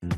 Thank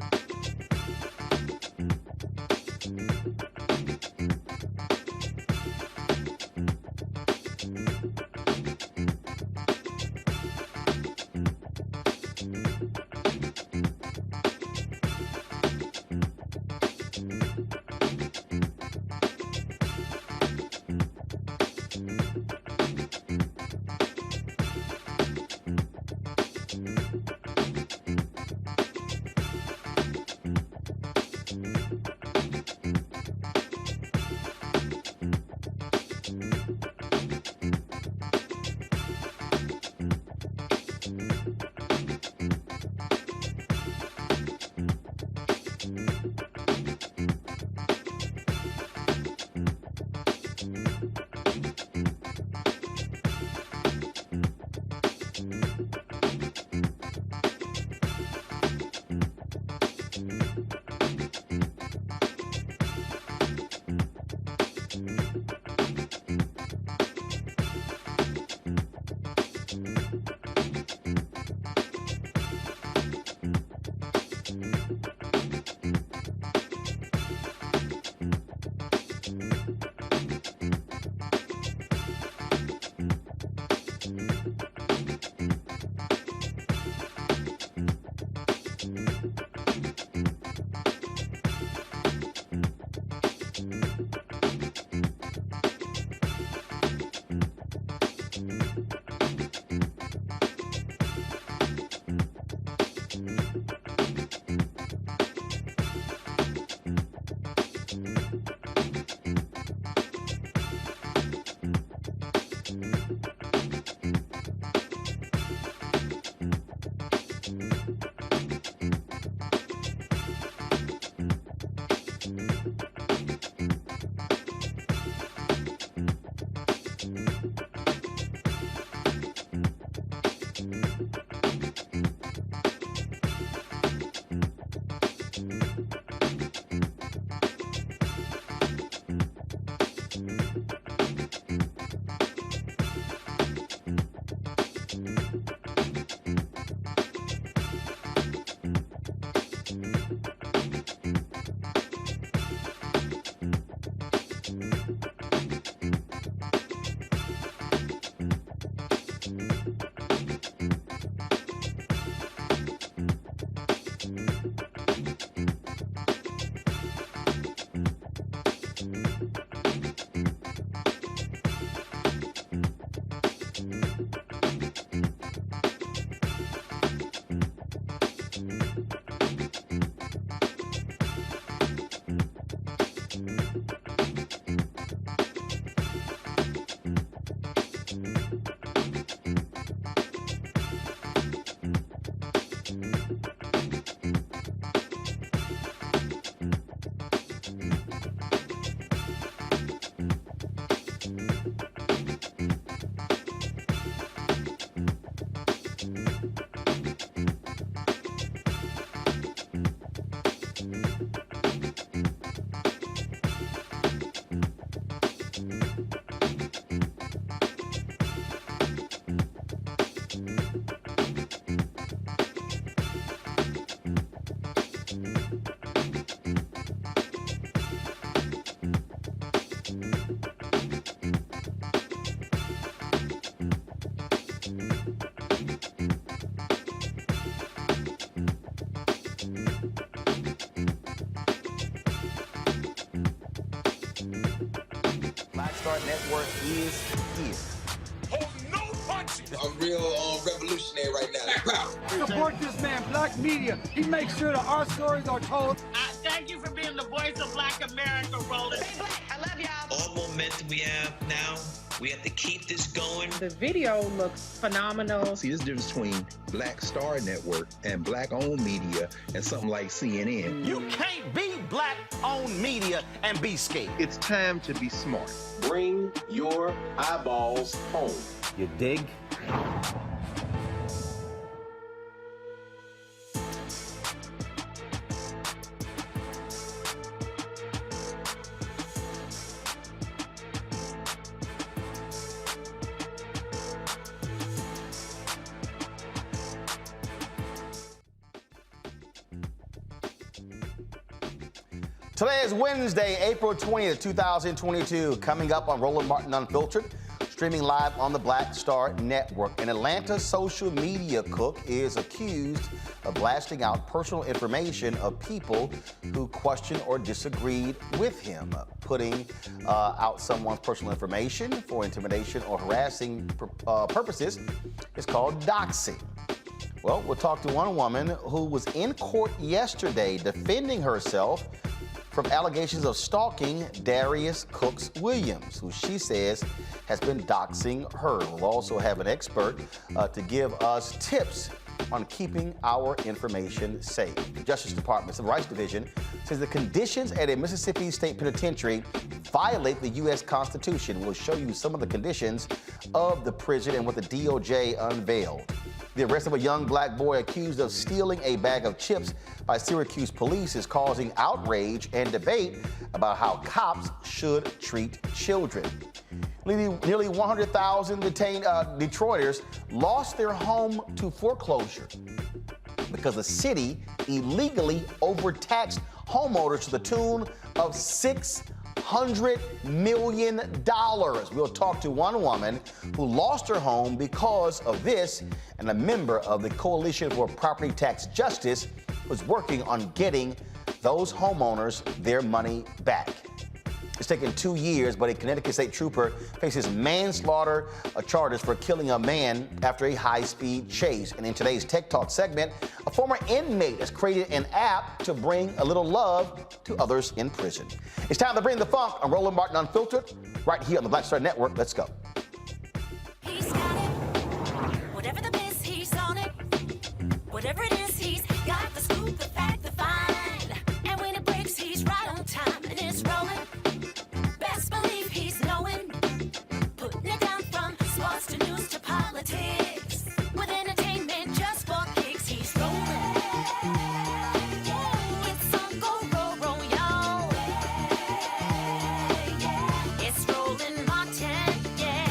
you. Star Network is here. Hold no punches. I'm real revolutionary right now. Support this man, Black Media. He makes sure that our stories are told. Thank you for being the voice of Black America, Roland. Stay black. I love y'all. All momentum we have now, we have to keep this going. The video looks phenomenal. See, there's a difference between Black Star Network and Black-owned media and something like CNN. You can't be Black-owned media and be scared. It's time to be smart. Bring your eyeballs home. You dig? Today is Wednesday, April 20th, 2022. Coming up on Roland Martin Unfiltered, streaming live on the Black Star Network. An Atlanta social media cook is accused of blasting out personal information of people who questioned or disagreed with him. Putting out someone's personal information for intimidation or harassing purposes is called doxing. Well, we'll talk to one woman who was in court yesterday defending herself from allegations of stalking Darius Cooks Williams, who she says has been doxing her. We'll also have an expert to give us tips on keeping our information safe. The Justice Department Civil Rights Division says the conditions at a Mississippi State Penitentiary violate the U.S. Constitution. We'll show you some of the conditions of the prison and what the DOJ unveiled. The arrest of a young black boy accused of stealing a bag of chips by Syracuse police is causing outrage and debate about how cops should treat children. Nearly 100,000 detained Detroiters lost their home to foreclosure because the city illegally overtaxed homeowners to the tune of $600 million. We'll talk to one woman who lost her home because of this, and a member of the Coalition for Property Tax Justice was working on getting those homeowners their money back. It's taken 2 years, but a Connecticut state trooper faces manslaughter charges for killing a man after a high-speed chase. And in today's Tech Talk segment, a former inmate has created an app to bring a little love to others in prison. It's time to bring the funk on Roland Martin Unfiltered, right here on the Black Star Network. Let's go. He's got it. Whatever the biz, he's on it. Whatever it is, he's got the scoop, the fact, the find. And when it breaks, he's right on time and it's rolling. Best believe he's knowing. Putting it down from sports to news to politics. With entertainment just for kicks, he's rolling. It's on go, roll, y'all. It's Roland Martin, yeah.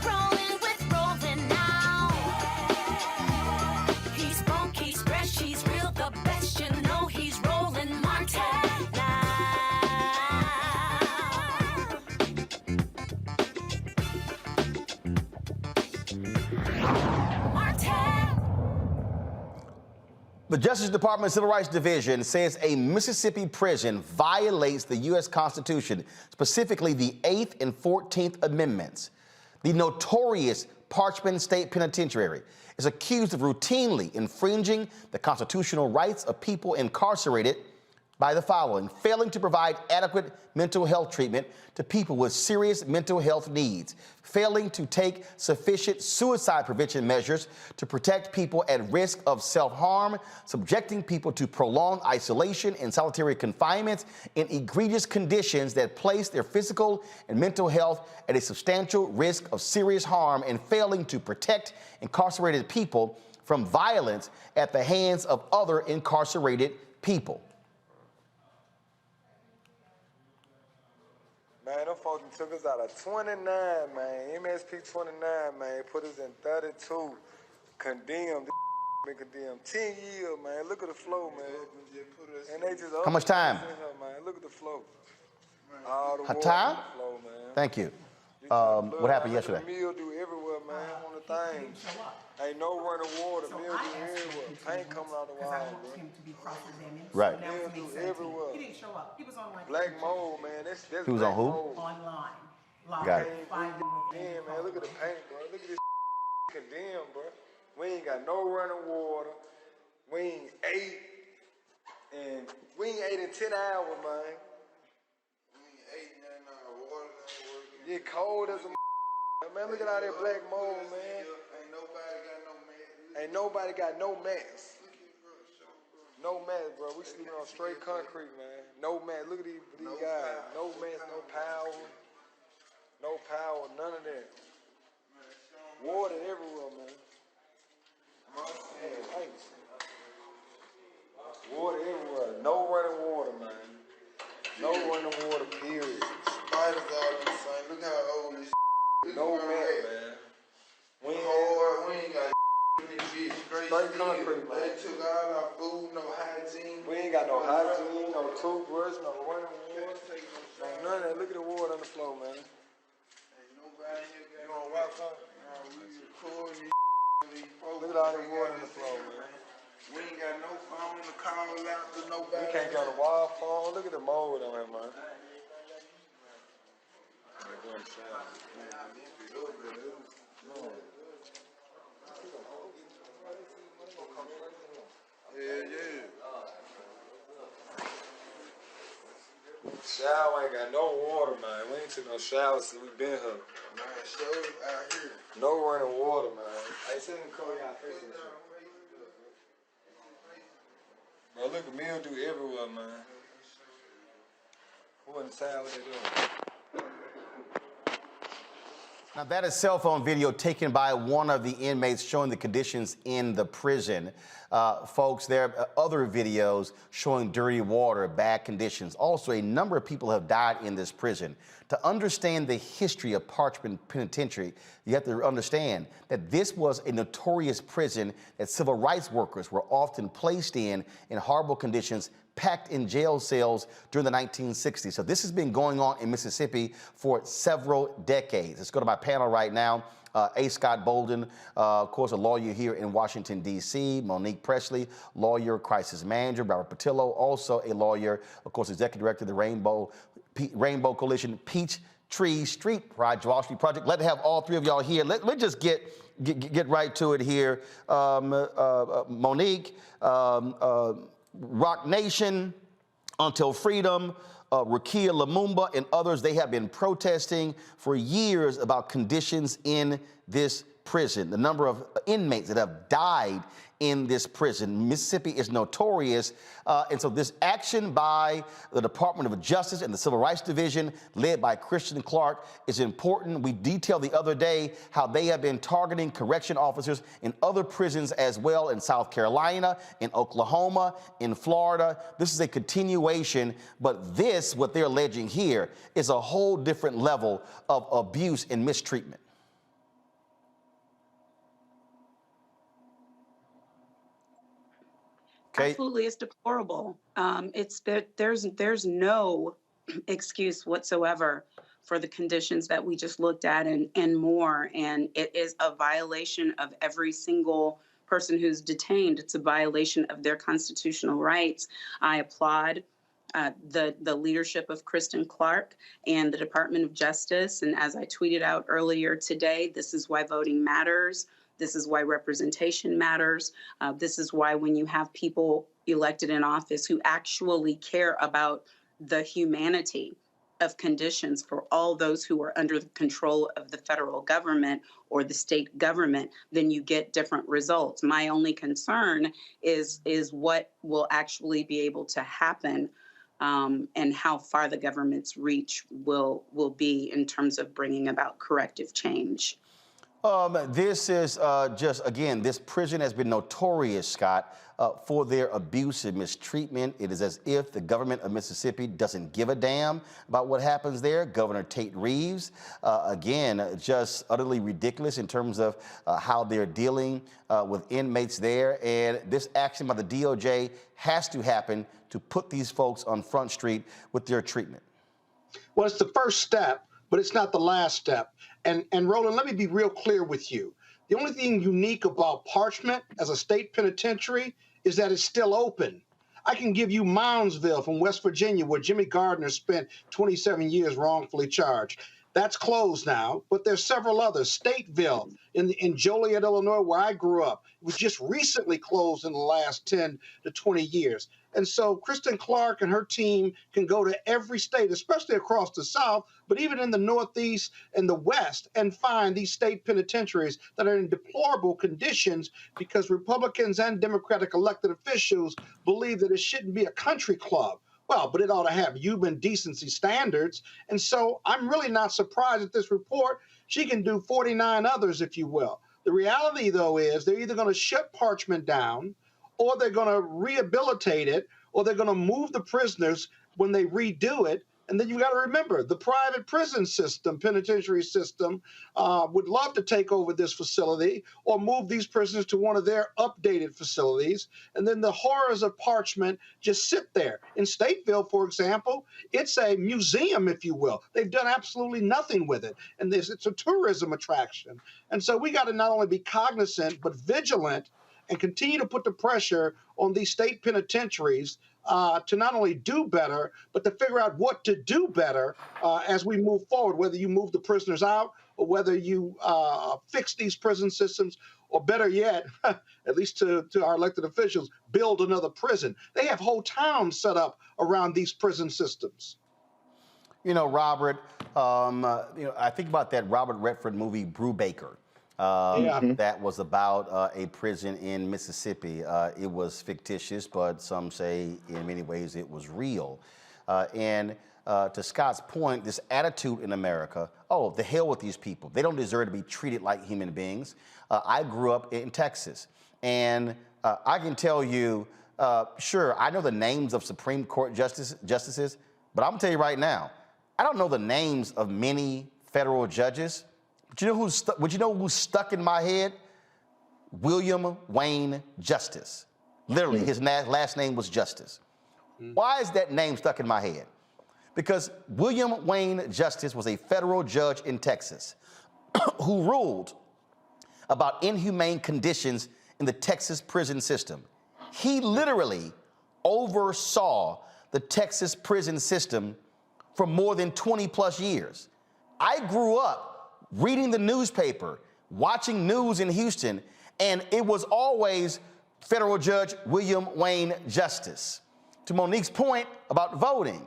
Rolling with Roland now. He's funk, he's fresh, he's real, the best, you know he's Roland Martin. The Justice Department Civil Rights Division says a Mississippi prison violates the U.S. Constitution, specifically the 8th and 14th Amendments. The notorious Parchman State Penitentiary is accused of routinely infringing the constitutional rights of people incarcerated by the following: failing to provide adequate mental health treatment to people with serious mental health needs, failing to take sufficient suicide prevention measures to protect people at risk of self-harm, subjecting people to prolonged isolation and solitary confinement in egregious conditions that place their physical and mental health at a substantial risk of serious harm, and failing to protect incarcerated people from violence at the hands of other incarcerated people. Man, them folks took us out of 29, man. MSP 29, man. Put us in 32. Condemned. Been condemned 10 years, man. Look at the flow, man. And they just how much time? Man. Look at the flow. All the time? flow, man. Thank you. What happened yesterday? Mildew everywhere, man, on the thing. Ain't no running water, mildew everywhere. Paint coming out the wall, bro. Right. Mildew everywhere. He didn't show up. He was on like Black mold, man. That's He was on who? online. Got it. Yeah, man, look at the paint, bro. Look at this condemned, bro. We ain't got no running water. We ain't ate. And we ain't ate in 10 hours, man. We ain't ate nothing, water ain't working. Get cold as a man. Look at all that black mold, man. Ain't nobody got no mats. No mats, bro. We sleeping on straight concrete, man. No mats. Look at these guys. No mats, no power. No power, none of that. Water everywhere, man. Water everywhere. No running water, man. No running water, period. Spiders all in the same. Look how old this no mat, man. We ain't got straight concrete, man. They took all our food, no hygiene. We ain't got no hygiene, no toothbrush, no running water. Ain't none of that. Look at the water on the floor, man. Ain't nobody here. You wanna walk up? Look at all the water on the floor, man. We ain't got no phone to call out to nobody. We can't go to wild phone. Look at the mold on it, man. Yeah. Shower ain't got no water, man. We ain't took no shower since we been here. Man, show out here. No running water, man. I seen them cover y'all face and shit. Bro, look at mildew everywhere, man. Who inside what they doing? Now, that is cell phone video taken by one of the inmates showing the conditions in the prison. Folks, there are other videos showing dirty water, bad conditions. Also, a number of people have died in this prison. To understand the history of Parchman Penitentiary, you have to understand that this was a notorious prison that civil rights workers were often placed in horrible conditions, packed in jail cells during the 1960s. So this has been going on in Mississippi for several decades. Let's go to my panel right now. A. Scott Bolden, of course, a lawyer here in Washington, D.C. Monique Presley, lawyer, crisis manager. Robert Patillo, also a lawyer, of course, executive director of the Rainbow Coalition Peachtree Street Project, Wall Street Project. Let's have all three of y'all here. Let's just get right to it here. Monique, Rock Nation, Until Freedom, Rukia Lumumba, and others, they have been protesting for years about conditions in this prison, the number of inmates that have died in this prison. Mississippi is notorious, and so this action by the Department of Justice and the Civil Rights Division, led by Christian Clark, is important. We detailed the other day how they have been targeting correction officers in other prisons as well, in South Carolina, in Oklahoma, in Florida. This is a continuation, but this, what they're alleging here, is a whole different level of abuse and mistreatment. Okay. Absolutely, it's deplorable. There's no excuse whatsoever for the conditions that we just looked at and more. And it is a violation of every single person who's detained. It's a violation of their constitutional rights. I applaud the leadership of Kristen Clark and the Department of Justice. And as I tweeted out earlier today, this is why voting matters. This is why representation matters. This is why when you have people elected in office who actually care about the humanity of conditions for all those who are under the control of the federal government or the state government, then you get different results. My only concern is what will actually be able to happen and how far the government's reach will be in terms of bringing about corrective change. This is just, again, this prison has been notorious, Scott, for their abuse and mistreatment. It is as if the government of Mississippi doesn't give a damn about what happens there. Governor Tate Reeves, again, just utterly ridiculous in terms of how they're dealing with inmates there. And this action by the DOJ has to happen to put these folks on Front Street with their treatment. Well, it's the first step but it's not the last step. And Roland, let me be real clear with you. The only thing unique about Parchment as a state penitentiary is that it's still open. I can give you Moundsville from West Virginia, where Jimmy Gardner spent 27 years wrongfully charged. That's closed now, but there's several others. Stateville in Joliet, Illinois, where I grew up, was just recently closed in the last 10 to 20 years. And so Kristen Clark and her team can go to every state, especially across the South, but even in the Northeast and the West, and find these state penitentiaries that are in deplorable conditions because Republicans and Democratic elected officials believe that it shouldn't be a country club. Well, but it ought to have human decency standards. And so I'm really not surprised at this report. She can do 49 others, if you will. The reality, though, is they're either going to shut Parchment down, or they're going to rehabilitate it, or they're going to move the prisoners when they redo it. And then you got to remember, the private prison system, penitentiary system, would love to take over this facility or move these prisoners to one of their updated facilities. And then the horrors of Parchment just sit there. In Stateville, for example, it's a museum, if you will. They've done absolutely nothing with it. And it's a tourism attraction. And so we got to not only be cognizant, but vigilant and continue to put the pressure on these state penitentiaries to not only do better, but to figure out what to do better as we move forward, whether you move the prisoners out or whether you fix these prison systems, or better yet, at least to our elected officials, build another prison. They have whole towns set up around these prison systems. You know, Robert, I think about that Robert Redford movie, Brubaker. That was about a prison in Mississippi. It was fictitious, but some say in many ways it was real. And to Scott's point, this attitude in America, oh, the hell with these people. They don't deserve to be treated like human beings. I grew up in Texas, and I can tell you, sure, I know the names of Supreme Court justices, but I'm gonna tell you right now, I don't know the names of many federal judges. But would you know who's stuck in my head? William Wayne Justice. Literally, his last name was Justice. Why is that name stuck in my head? Because William Wayne Justice was a federal judge in Texas who ruled about inhumane conditions in the Texas prison system. He literally oversaw the Texas prison system for more than 20 plus years. I grew up reading the newspaper, watching news in Houston, and it was always Federal Judge William Wayne Justice. To Monique's point about voting,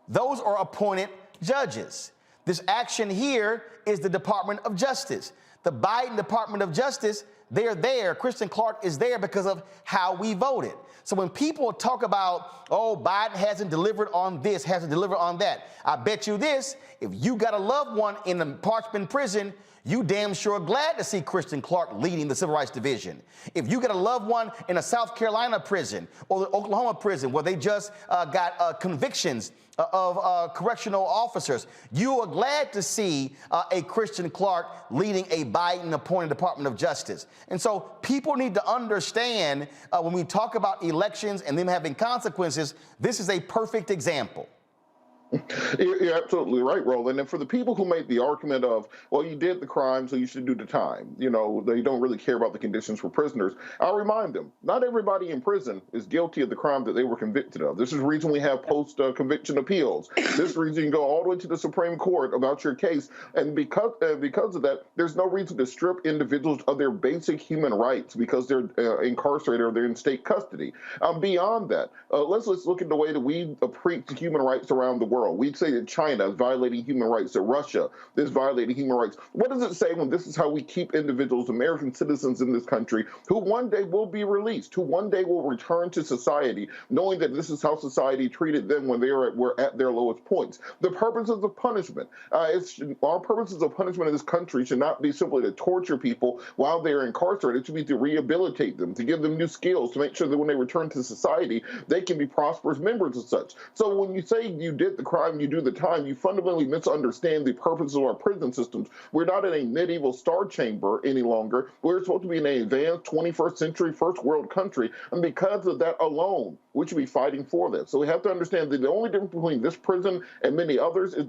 those are appointed judges. This action here is the Department of Justice. The Biden Department of Justice, they're there. Kristen Clark is there because of how we voted. So when people talk about, oh, Biden hasn't delivered on this, hasn't delivered on that, I bet you this, if you got a loved one in the Parchment prison, you damn sure glad to see Kristen Clark leading the Civil Rights Division. If you got a loved one in a South Carolina prison or the Oklahoma prison where they just got convictions of correctional officers, you are glad to see a Kristen Clark leading a Biden-appointed Department of Justice. And so people need to understand when we talk about elections and them having consequences, this is a perfect example. You're absolutely right, Roland. And for the people who make the argument of, well, you did the crime, so you should do the time, you know, they don't really care about the conditions for prisoners, I'll remind them, not everybody in prison is guilty of the crime that they were convicted of. This is the reason we have post-conviction appeals. This is the reason you can go all the way to the Supreme Court about your case. And because of that, there's no reason to strip individuals of their basic human rights because they're incarcerated or they're in state custody. Beyond that, let's look at the way that we preach human rights around the world. We'd say that China is violating human rights, that Russia is violating human rights. What does it say when this is how we keep individuals, American citizens in this country, who one day will be released, who one day will return to society, knowing that this is how society treated them when they were at their lowest points? The purposes of punishment. Our purposes of punishment in this country should not be simply to torture people while they're incarcerated. It should be to rehabilitate them, to give them new skills, to make sure that when they return to society, they can be prosperous members of such. So when you say you did the crime, you do the time, you fundamentally misunderstand the purpose of our prison systems. We're not in a medieval star chamber any longer. We're supposed to be in an advanced 21st century, first world country. And because of that alone, we should be fighting for that. So we have to understand that the only difference between this prison and many others is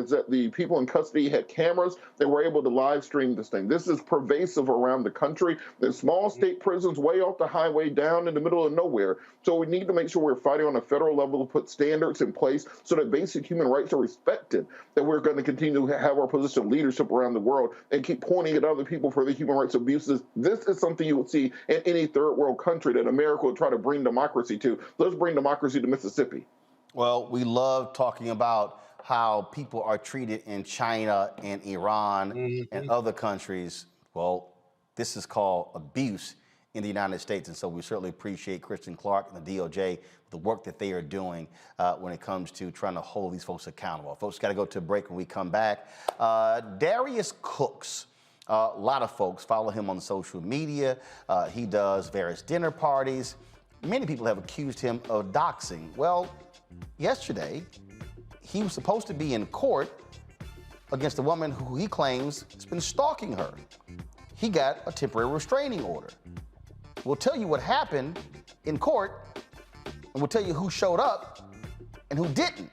that the people in custody had cameras that were able to live stream this thing. This is pervasive around the country. There's small state prisons way off the highway down in the middle of nowhere. So we need to make sure we're fighting on a federal level to put standards in place so that basic human rights are respected, that we're going to continue to have our position of leadership around the world and keep pointing at other people for the human rights abuses. This is something you would see in any third world country that America would try to bring democracy to. Let's bring democracy to Mississippi. Well, we love talking about how people are treated in China and Iran and other countries. Well, this is called abuse in the United States. And so we certainly appreciate Kristen Clark and the DOJ, the work that they are doing when it comes to trying to hold these folks accountable. Folks, got to go to a break. When we come back, Darius Cooks. A lot of folks follow him on social media. He does various dinner parties. Many people have accused him of doxing. Well, yesterday, he was supposed to be in court against a woman who he claims has been stalking her. He got a temporary restraining order. We'll tell you what happened in court, and we'll tell you who showed up and who didn't.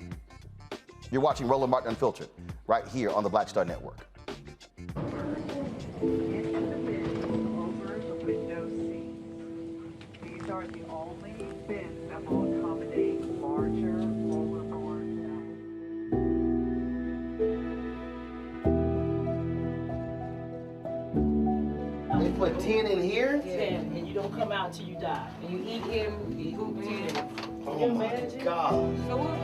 You're watching Roland Martin Unfiltered right here on the Black Star Network. These are the only bins that will accommodate larger roller doors. They put 10 in here? 10, and you don't come out till you die. And you eat him, you poop him. Oh my God. So what?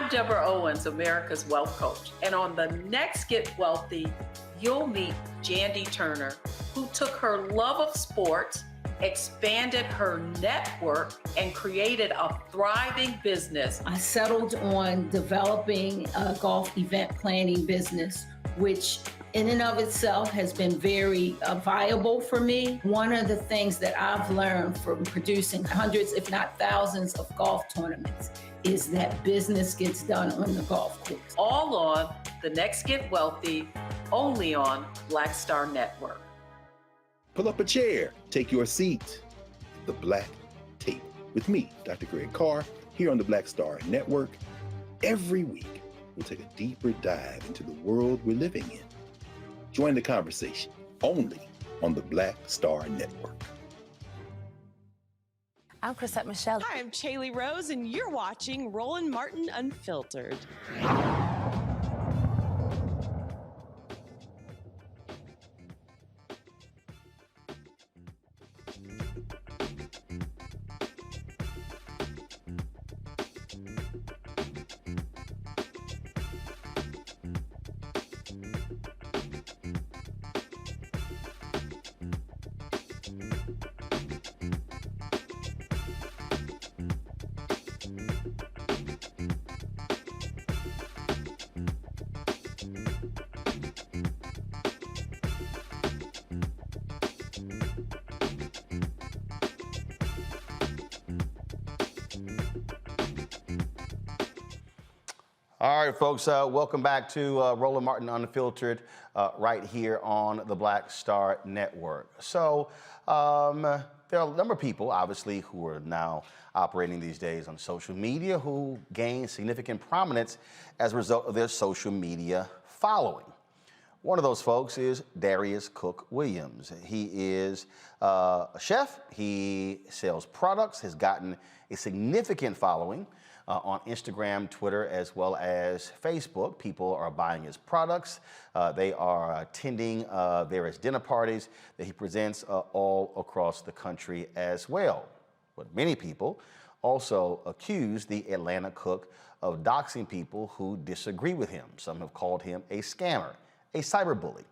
Deborah Owens, America's Wealth Coach. And on the next Get Wealthy, you'll meet Jandy Turner, who took her love of sports, expanded her network, and created a thriving business. I settled on developing a golf event planning business, which in and of itself has been very viable for me. One of the things that I've learned from producing hundreds, if not thousands, of golf tournaments is that business gets done on the golf course. All on The Next Get Wealthy, only on Black Star Network. Pull up a chair, take your seat. The Black Tape with me, Dr. Greg Carr, here on the Black Star Network. Every week, we'll take a deeper dive into the world we're living in. Join the conversation only on the Black Star Network. I'm Chrisette Michelle. Hi, I'm Chaley Rose, and you're watching Roland Martin Unfiltered. All right, folks, welcome back to Roland Martin Unfiltered right here on the Black Star Network. So there are a number of people, obviously, who are now operating these days on social media who gain significant prominence as a result of their social media following. One of those folks is Darius Cook Williams. He is a chef. He sells products, has gotten a significant following. on Instagram, Twitter, as well as Facebook. People are buying his products. They are attending various dinner parties that he presents all across the country as well. But many people also accuse the Atlanta cook of doxing people who disagree with him. Some have called him a scammer, a cyberbully,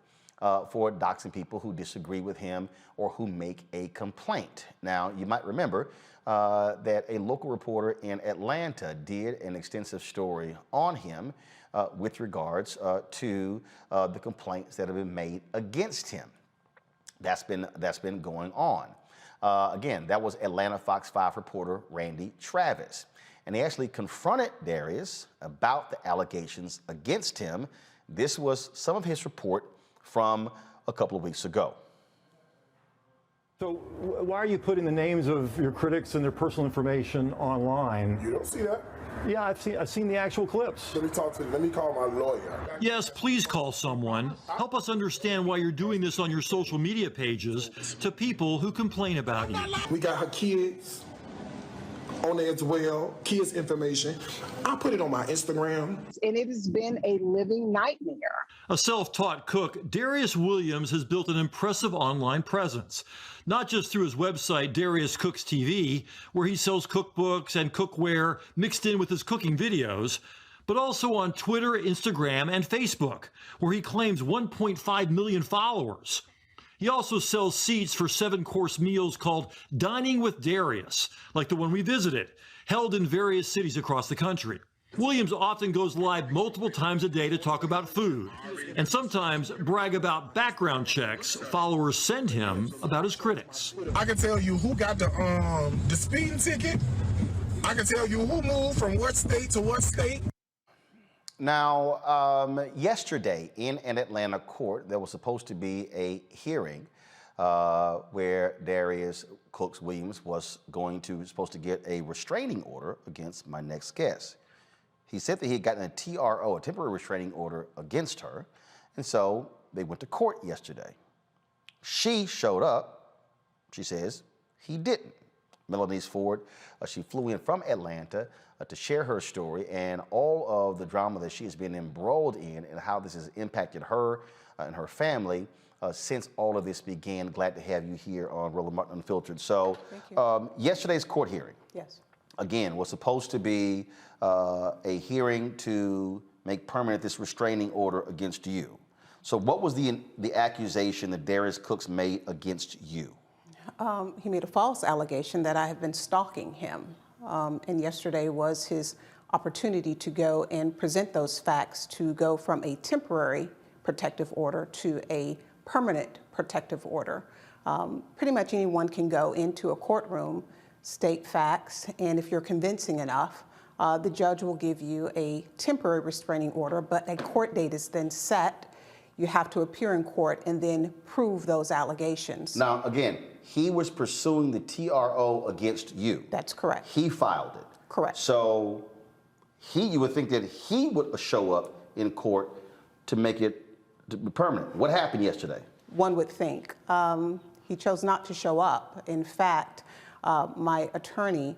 for doxing people who disagree with him or who make a complaint. Now, you might remember that a local reporter in Atlanta did an extensive story on him with regards to the complaints that have been made against him. That's been going on. Again, that was Atlanta Fox 5 reporter Randy Travis. And he actually confronted Darius about the allegations against him. This was some of his report from a couple of weeks ago. So why are you putting the names of your critics and their personal information online? You don't see that? Yeah, I've seen the actual clips. Let me call my lawyer. Yes, please call someone. Help us understand why you're doing this on your social media pages to people who complain about you. We got her kids on there as well, kids' information. I put it on my Instagram. And it has been a living nightmare. A self-taught cook, Darius Williams has built an impressive online presence, not just through his website, Darius Cooks TV, where he sells cookbooks and cookware mixed in with his cooking videos, but also on Twitter, Instagram, and Facebook, where he claims 1.5 million followers. He also sells seats for 7-course meals called Dining with Darius, like the one we visited, held in various cities across the country. Williams often goes live multiple times a day to talk about food, and sometimes brag about background checks followers send him about his critics. I can tell you who got the speeding ticket. I can tell you who moved from what state to what state. Now, yesterday in an Atlanta court, there was supposed to be a hearing where Darius Cooks Williams was supposed to get a restraining order against my next guest. He said that he had gotten a TRO, a temporary restraining order, against her, and so they went to court yesterday. She showed up. She says he didn't. Melanie Ford, she flew in from Atlanta to share her story and all of the drama that she has been embroiled in and how this has impacted her and her family since all of this began. Glad to have you here on Roland Martin Unfiltered. So yesterday's court hearing, yes, again, was supposed to be a hearing to make permanent this restraining order against you. So what was the accusation that Darius Cooks made against you? He made a false allegation that I have been stalking him. And yesterday was his opportunity to go and present those facts, to go from a temporary protective order to a permanent protective order. Pretty much anyone can go into a courtroom, state facts, and if you're convincing enough, the judge will give you a temporary restraining order, but a court date is then set. You have to appear in court and then prove those allegations. Now, again, he was pursuing the TRO against you. That's correct. He filed it. Correct. So you would think that he would show up in court to make it permanent. What happened yesterday? One would think. He chose not to show up. In fact, my attorney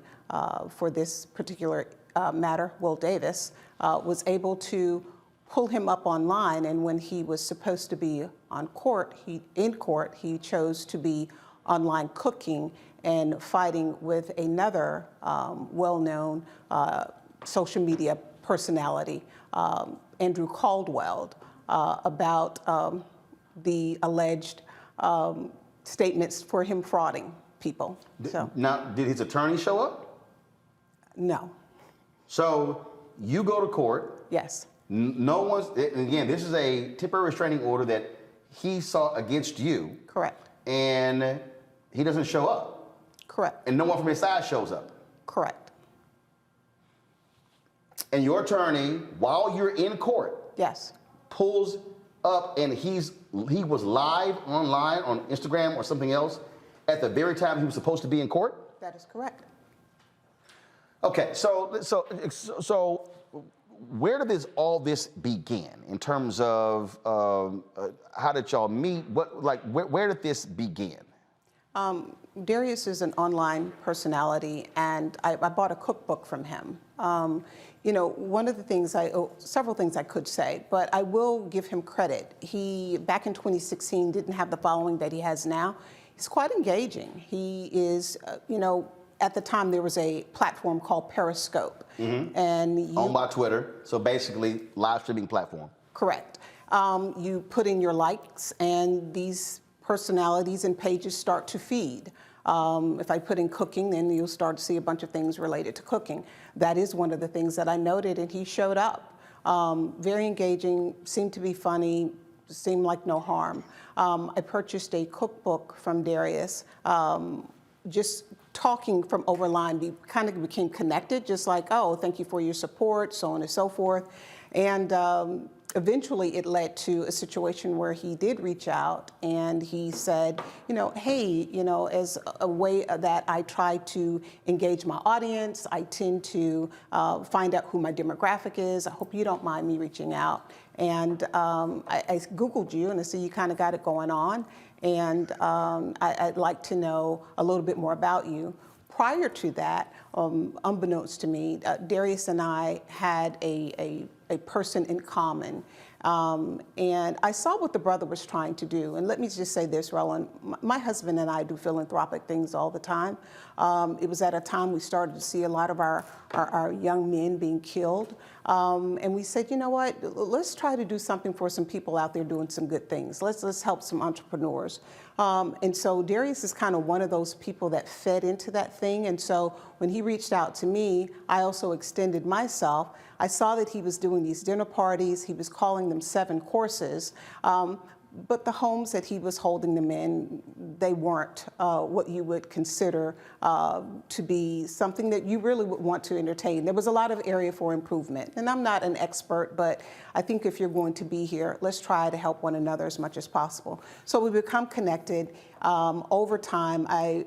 for this particular matter, Will Davis, was able to pull him up online, and when he was supposed to be in court, he chose to be online cooking and fighting with another well-known social media personality, Andrew Caldwell, about the alleged statements for him frauding people. Now, did his attorney show up? No. So you go to court. Yes. No one's, again, this is a temporary restraining order that he sought against you. Correct. And he doesn't show up. Correct. And no one from his side shows up. Correct. And your attorney, while you're in court, yes, pulls up and he was live online on Instagram or something else at the very time he was supposed to be in court? That is correct. Okay, so where did all this begin in terms of how did y'all meet? Where did this begin? Darius is an online personality, and I bought a cookbook from him You know, one of the things several things I could say, but I will give him credit. He, back in 2016, didn't have the following that he has now. He's quite engaging. He is, you know, at the time there was a platform called Periscope. And owned by Twitter, so basically live streaming platform. Correct. You put in your likes and these personalities and pages start to feed. If I put in cooking, then you'll start to see a bunch of things related to cooking. That is one of the things that I noted, and he showed up. Very engaging, seemed to be funny, seemed like no harm. I purchased a cookbook from Darius. Just talking from overline, we kind of became connected, just like, oh, thank you for your support, so on and so forth. And eventually it led to a situation where he did reach out and he said, you know, hey, you know, as a way that I try to engage my audience, I tend to find out who my demographic is. I hope you don't mind me reaching out. And I Googled you and I see you kind of got it going on. And I'd like to know a little bit more about you. Prior to that, unbeknownst to me, Darius and I had a person in common. And I saw what the brother was trying to do. And let me just say this, Roland, my husband and I do philanthropic things all the time. It was at a time we started to see a lot of our young men being killed. And we said, you know what, let's try to do something for some people out there doing some good things. Let's help some entrepreneurs. And so Darius is kind of one of those people that fed into that thing. And so when he reached out to me, I also extended myself. I saw that he was doing these dinner parties. He was calling them 7 courses. But the homes that he was holding them in, they weren't what you would consider to be something that you really would want to entertain. There was a lot of area for improvement. And I'm not an expert, but I think if you're going to be here, let's try to help one another as much as possible. So we become connected. Over time, I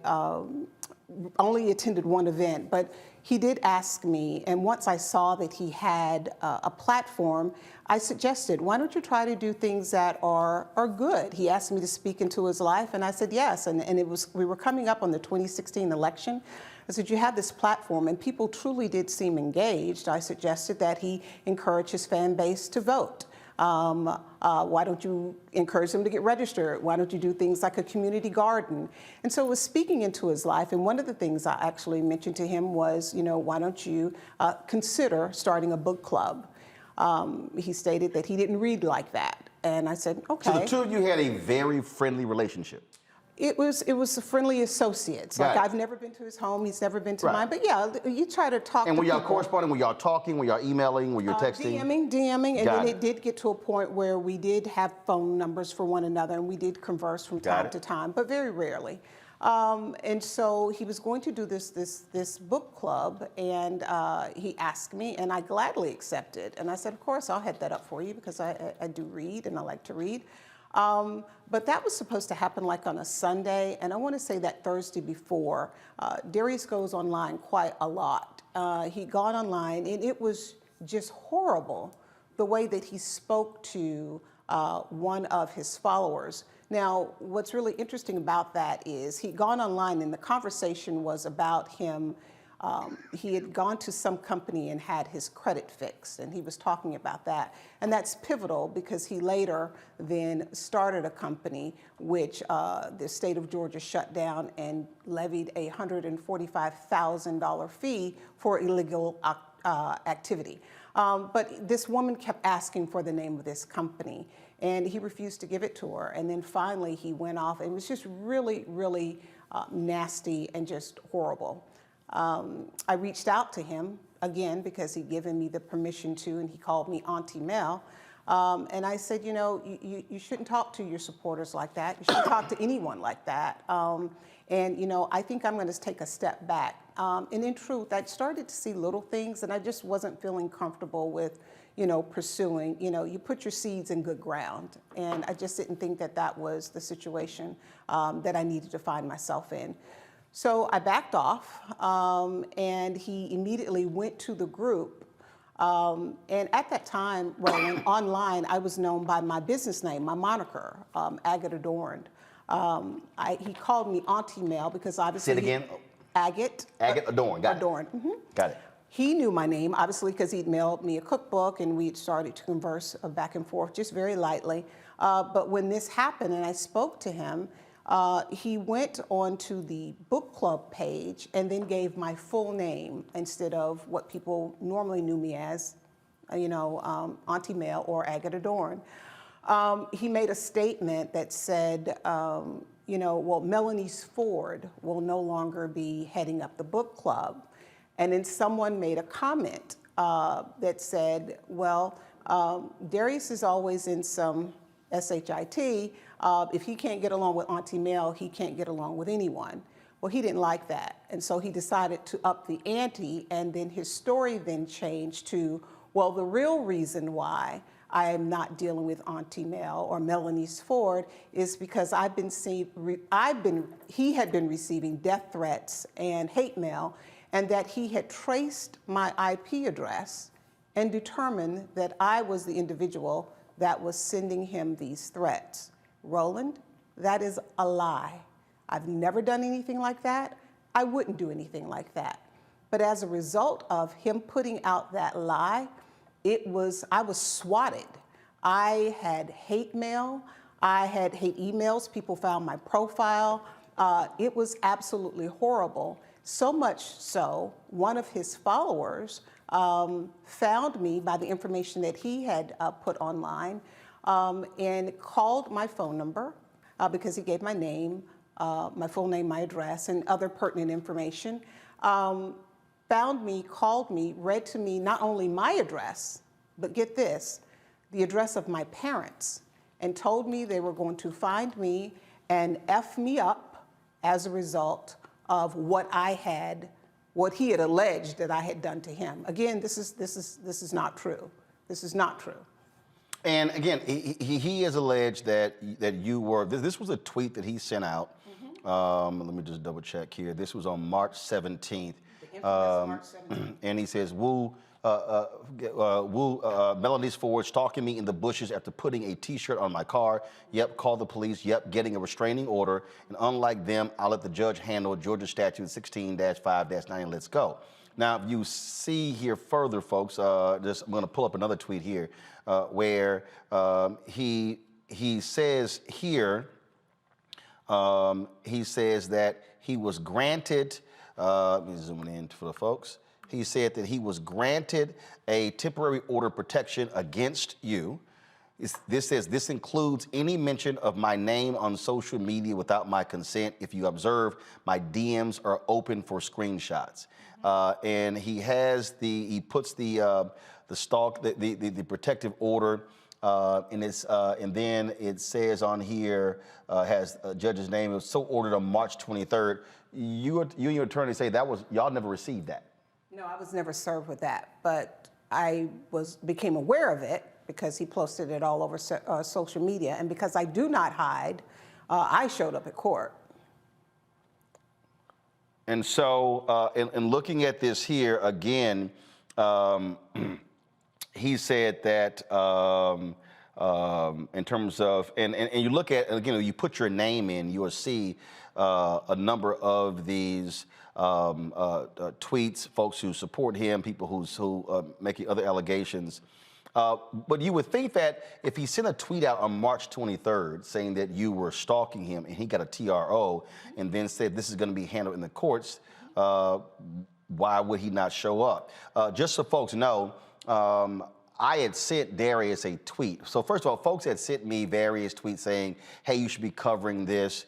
only attended one event, but he did ask me, and once I saw that he had a platform, I suggested, why don't you try to do things that are good? He asked me to speak into his life, and I said yes, and we were coming up on the 2016 election. I said, you have this platform, and people truly did seem engaged. I suggested that he encourage his fan base to vote. Why don't you encourage them to get registered? Why don't you do things like a community garden? And so it was speaking into his life. And one of the things I actually mentioned to him was, you know, why don't you consider starting a book club? He stated that he didn't read like that. And I said, okay. So the two of you had a very friendly relationship. It was friendly associates. Like, I've never been to his home, he's never been to mine. But yeah, you try to talk and to were y'all people. corresponding? Were y'all talking? Were y'all emailing? Were you texting? DMing, and then it did get to a point where we did have phone numbers for one another, and we did converse from time to time, but very rarely. And so he was going to do this book club, and he asked me, and I gladly accepted. And I said, of course, I'll head that up for you because I do read and I like to read. But that was supposed to happen like on a Sunday, and I want to say that Thursday before. Darius goes online quite a lot. He'd gone online, and it was just horrible the way that he spoke to one of his followers. Now, what's really interesting about that is he'd gone online, and the conversation was about him. He had gone to some company and had his credit fixed, and he was talking about that. And that's pivotal because he later then started a company which the state of Georgia shut down and levied a $145,000 fee for illegal activity. But this woman kept asking for the name of this company, and he refused to give it to her. And then finally he went off, and it was just really, really nasty and just horrible. I reached out to him again because he'd given me the permission to, and he called me Auntie Mel. And I said, you know, you shouldn't talk to your supporters like that. You shouldn't talk to anyone like that. And, you know, I think I'm going to take a step back. And in truth, I started to see little things, and I just wasn't feeling comfortable with, you know, pursuing. You know, you put your seeds in good ground. And I just didn't think that that was the situation that I needed to find myself in. So I backed off, and he immediately went to the group. And at that time, Roland, online, I was known by my business name, my moniker, Agate Adorned. He called me Auntie Mel because obviously— Say it again. Agate. Agate Adorned, got it. Adorned. Got it. He knew my name, obviously, because he'd mailed me a cookbook and we'd started to converse back and forth just very lightly. But when this happened and I spoke to him, he went onto the book club page and then gave my full name instead of what people normally knew me as, Auntie Mel or Agatha Dorn. He made a statement that said, well, Melanie Ford will no longer be heading up the book club. And then someone made a comment that said, well, Darius is always in some SHIT. If he can't get along with Auntie Mel, he can't get along with anyone. Well, he didn't like that. And so he decided to up the ante. And then his story then changed to, well, the real reason why I am not dealing with Auntie Mel or Melanie Ford is because he had been receiving death threats and hate mail, and that he had traced my IP address and determined that I was the individual that was sending him these threats. Roland, that is a lie. I've never done anything like that. I wouldn't do anything like that. But as a result of him putting out that lie, I was swatted. I had hate mail. I had hate emails. People found my profile. It was absolutely horrible. So much so, one of his followers found me by the information that he had put online and called my phone number because he gave my name, my full name, my address, and other pertinent information. Found me, called me, read to me not only my address, but get this, the address of my parents, and told me they were going to find me and F me up as a result of what he had alleged that I had done to him. Again, this is not true. This is not true. And again, he has alleged that you were. This was a tweet that he sent out. Let me just double check here. This was on March 17th. March 17th. And he says, Melanie Ford stalking me in the bushes after putting a T-shirt on my car. Yep, call the police. Yep, getting a restraining order. And unlike them, I'll let the judge handle Georgia Statute 16-5-9. Let's go. Now, if you see here further, folks, I'm going to pull up another tweet here where he says here, he says that he was granted. Let me zoom in for the folks. He said that he was granted a temporary order of protection against you. This says this includes any mention of my name on social media without my consent. If you observe, my DMs are open for screenshots. And he puts the protective order. And then it says on here, has a judge's name. It was so ordered on March 23rd. You and your attorney say y'all never received that. No, I was never served with that, but I became aware of it because he posted it all over social media, and because I do not hide, I showed up at court. And so, in looking at this here again, he said that in terms of, and you look at, again, you put your name in, you will see a number of these tweets, folks who support him, people who making other allegations. But you would think that if he sent a tweet out on March 23rd saying that you were stalking him and he got a TRO and then said this is going to be handled in the courts, why would he not show up? Just so folks know, I had sent Darius a tweet. So first of all, folks had sent me various tweets saying, hey, you should be covering this.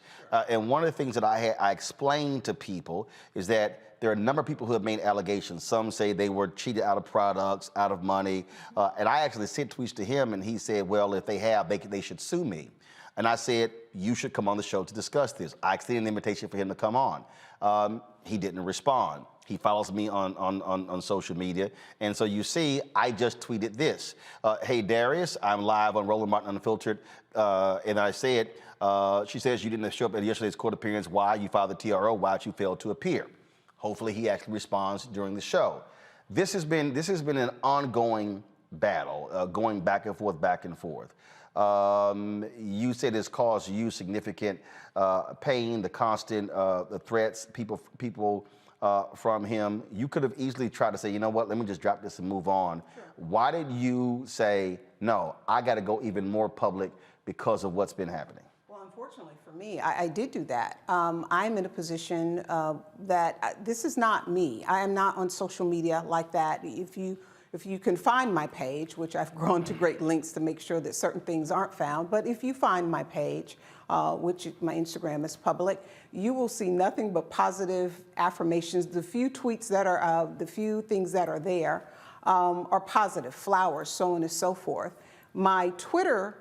And one of the things that I explained to people is that there are a number of people who have made allegations. Some say they were cheated out of products, out of money. And I actually sent tweets to him, and he said, well, if they have, they should sue me. And I said, you should come on the show to discuss this. I extended an invitation for him to come on. He didn't respond. He follows me on social media. And so you see, I just tweeted this. Hey, Darius, I'm live on Roland Martin Unfiltered. And I said, she says you didn't show up at yesterday's court appearance. Why? You filed the TRO. Why'd you fail to appear? Hopefully he actually responds during the show. This has been an ongoing battle, going back and forth, back and forth. You said it's caused you significant pain, the constant the threats, people from him. You could have easily tried to say, you know what, let me just drop this and move on. Sure. Why did you say, no, I got to go even more public because of what's been happening? Well, unfortunately for me, I did do that. I'm in a position that this is not me. I am not on social media like that. If you can find my page, which I've gone to great lengths to make sure that certain things aren't found, but if you find my page, which my Instagram is public, you will see nothing but positive affirmations. The few tweets that are, the few things that are there are positive, flowers, so on and so forth. My Twitter,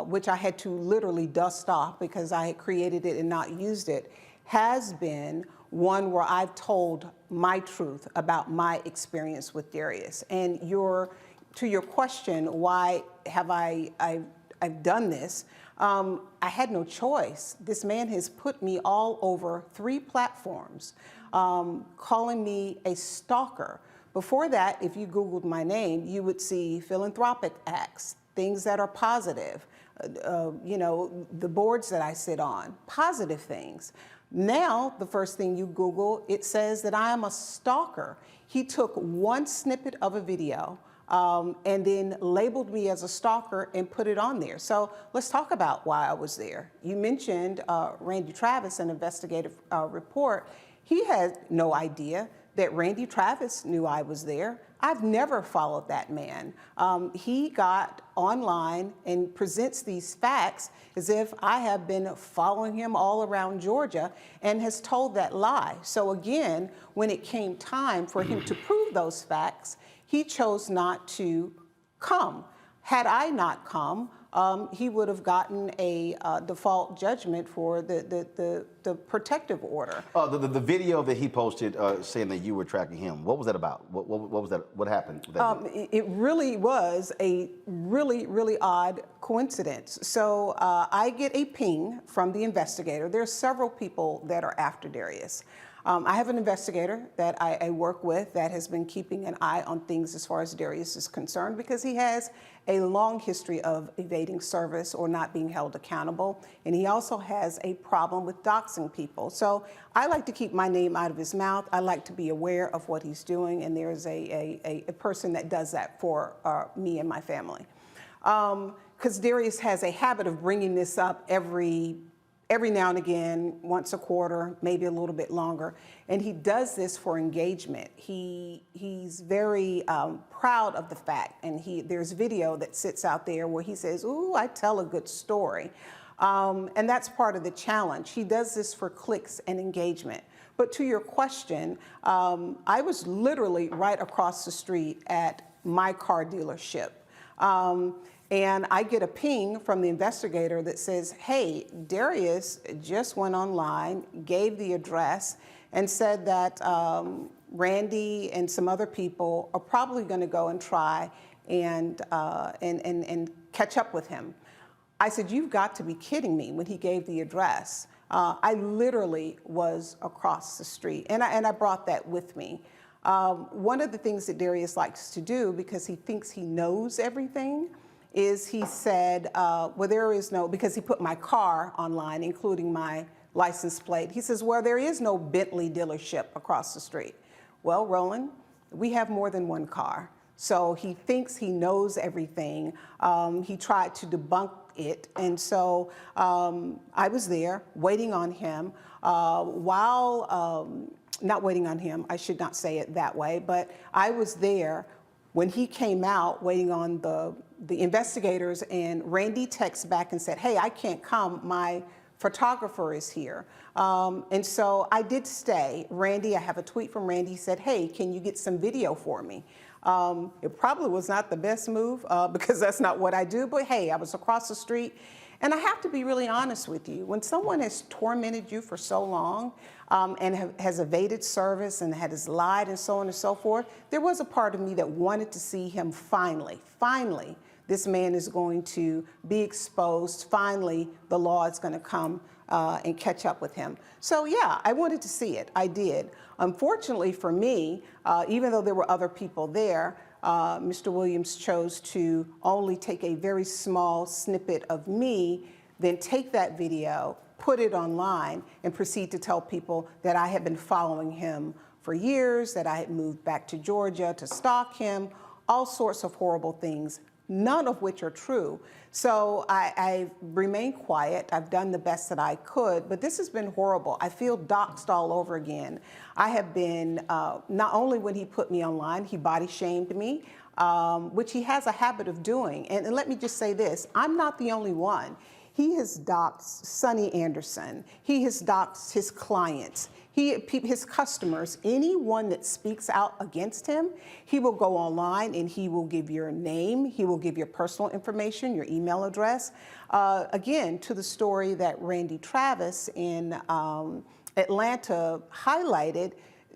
which I had to literally dust off because I had created it and not used it, has been one where I've told my truth about my experience with Darius. And to your question, why have I've done this? I had no choice. This man has put me all over 3 platforms, calling me a stalker. Before that, if you Googled my name, you would see philanthropic acts, things that are positive, you know, the boards that I sit on, positive things. Now, the first thing you Google, it says that I am a stalker. He took one snippet of a video and then labeled me as a stalker and put it on there. So let's talk about why I was there. You mentioned Randy Travis, an investigative report. He had no idea that Randy Travis knew I was there. I've never followed that man. He got online and presents these facts as if I have been following him all around Georgia and has told that lie. So again, when it came time for him to prove those facts, he chose not to come. Had I not come, he would have gotten a default judgment for the protective order. The video that he posted saying that you were tracking him, what was that about? What was that? What happened with that video? It really was a really odd coincidence. So I get a ping from the investigator. There are several people that are after Darius. I have an investigator that I work with that has been keeping an eye on things as far as Darius is concerned because he has a long history of evading service or not being held accountable. And he also has a problem with doxing people. So I like to keep my name out of his mouth. I like to be aware of what he's doing. And there's a person that does that for me and my family. Because Darius has a habit of bringing this up every now and again, once a quarter, maybe a little bit longer. And he does this for engagement. He's very proud of the fact, and there's video that sits out there where he says, ooh, I tell a good story. And that's part of the challenge. He does this for clicks and engagement. But to your question, I was literally right across the street at my car dealership. And I get a ping from the investigator that says, hey, Darius just went online, gave the address, and said that Randy and some other people are probably going to go and try and catch up with him. I said, you've got to be kidding me, when he gave the address. I literally was across the street, and I brought that with me. One of the things that Darius likes to do, because he thinks he knows everything, is he said, well, there is no, because he put my car online, including my license plate. He says, well, there is no Bentley dealership across the street. Well, Roland, we have more than one car. So he thinks he knows everything. He tried to debunk it. And so I was there waiting on him not waiting on him, I should not say it that way, but I was there when he came out waiting on the investigators, and Randy texts back and said, hey, I can't come, my photographer is here. And so I did stay. Randy, I have a tweet from Randy, said, hey, can you get some video for me? It probably was not the best move because that's not what I do, but hey, I was across the street. And I have to be really honest with you. When someone has tormented you for so long and has evaded service and has lied and so on and so forth, there was a part of me that wanted to see him finally, this man is going to be exposed. Finally, the law is going to come and catch up with him. So yeah, I wanted to see it. I did. Unfortunately for me, even though there were other people there, Mr. Williams chose to only take a very small snippet of me, then take that video, put it online, and proceed to tell people that I had been following him for years, that I had moved back to Georgia to stalk him, all sorts of horrible things, none of which are true. So I remained quiet. I've done the best that I could, but this has been horrible. I feel doxed all over again. I have been, not only when he put me online, he body shamed me, which he has a habit of doing. And let me just say this, I'm not the only one. He has doxed Sonny Anderson. He has doxed his clients. His customers, anyone that speaks out against him, he will go online and he will give your name, he will give your personal information, your email address. Again, to the story that Randy Travis in Atlanta highlighted,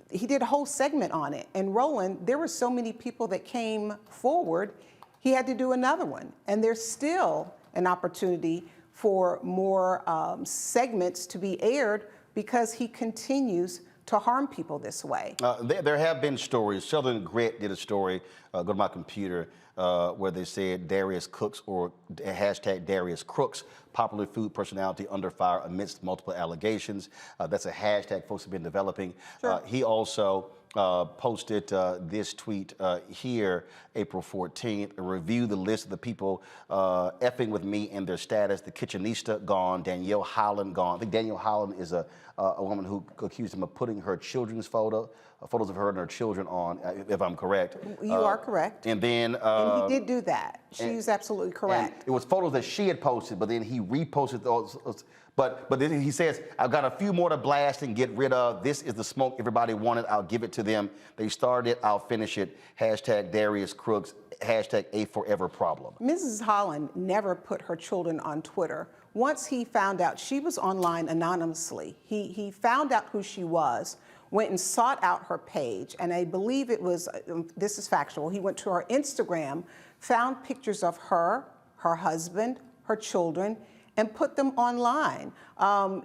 he did a whole segment on it. And Roland, there were so many people that came forward, he had to do another one. And there's still an opportunity for more segments to be aired because he continues to harm people this way. There have been stories. Southern Grit did a story, go to my computer, where they said Darius Cooks, or hashtag Darius Crooks, popular food personality under fire amidst multiple allegations. That's a hashtag folks have been developing. Sure. He also posted this tweet here, April 14th, review the list of the people effing with me and their status. The Kitchenista gone, Danielle Holland gone. I think Danielle Holland is a woman who accused him of putting her children's photos of her and her children on, if I'm correct. You are correct. And then... and he did do that. She's absolutely correct. It was photos that she had posted, but then he reposted those. But then he says, I've got a few more to blast and get rid of. This is the smoke everybody wanted. I'll give it to them. They started it. I'll finish it. Hashtag Darius Crooks. Hashtag A Forever Problem. Mrs. Holland never put her children on Twitter. Once he found out she was online anonymously, he found out who she was, went and sought out her page, and I believe it was, this is factual, he went to her Instagram, found pictures of her husband, her children, and put them online.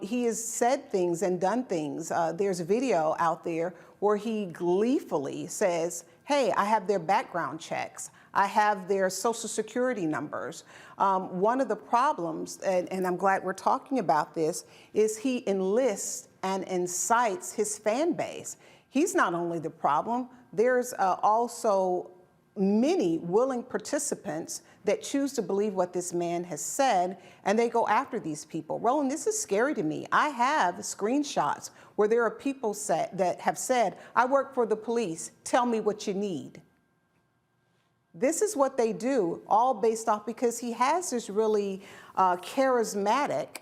He has said things and done things. There's a video out there where he gleefully says, hey, I have their background checks. I have their social security numbers. One of the problems, and I'm glad we're talking about this, is he enlists and incites his fan base. He's not only the problem, there's also many willing participants that choose to believe what this man has said, and they go after these people. Roland, this is scary to me. I have screenshots where there are people that have said, I work for the police, tell me what you need. This is what they do, all based off because he has this really charismatic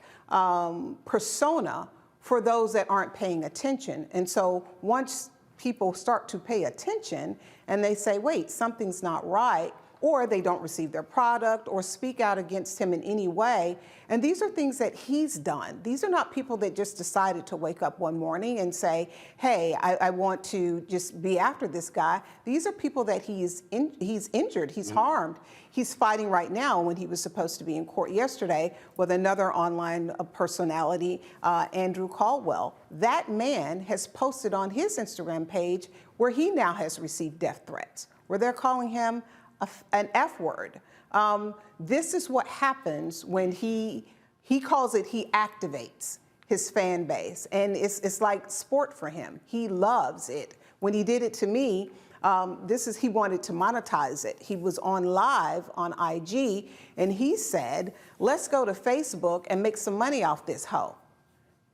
persona for those that aren't paying attention. And so once people start to pay attention and they say, wait, something's not right, or they don't receive their product or speak out against him in any way. And these are things that he's done. These are not people that just decided to wake up one morning and say, hey, I want to just be after this guy. These are people that he's injured, he's harmed. He's fighting right now when he was supposed to be in court yesterday with another online personality, Andrew Caldwell. That man has posted on his Instagram page where he now has received death threats, where they're calling him an F word. This is what happens when he calls it, he activates his fan base. And it's like sport for him. He loves it. When he did it to me, he wanted to monetize it. He was on live on IG and he said, let's go to Facebook and make some money off this hoe.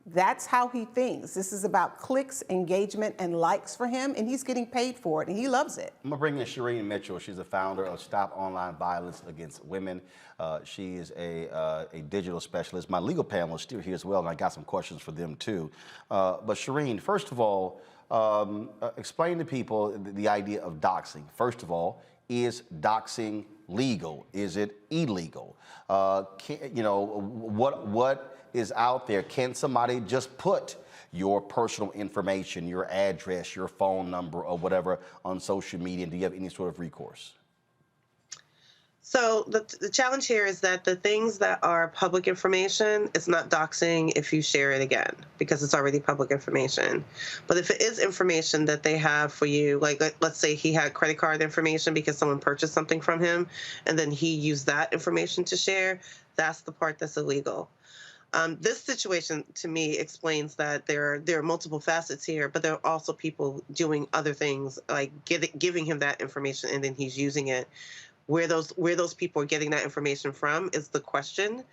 That's how he thinks. This is about clicks, engagement, and likes for him, and he's getting paid for it, and he loves it. I'm gonna bring in Shireen Mitchell. She's the founder of Stop Online Violence Against Women. She is a digital specialist. My legal panel is still here as well, and I got some questions for them too. But Shireen, first of all, explain to people the idea of doxing. First of all, is doxing legal? Is it illegal? What is out there? Can somebody just put your personal information, your address, your phone number, or whatever on social media? And do you have any sort of recourse? So the challenge here is that the things that are public information, it's not doxing if you share it again, because it's already public information. But if it is information that they have for you, like let's say he had credit card information because someone purchased something from him, and then he used that information to share, that's the part that's illegal. This situation, to me, explains that there are multiple facets here, but there are also people doing other things, like giving him that information, and then he's using it. Where those people are getting that information from is the question,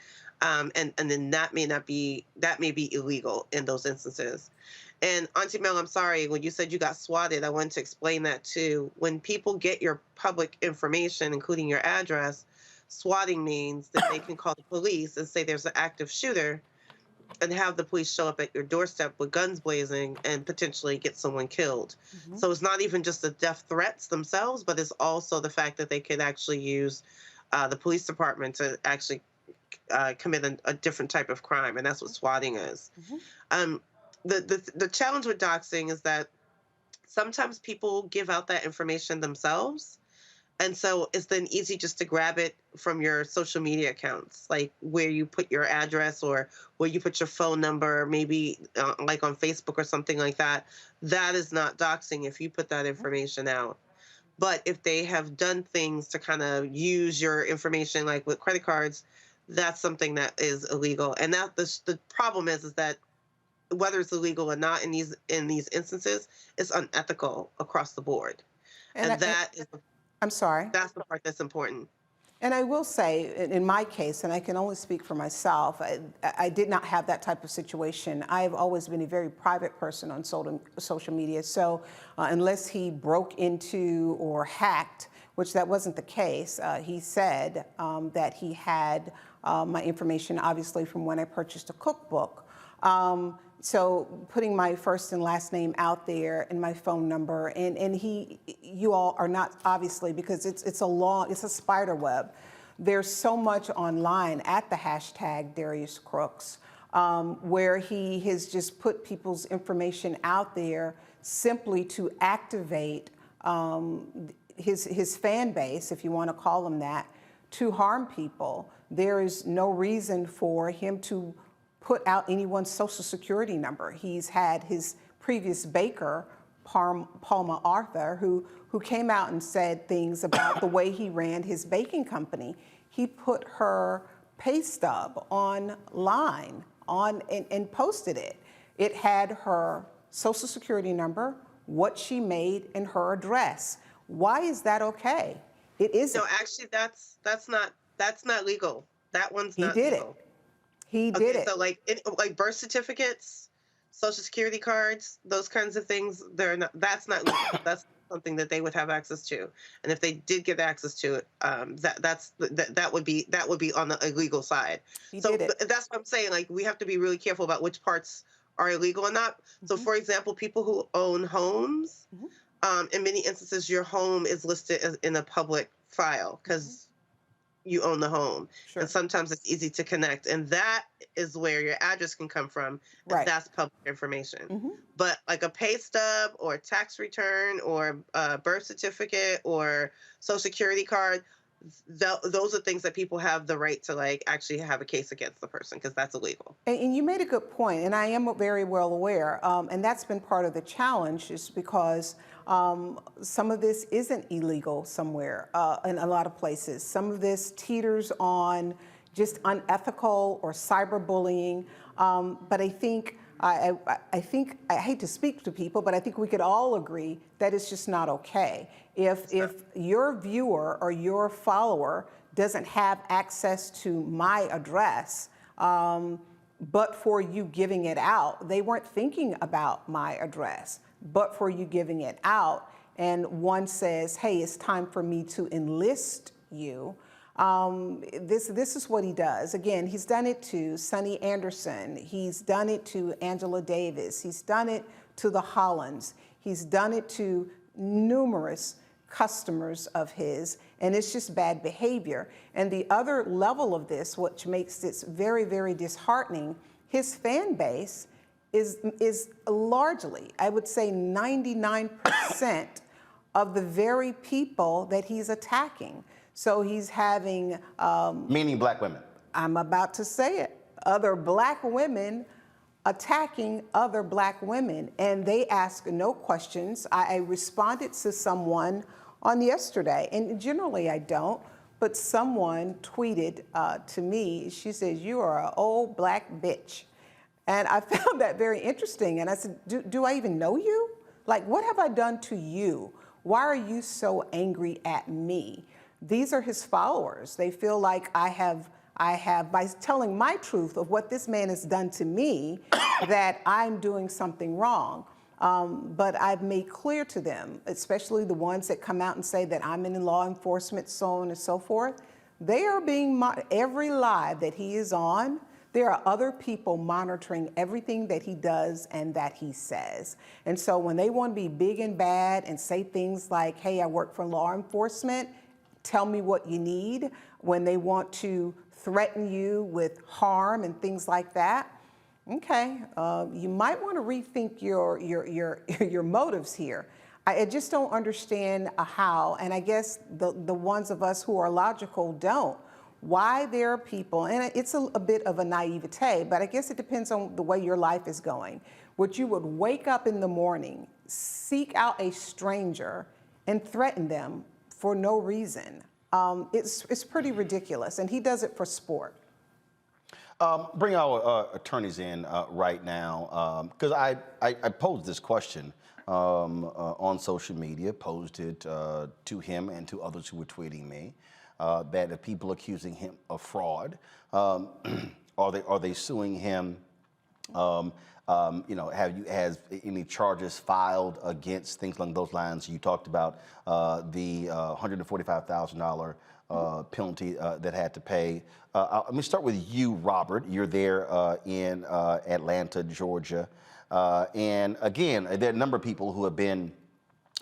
and then that may be illegal in those instances. And Auntie Mel, I'm sorry, when you said you got swatted, I wanted to explain that too. When people get your public information, including your address, swatting means that they can call the police and say there's an active shooter and have the police show up at your doorstep with guns blazing and potentially get someone killed. So it's not even just the death threats themselves, but it's also the fact that they could actually use the police department to actually commit a different type of crime, and that's what swatting is. The challenge with doxing is that sometimes people give out that information themselves. And so it's then easy just to grab it from your social media accounts, like where you put your address or where you put your phone number, maybe like on Facebook or something like that. That is not doxing if you put that information out. But if they have done things to kind of use your information, like with credit cards, that's something that is illegal. And that the problem is that whether it's illegal or not in these instances, it's unethical across the board. I'm sorry. That's the part that's important. And I will say, in my case, and I can only speak for myself, I did not have that type of situation. I've always been a very private person on social media. So unless he broke into or hacked, which that wasn't the case, he said that he had my information, obviously, from when I purchased a cookbook. So putting my first and last name out there and my phone number, and you all are not, obviously, because it's a spider web. There's so much online at the hashtag Darius Crooks, where he has just put people's information out there simply to activate his fan base, if you want to call them that, to harm people. There is no reason for him to put out anyone's social security number. He's had his previous baker, Palma Arthur, who came out and said things about the way he ran his baking company. He put her pay stub online and posted it. It had her social security number, what she made, and her address. Why is that okay? It isn't. No, actually, that's not legal. That one's not legal. He did it. He did it. So like birth certificates, social security cards, those kinds of things, that's not legal. That's something that they would have access to. And if they did get access to it, that would be on the illegal side. So that's what I'm saying. Like, we have to be really careful about which parts are illegal or not. So for example, people who own homes, in many instances, your home is listed as in a public file because you own the home. Sure. And sometimes it's easy to connect. And that is where your address can come from. Right. That's public information. But like a pay stub or a tax return or a birth certificate or social security card, those are things that people have the right to like actually have a case against the person, because that's illegal. And you made a good point, and I am very well aware, and that's been part of the challenge, is because some of this isn't illegal somewhere in a lot of places. Some of this teeters on just unethical or cyberbullying, but I think I hate to speak to people, but I think we could all agree that it's just not okay. If your viewer or your follower doesn't have access to my address, but for you giving it out, they weren't thinking about my address, but for you giving it out, and one says, hey, it's time for me to enlist you, this is what he does. Again, he's done it to Sonny Anderson. He's done it to Angela Davis. He's done it to the Hollands. He's done it to numerous customers of his, and it's just bad behavior. And the other level of this, which makes this very, very disheartening, his fan base is largely, I would say 99% of the very people that he's attacking. So he's having... meaning black women. I'm about to say it. Other black women attacking other black women, and they ask no questions. I responded to someone on yesterday, and generally I don't, but someone tweeted to me, she says, "You are an old black bitch." And I found that very interesting. And I said, do I even know you? Like, what have I done to you? Why are you so angry at me? These are his followers. They feel like I have, by telling my truth of what this man has done to me, that I'm doing something wrong. But I've made clear to them, especially the ones that come out and say that I'm in law enforcement, so on and so forth, they are being, every live that he is on, there are other people monitoring everything that he does and that he says. And so when they want to be big and bad and say things like, hey, I work for law enforcement, tell me what you need, when they want to threaten you with harm and things like that, okay, you might want to rethink your motives here. I just don't understand how, and I guess the ones of us who are logical don't, why there are people, and it's a bit of a naivete, but I guess it depends on the way your life is going, which you would wake up in the morning, seek out a stranger, and threaten them for no reason. It's pretty ridiculous, and he does it for sport. Bring our attorneys in right now, because I posed this question on social media, posed it to him and to others who were tweeting me, that if people accusing him of fraud, are they suing him? You know, has any charges filed against things along those lines? You talked about the $145,000 penalty that had to pay. Let me start with you, Robert. You're there in Atlanta, Georgia. And again, there are a number of people who have been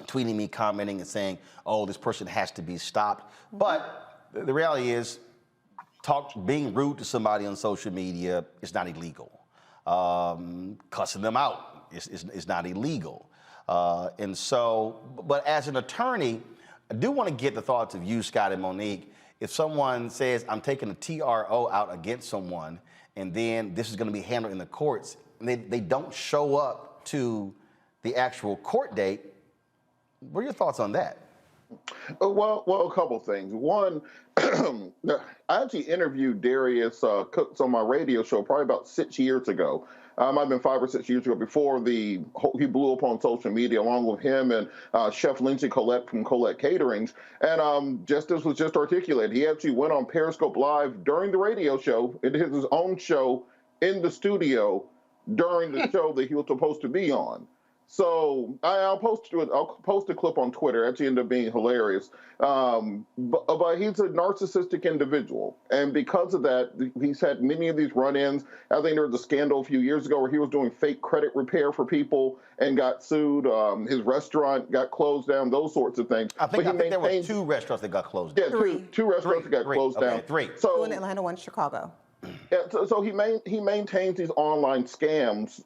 tweeting me, commenting and saying, oh, this person has to be stopped. But the reality is, being rude to somebody on social media is not illegal. Cussing them out is not illegal. And so, but as an attorney, I do want to get the thoughts of you, Scott and Monique. If someone says, I'm taking a TRO out against someone, and then this is going to be handled in the courts, and they don't show up to the actual court date, what are your thoughts on that? Well, a couple things. One, I actually interviewed Darius Cooks on my radio show probably about 6 years ago. Might have been 5 or 6 years ago before he blew up on social media, along with him and Chef Lindsay Collette from Collette Caterings. And just as was just articulated, he actually went on Periscope Live during the radio show. It is his own show in the studio during the show that he was supposed to be on. So I'll post a clip on Twitter. It actually ended up being hilarious. But he's a narcissistic individual. And because of that, he's had many of these run-ins. I think there was a scandal a few years ago where he was doing fake credit repair for people and got sued. His restaurant got closed down, those sorts of things. I think there were 2 restaurants that got closed down. Yeah, two restaurants that got closed down. 3. So, 2 in Atlanta, 1 in Chicago. Yeah, so he maintains these online scams,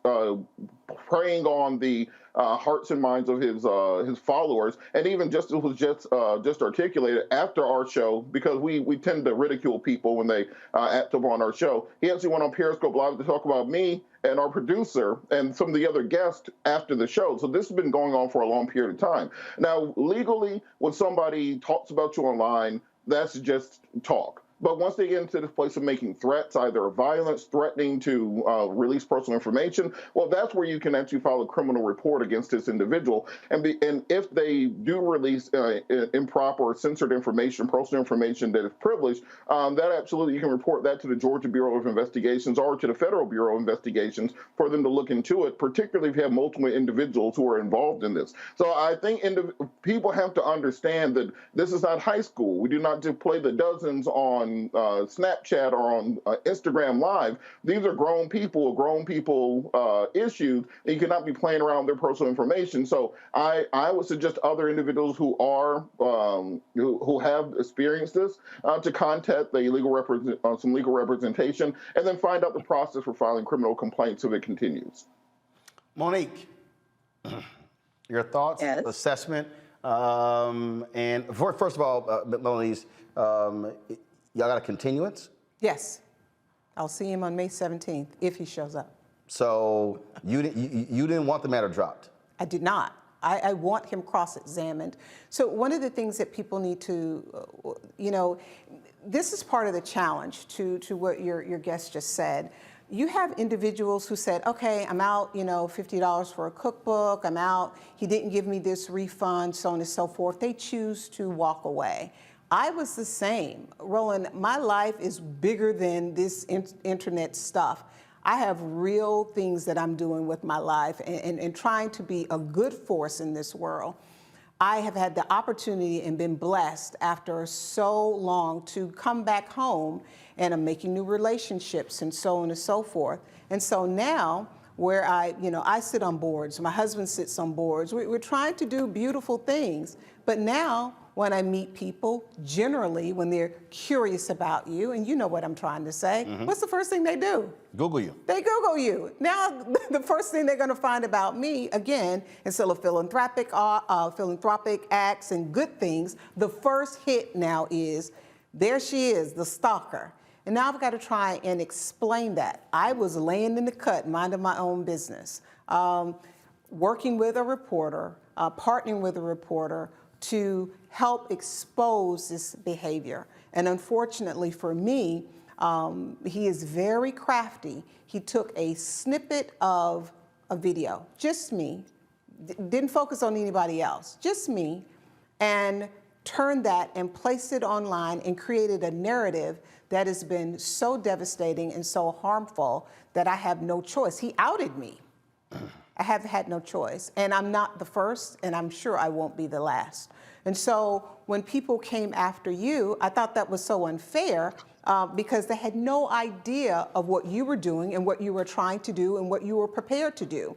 preying on the hearts and minds of his followers, and even just it was just articulated after our show, because we tend to ridicule people when they act up on our show. He actually went on Periscope Live to talk about me and our producer and some of the other guests after the show. So this has been going on for a long period of time. Now, legally, when somebody talks about you online, that's just talk. But once they get into this place of making threats, either violence, threatening to release personal information, well, that's where you can actually file a criminal report against this individual. And if they do release improper or censored information, personal information that is privileged, that absolutely, you can report that to the Georgia Bureau of Investigations or to the Federal Bureau of Investigations for them to look into it, particularly if you have multiple individuals who are involved in this. So I think people have to understand that this is not high school. We do not just play the dozens on Snapchat or on Instagram Live. These are grown people issues, and you cannot be playing around with their personal information. So I would suggest other individuals who are who have experienced this to contact the some legal representation, and then find out the process for filing criminal complaints if it continues. Monique, your thoughts, assessment, and first of all, Melanie's. Y'all got a continuance? Yes. I'll see him on May 17th if he shows up. So you didn't want the matter dropped? I did not. I want him cross-examined. So one of the things that people need to, this is part of the challenge to what your guest just said. You have individuals who said, okay, I'm out, $50 for a cookbook, I'm out, he didn't give me this refund, so on and so forth. They choose to walk away. I was the same. Roland, my life is bigger than this internet stuff. I have real things that I'm doing with my life and trying to be a good force in this world. I have had the opportunity and been blessed after so long to come back home, and I'm making new relationships and so on and so forth. And so now where I sit on boards, my husband sits on boards, we're trying to do beautiful things. But now when I meet people, generally when they're curious about you, and you know what I'm trying to say, what's the first thing they do? Google you. They Google you. Now, the first thing they're going to find about me, again, instead of philanthropic acts and good things, the first hit now is, there she is, the stalker. And now I've got to try and explain that. I was laying in the cut, minding my own business, working with a reporter, partnering with a reporter to help expose this behavior. And unfortunately for me, he is very crafty. He took a snippet of a video, just me, didn't focus on anybody else, just me, and turned that and placed it online and created a narrative that has been so devastating and so harmful that I have no choice. He outed me. I have had no choice. And I'm not the first, and I'm sure I won't be the last. And so when people came after you, I thought that was so unfair because they had no idea of what you were doing and what you were trying to do and what you were prepared to do.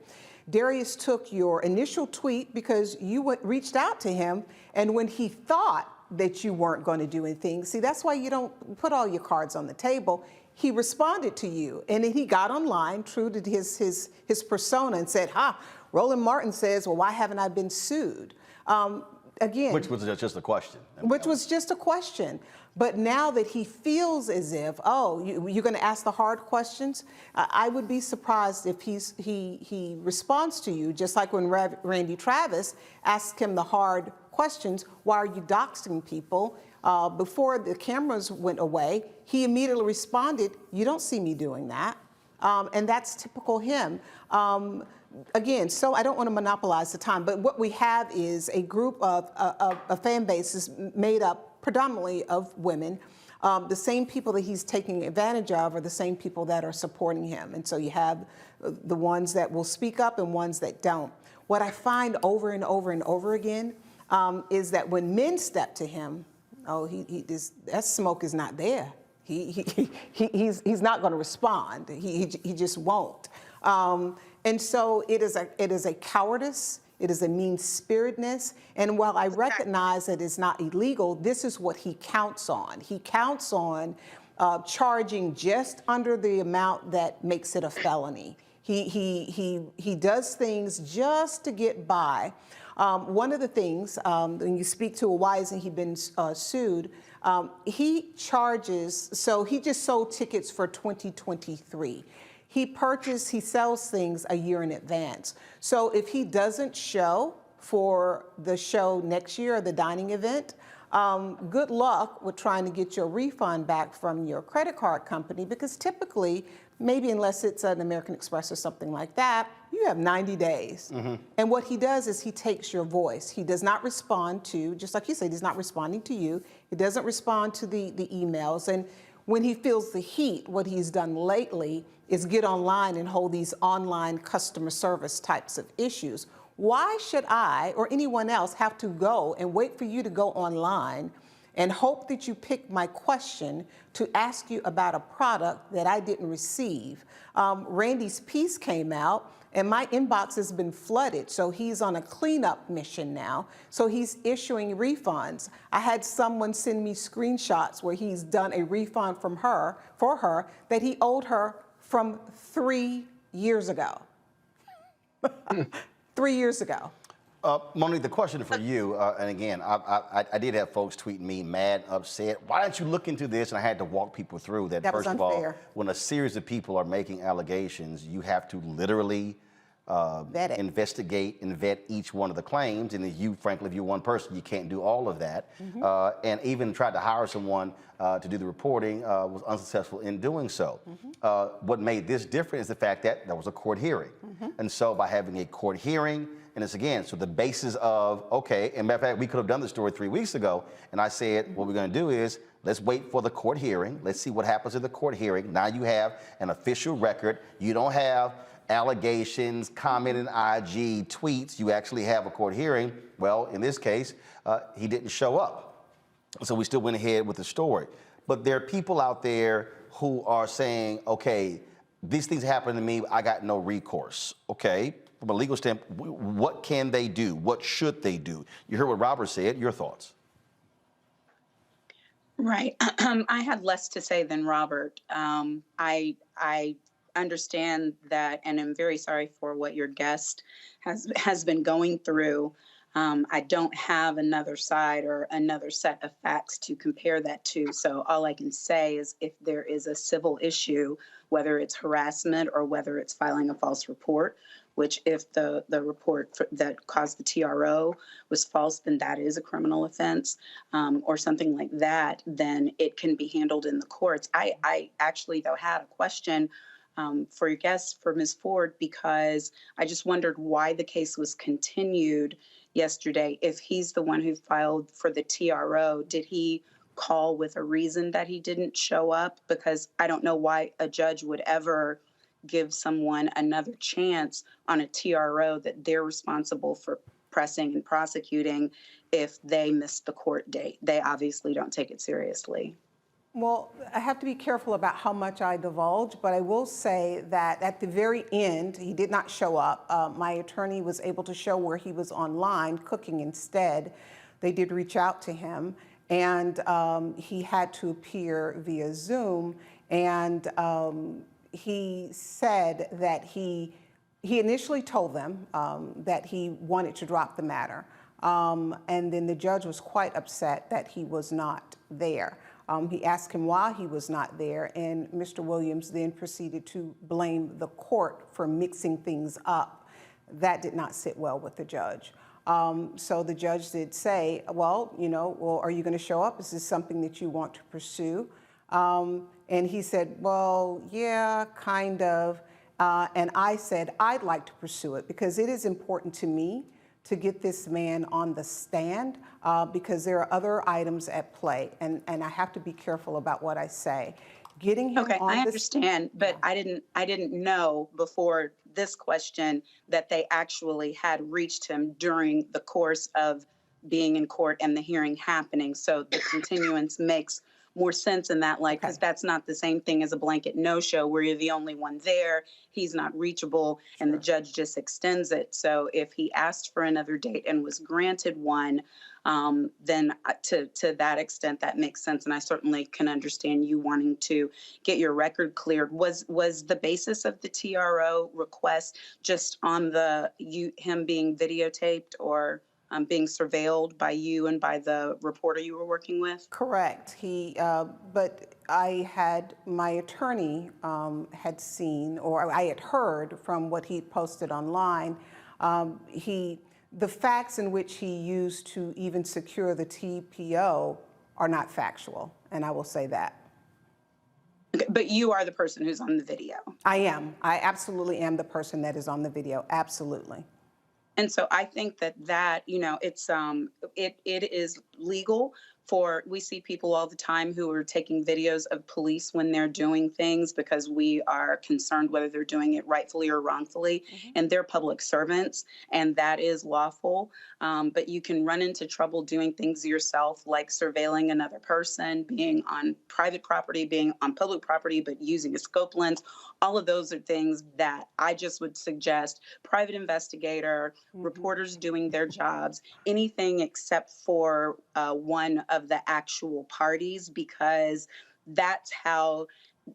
Darius took your initial tweet because you reached out to him, and when he thought that you weren't going to do anything, see, that's why you don't put all your cards on the table. He responded to you, and then he got online, true to his persona, and said, Roland Martin says, well, why haven't I been sued? Again. Which was just a question. Which was just a question. But now that he feels as if, you're going to ask the hard questions, I would be surprised if he responds to you, just like when Randy Travis asked him the hard questions, why are you doxing people? Before the cameras went away, he immediately responded, you don't see me doing that. And that's typical him. Again, so I don't want to monopolize the time, but what we have is a group of fan bases made up predominantly of women. The same people that he's taking advantage of are the same people that are supporting him. And so you have the ones that will speak up and ones that don't. What I find over and over and over again is that when men step to him, that smoke is not there. He's not going to respond. He just won't. And so it is a cowardice. It is a mean-spiritedness. And while I recognize that it's not illegal, this is what he counts on. He counts on charging just under the amount that makes it a felony. He does things just to get by. One of the things, when you speak to why isn't he been sued, he charges, so he just sold tickets for 2023. He sells things a year in advance. So if he doesn't show for the show next year, or the dining event, good luck with trying to get your refund back from your credit card company, because typically, maybe unless it's an American Express or something like that, you have 90 days. And what he does is he takes your voice. He does not respond to, just like you said, he's not responding to you. He doesn't respond to the emails. And when he feels the heat, what he's done lately is get online and hold these online customer service types of issues. Why should I or anyone else have to go and wait for you to go online and hope that you pick my question to ask you about a product that I didn't receive? Randy's piece came out and my inbox has been flooded, so he's on a cleanup mission now. So he's issuing refunds. I had someone send me screenshots where he's done a refund for her that he owed her from 3 years ago. 3 years ago. Monique, the question for you, and again, I did have folks tweeting me mad, upset. Why don't you look into this? And I had to walk people through that. That First was of all, unfair. when a series of people are making allegations, you have to literally investigate and vet each one of the claims. And frankly, if you're one person, you can't do all of that. And even tried to hire someone to do the reporting, was unsuccessful in doing so. What made this different is the fact that there was a court hearing. And so by having a court hearing, and it's again, so the basis of, okay, and matter of fact, we could have done the story 3 weeks ago, and I said, what we're gonna do is, let's wait for the court hearing. Let's see what happens in the court hearing. Now you have an official record. You don't have allegations, comment in IG, tweets. You actually have a court hearing. Well, in this case, he didn't show up. So we still went ahead with the story. But there are people out there who are saying, okay, these things happen to me, I got no recourse. Okay, from a legal standpoint, what can they do? What should they do? You heard what Robert said. Your thoughts? Right. I had less to say than Robert. I understand that, and I'm very sorry for what your guest has been going through. I don't have another side or another set of facts to compare that to. So all I can say is if there is a civil issue, whether it's harassment or whether it's filing a false report, which if the report that caused the TRO was false, then that is a criminal offense, or something like that, then it can be handled in the courts. I actually, though, had a question for your guest, for Ms. Ford, because I just wondered why the case was continued yesterday. If he's the one who filed for the TRO, did he call with a reason that he didn't show up? Because I don't know why a judge would ever give someone another chance on a TRO that they're responsible for pressing and prosecuting if they missed the court date. They obviously don't take it seriously. Well, I have to be careful about how much I divulge, but I will say that at the very end, he did not show up. My attorney was able to show where he was online cooking instead. They did reach out to him, and he had to appear via Zoom, and he said that he initially told them that he wanted to drop the matter, and then the judge was quite upset that he was not there. He asked him why he was not there, and Mr. Williams then proceeded to blame the court for mixing things up. That did not sit well with the judge. So the judge did say, well, are you going to show up? Is this something that you want to pursue? And he said, well, yeah, kind of. And I said, I'd like to pursue it because it is important to me to get this man on the stand because there are other items at play, and I have to be careful about what I say. Getting him okay, on I understand, but I didn't know before this question that they actually had reached him during the course of being in court and the hearing happening. So the continuance makes more sense in that light, because that's not the same thing as a blanket no-show where you're the only one there, he's not reachable, and the judge just extends it. So if he asked for another date and was granted one, then to that extent, that makes sense. And I certainly can understand you wanting to get your record cleared. Was the basis of the TRO request just on him being videotaped or being surveilled by you and by the reporter you were working with? Correct. But my attorney had seen, or I had heard from what he posted online, the facts in which he used to even secure the TPO are not factual, and I will say that. Okay, but you are the person who's on the video. I am. I absolutely am the person that is on the video. Absolutely. And so I think that it's it is legal we see people all the time who are taking videos of police when they're doing things because we are concerned whether they're doing it rightfully or wrongfully, and they're public servants, and that is lawful. But you can run into trouble doing things yourself, like surveilling another person, being on private property, being on public property, but using a scope lens. All of those are things that I just would suggest private investigator, reporters doing their jobs, anything except for one of the actual parties, because that's how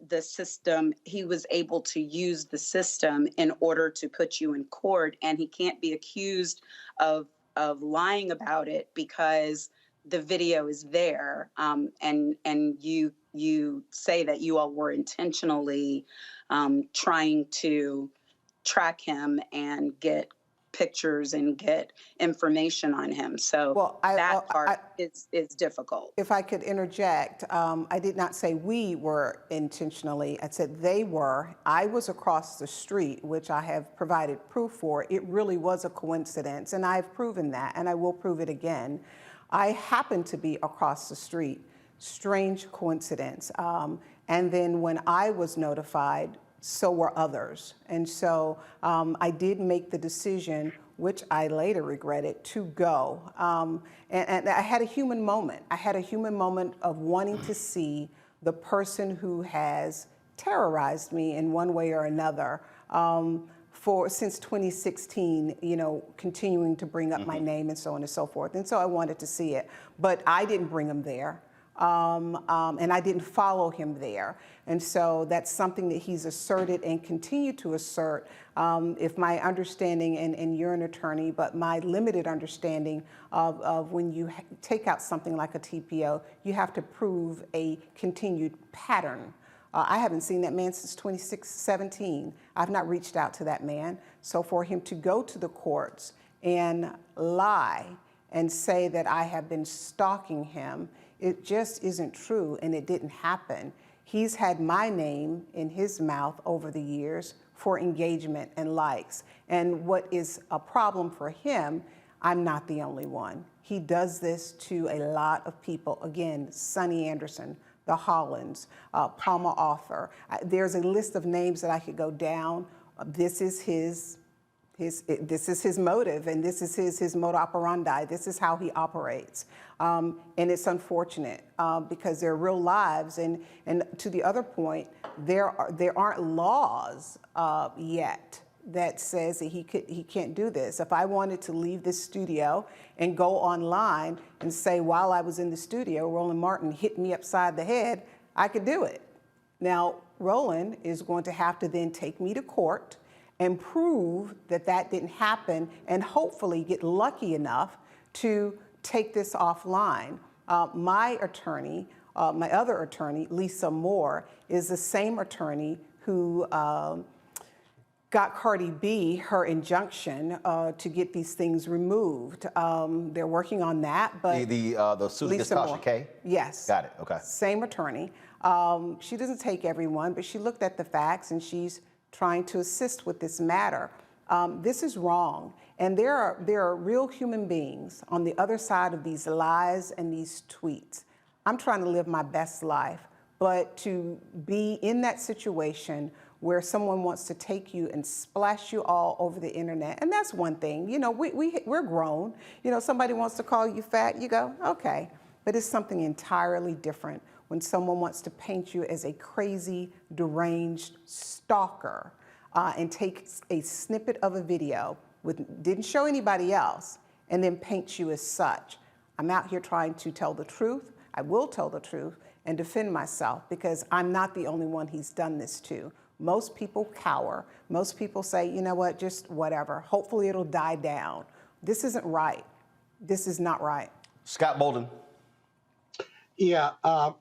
the system, he was able to use the system in order to put you in court, and he can't be accused of lying about it because the video is there, and you say that you all were intentionally trying track him and get pictures and get information on him. So that part is difficult. If I could interject, I did not say we were intentionally. I said they were. I was across the street, which I have provided proof for. It really was a coincidence, and I've proven that, and I will prove it again. I happened to be across the street. Strange coincidence. And then when I was notified, so were others. And so I did make the decision, which I later regretted, to go. And I had a human moment. I had a human moment of wanting to see the person who has terrorized me in one way or another since 2016, continuing to bring up my name and so on and so forth. And so I wanted to see it. But I didn't bring him there. And I didn't follow him there. And so that's something that he's asserted and continued to assert. If my understanding, and you're an attorney, but my limited understanding of when you take out something like a TPO, you have to prove a continued pattern. I haven't seen that man since 2017. I've not reached out to that man. So for him to go to the courts and lie and say that I have been stalking him, it just isn't true, and it didn't happen. He's had my name in his mouth over the years for engagement and likes. And what is a problem for him, I'm not the only one. He does this to a lot of people. Again, Sonny Anderson, the Hollands, Palmer Author. There's a list of names that I could go down. This is his motive, and this is his modus operandi. This is how he operates. And it's unfortunate because they're real lives. And to the other point, there aren't laws yet that says that he can't do this. If I wanted to leave this studio and go online and say, while I was in the studio, Roland Martin hit me upside the head, I could do it. Now, Roland is going to have to then take me to court and prove that that didn't happen, and hopefully get lucky enough to take this offline. My attorney, my other attorney, Lisa Moore, is the same attorney who got Cardi B her injunction to get these things removed. They're working on that, but the suit against Tasha K? Yes. Got it. Okay. Same attorney. She doesn't take everyone, but she looked at the facts and she's trying to assist with this matter. This is wrong. And there are real human beings on the other side of these lies and these tweets. I'm trying to live my best life, but to be in that situation where someone wants to take you and splash you all over the internet, and that's one thing. We're grown. Somebody wants to call you fat, you go, okay. But it's something entirely different when someone wants to paint you as a crazy, deranged stalker and take a snippet of a video, didn't show anybody else, and then paint you as such. I'm out here trying to tell the truth. I will tell the truth and defend myself because I'm not the only one he's done this to. Most people cower. Most people say, you know what, just whatever. Hopefully it'll die down. This isn't right. This is not right. Scott Bolden. Yeah, a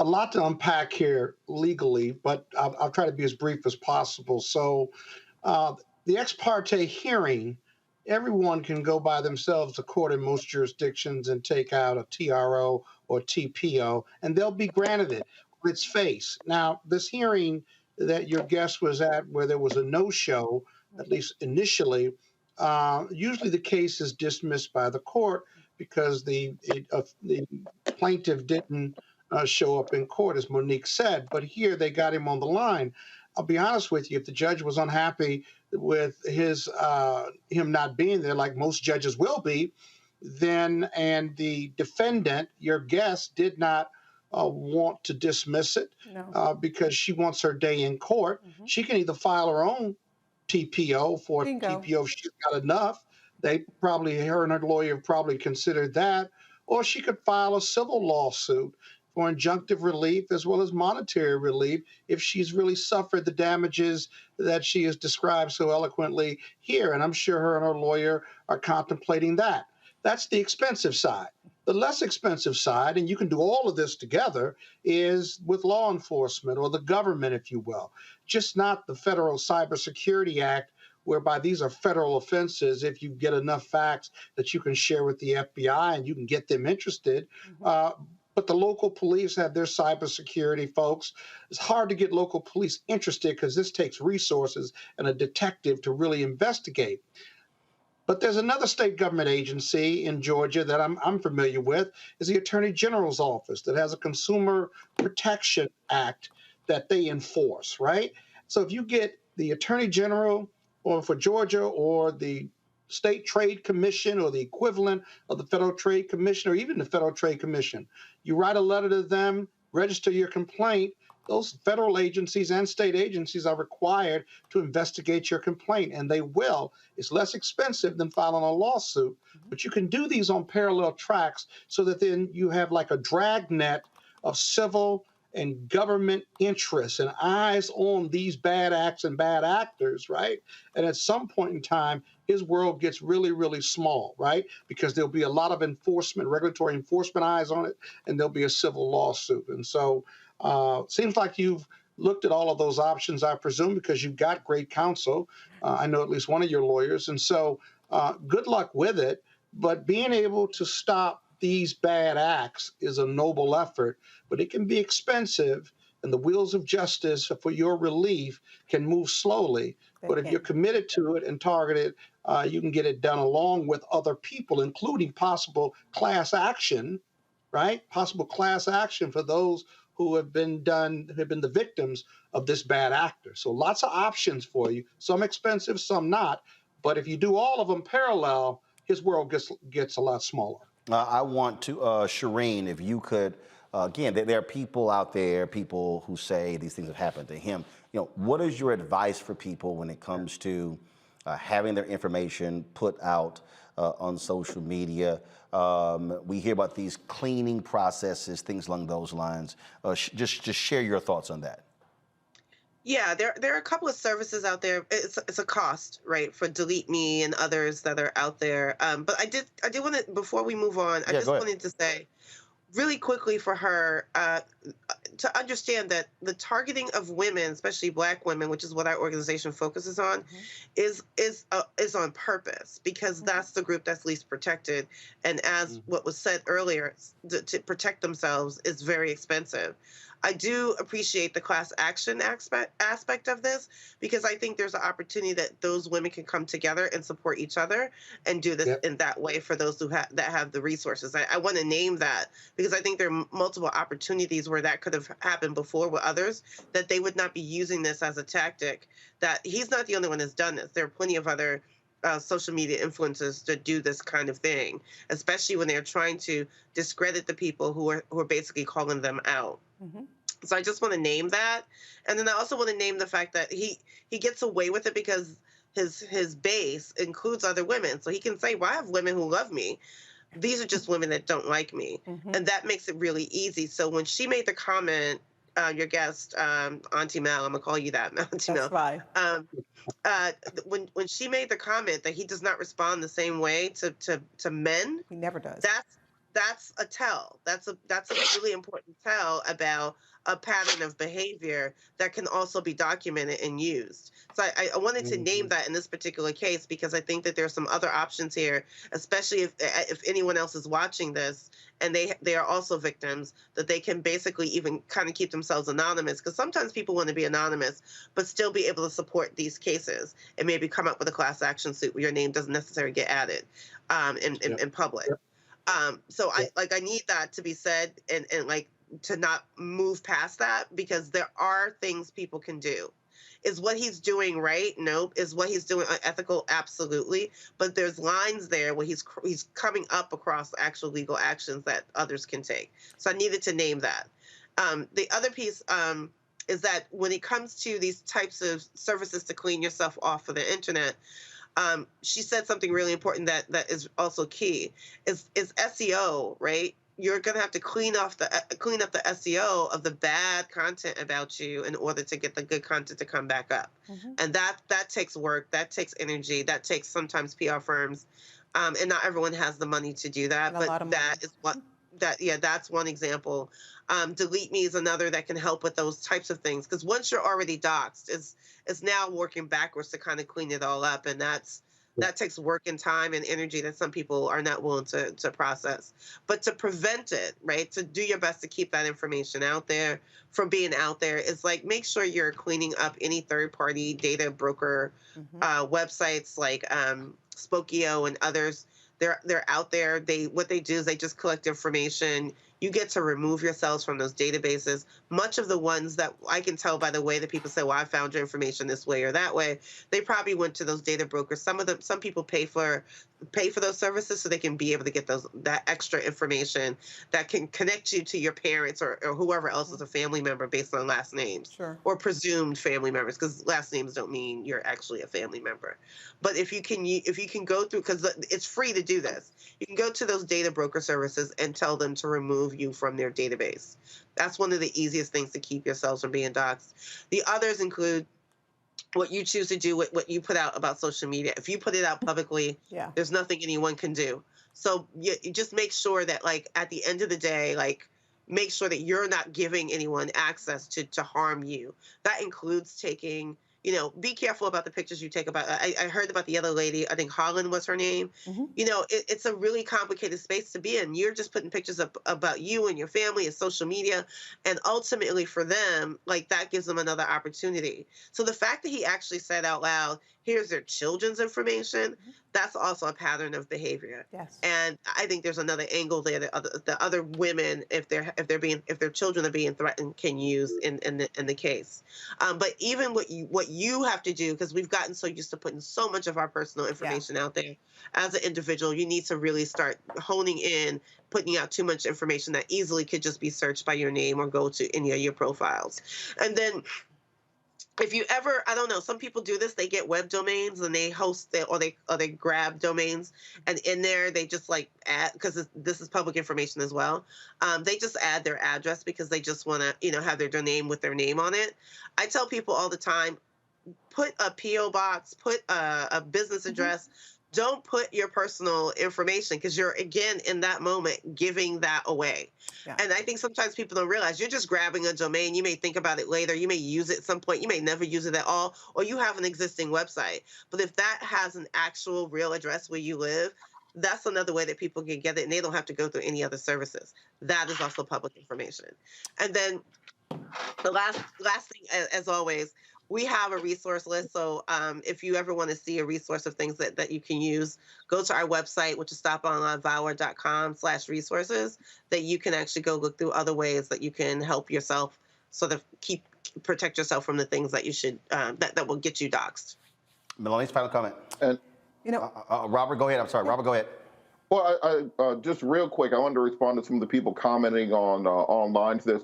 lot to unpack here legally, but I'll try to be as brief as possible. So the ex parte hearing, everyone can go by themselves to court in most jurisdictions and take out a TRO or TPO, and they'll be granted it on its face. Now, this hearing that your guest was at where there was a no-show, at least initially, usually the case is dismissed by the court because the plaintiff didn't show up in court, as Monique said. But here they got him on the line. I'll be honest with you, if the judge was unhappy with him not being there, like most judges will be, then, and the defendant, your guest, did not want to dismiss it because she wants her day in court, she can either file her own TPO for TPO if she's got enough. Her and her lawyer probably considered that, or she could file a civil lawsuit for injunctive relief as well as monetary relief if she's really suffered the damages that she has described so eloquently here. And I'm sure her and her lawyer are contemplating that. That's the expensive side. The less expensive side, and you can do all of this together, is with law enforcement or the government, if you will, just not the Federal Cybersecurity Act, whereby these are federal offenses if you get enough facts that you can share with the FBI and you can get them interested. But the local police have their cybersecurity folks. It's hard to get local police interested because this takes resources and a detective to really investigate. But there's another state government agency in Georgia that I'm familiar with, is the Attorney General's office that has a Consumer Protection Act that they enforce, right? So if you get the Attorney General or for Georgia or the State Trade Commission or the equivalent of the Federal Trade Commission or even the Federal Trade Commission, you write a letter to them, register your complaint, those federal agencies and state agencies are required to investigate your complaint, and they will. It's less expensive than filing a lawsuit, but you can do these on parallel tracks so that then you have like a dragnet of civil and government interests and eyes on these bad acts and bad actors, right? And at some point in time, his world gets really, really small, right? Because there'll be a lot of enforcement, regulatory enforcement eyes on it, and there'll be a civil lawsuit. And so seems like you've looked at all of those options, I presume, because you've got great counsel. I know at least one of your lawyers. And so good luck with it. But being able to stop these bad acts is a noble effort, but it can be expensive. And the wheels of justice for your relief can move slowly. But if you're committed to it and targeted, you can get it done along with other people, including possible class action, right? Possible class action for those who have been the victims of this bad actor. So lots of options for you, some expensive, some not. But if you do all of them parallel, his world gets a lot smaller. I want to, Shireen, if you could, again, there are people out there, people who say these things have happened to him. You know, what is your advice for people when it comes to having their information put out on social media? We hear about these cleaning processes, things along those lines. Just share your thoughts on that. Yeah, there are a couple of services out there. It's a cost, right, for Delete Me and others that are out there. But I did want to, before we move on, I just wanted to say really quickly for her to understand that the targeting of women, especially Black women, which is what our organization focuses on, is on purpose, because that's the group that's least protected. And as what was said earlier, to protect themselves is very expensive. I do appreciate the class action aspect of this, because I think there's an opportunity that those women can come together and support each other and do this in that way for those who that have the resources. I want to name that because I think there are multiple opportunities where that could have happened before with others, that they would not be using this as a tactic. That he's not the only one that's done this. There are plenty of other social media influencers that do this kind of thing, especially when they're trying to discredit the people who are basically calling them out. So I just want to name that. And then I also want to name the fact that he gets away with it because his base includes other women. So he can say, well, I have women who love me. These are just women that don't like me. And that makes it really easy. So when she made the comment, your guest, Auntie Mel, I'm going to call you that, Auntie Mel. That's right. When she made the comment that he does not respond the same way to men. He never does. That's a tell. That's a really important tell about a pattern of behavior that can also be documented and used. So I wanted to name that in this particular case because I think that there's some other options here, especially if anyone else is watching this and they are also victims, that they can basically even kind of keep themselves anonymous, because sometimes people want to be anonymous but still be able to support these cases and maybe come up with a class action suit where your name doesn't necessarily get added in public. So I need that to be said and like to not move past that, because there are things people can do. Is what he's doing right? Nope. Is what he's doing unethical? Absolutely. But there's lines there where he's coming up across actual legal actions that others can take. So I needed to name that. The other piece is that when it comes to these types of services to clean yourself off of the internet, she said something really important that is also key is SEO, right? You're going to have to clean up the SEO of the bad content about you in order to get the good content to come back up. And that takes work, that takes energy, that takes sometimes PR firms, and not everyone has the money to do that. But that is what that's one example. Delete Me is another that can help with those types of things, because once you're already doxxed, it's now working backwards to kind of clean it all up, and that takes work and time and energy that some people are not willing to process. But to prevent it, right, to do your best to keep that information out there from being out there, is like, make sure you're cleaning up any third-party data broker websites like Spokio and others. They're out there. What they do is they just collect information. You get to remove yourselves from those databases. Much of the ones that I can tell by the way that people say, well, I found your information this way or that way, they probably went to those data brokers. Some people pay for those services so they can be able to get that extra information that can connect you to your parents or whoever else is a family member based on last names, or presumed family members, because last names don't mean you're actually a family member. But if you can go through, because it's free to do this, you can go to those data broker services and tell them to remove you from their database. That's one of the easiest things to keep yourselves from being doxxed. The others include what you choose to do with what you put out about social media. If you put it out publicly, there's nothing anyone can do. So you just make sure that, like, at the end of the day, like, make sure that you're not giving anyone access to harm you. That includes taking, be careful about the pictures you take about. I heard about the other lady, I think Holland was her name. It's a really complicated space to be in. You're just putting pictures up about you and your family and social media. And ultimately for them, like, that gives them another opportunity. So the fact that he actually said out loud, here's their children's information, that's also a pattern of behavior. Yes. And I think there's another angle there that the other women, if their children are being threatened, can use in the case. But even what you have to do, because we've gotten so used to putting so much of our personal information out there, as an individual, you need to really start honing in, putting out too much information that easily could just be searched by your name or go to any of your profiles. And then if you ever, I don't know, some people do this, they get web domains and they host or they grab domains, and in there they just like add, because this is public information as well, they just add their address because they just want to, have their domain with their name on it. I tell people all the time, put a P.O. box, put a business address. Don't put your personal information, because you're, again, in that moment, giving that away. And I think sometimes people don't realize you're just grabbing a domain. You may think about it later. You may use it at some point. You may never use it at all, or you have an existing website. But if that has an actual real address where you live, that's another way that people can get it, and they don't have to go through any other services. That is also public information. And then the last thing, as always, we have a resource list. So if you ever want to see a resource of things that you can use, go to our website, which is stoponlineviolate.com/resources, that you can actually go look through other ways that you can help yourself sort of protect yourself from the things that you should, that will get you doxxed. Melanie's final comment. And Robert, go ahead. I'm sorry. Robert, go ahead. Well, I just real quick, I wanted to respond to some of the people commenting on online to this.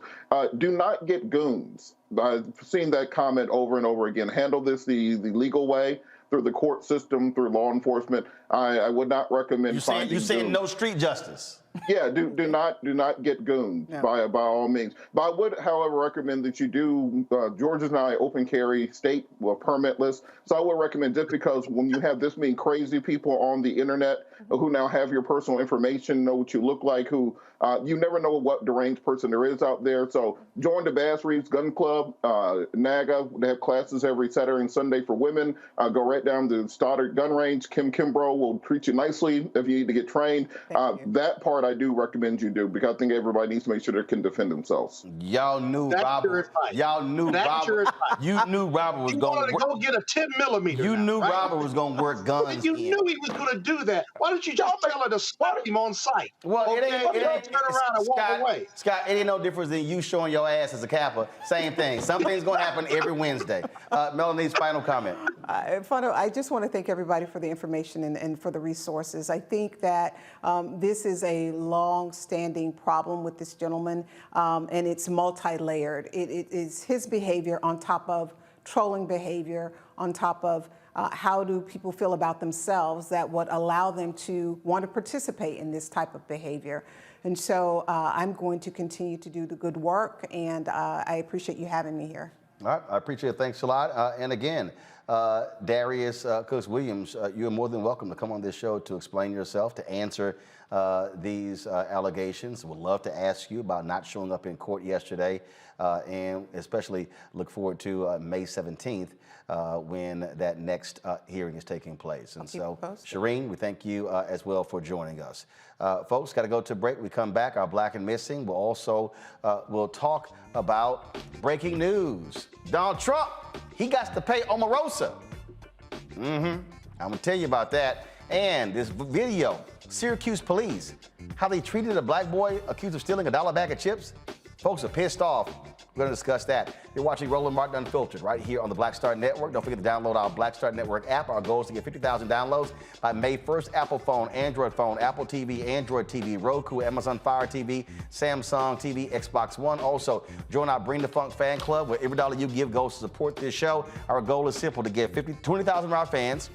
Do not get goons. I've seen that comment over and over again. Handle this the legal way, through the court system, through law enforcement. I would not recommend finding You're saying no street justice. Yeah, do not get gooned by all means. But I would, however, recommend that you do. Georgia and I open carry state permitless. So I would recommend, just because when you have this many crazy people on the internet who now have your personal information, know what you look like, who you never know what deranged person there is out there. So join the Bass Reeves Gun Club, NAGA. They have classes every Saturday and Sunday for women. Go right down to Stoddard Gun Range. Kim Kimbrough will treat you nicely if you need to get trained. That part I do recommend you do, because I think everybody needs to make sure they can defend themselves. Y'all knew Robert. Y'all knew Robert. You knew Robert was going to go get a 10mm. You knew Robert was going to work guns. You knew he was going to do that. Why don't you just tell her to stop him on sight? Well, it ain't turn around and walk away. Scott, it ain't no difference than you showing your ass as a Kappa. Same thing. Something's going to happen every Wednesday. Melanie's final comment. I just want to thank everybody for the information and for the resources. I think that this is a long-standing problem with this gentleman, and it's multi-layered. It is his behavior on top of trolling behavior, on top of how do people feel about themselves that would allow them to want to participate in this type of behavior. And so I'm going to continue to do the good work, and I appreciate you having me here. All right, I appreciate it. Thanks a lot. And again, Darius Cooks Williams, you're more than welcome to come on this show to explain yourself, to answer these allegations. We'd love to ask you about not showing up in court yesterday, and especially look forward to May 17th when that next hearing is taking place. And so, Shireen, we thank you as well for joining us. Folks, got to go to break. We come back, our Black and Missing. We'll also we'll talk about breaking news. Donald Trump, he got to pay Omarosa. I'm gonna tell you about that. And this video, Syracuse police, how they treated a black boy accused of stealing a $1 bag of chips. Folks are pissed off. We're going to discuss that. You're watching Roland Martin Unfiltered right here on the Black Star Network. Don't forget to download our Black Star Network app. Our goal is to get 50,000 downloads by May 1st. Apple phone, Android phone, Apple TV, Android TV, Roku, Amazon Fire TV, Samsung TV, Xbox One. Also, join our Bring the Funk fan club where every dollar you give goes to support this show. Our goal is simple, to get 20,000 of our fans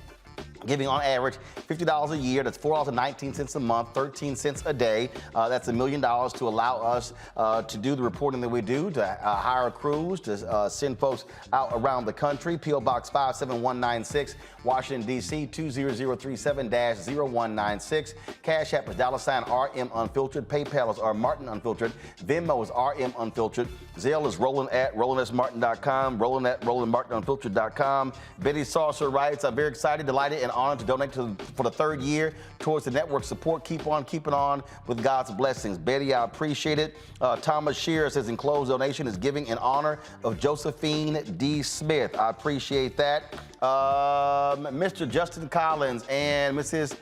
giving on average $50 a year. That's $4.19 a month, 13 cents a day. That's $1 million to allow us to do the reporting that we do, to hire crews, to send folks out around the country. P.O. Box 57196, Washington, D.C. 20037-0196. Cash App is $RM Unfiltered. PayPal is R Martin Unfiltered. Venmo is RM Unfiltered. Zelle is Roland@RolandSMartin.com. Roland@RolandMartinUnfiltered.com. Betty Saucer writes, I'm very excited, delighted, and honored to donate for the third year towards the network support. Keep on keeping on with God's blessings. Betty, I appreciate it. Thomas Shearer says enclosed donation is giving in honor of Josephine D. Smith. I appreciate that. Mr. Justin Collins and Mrs.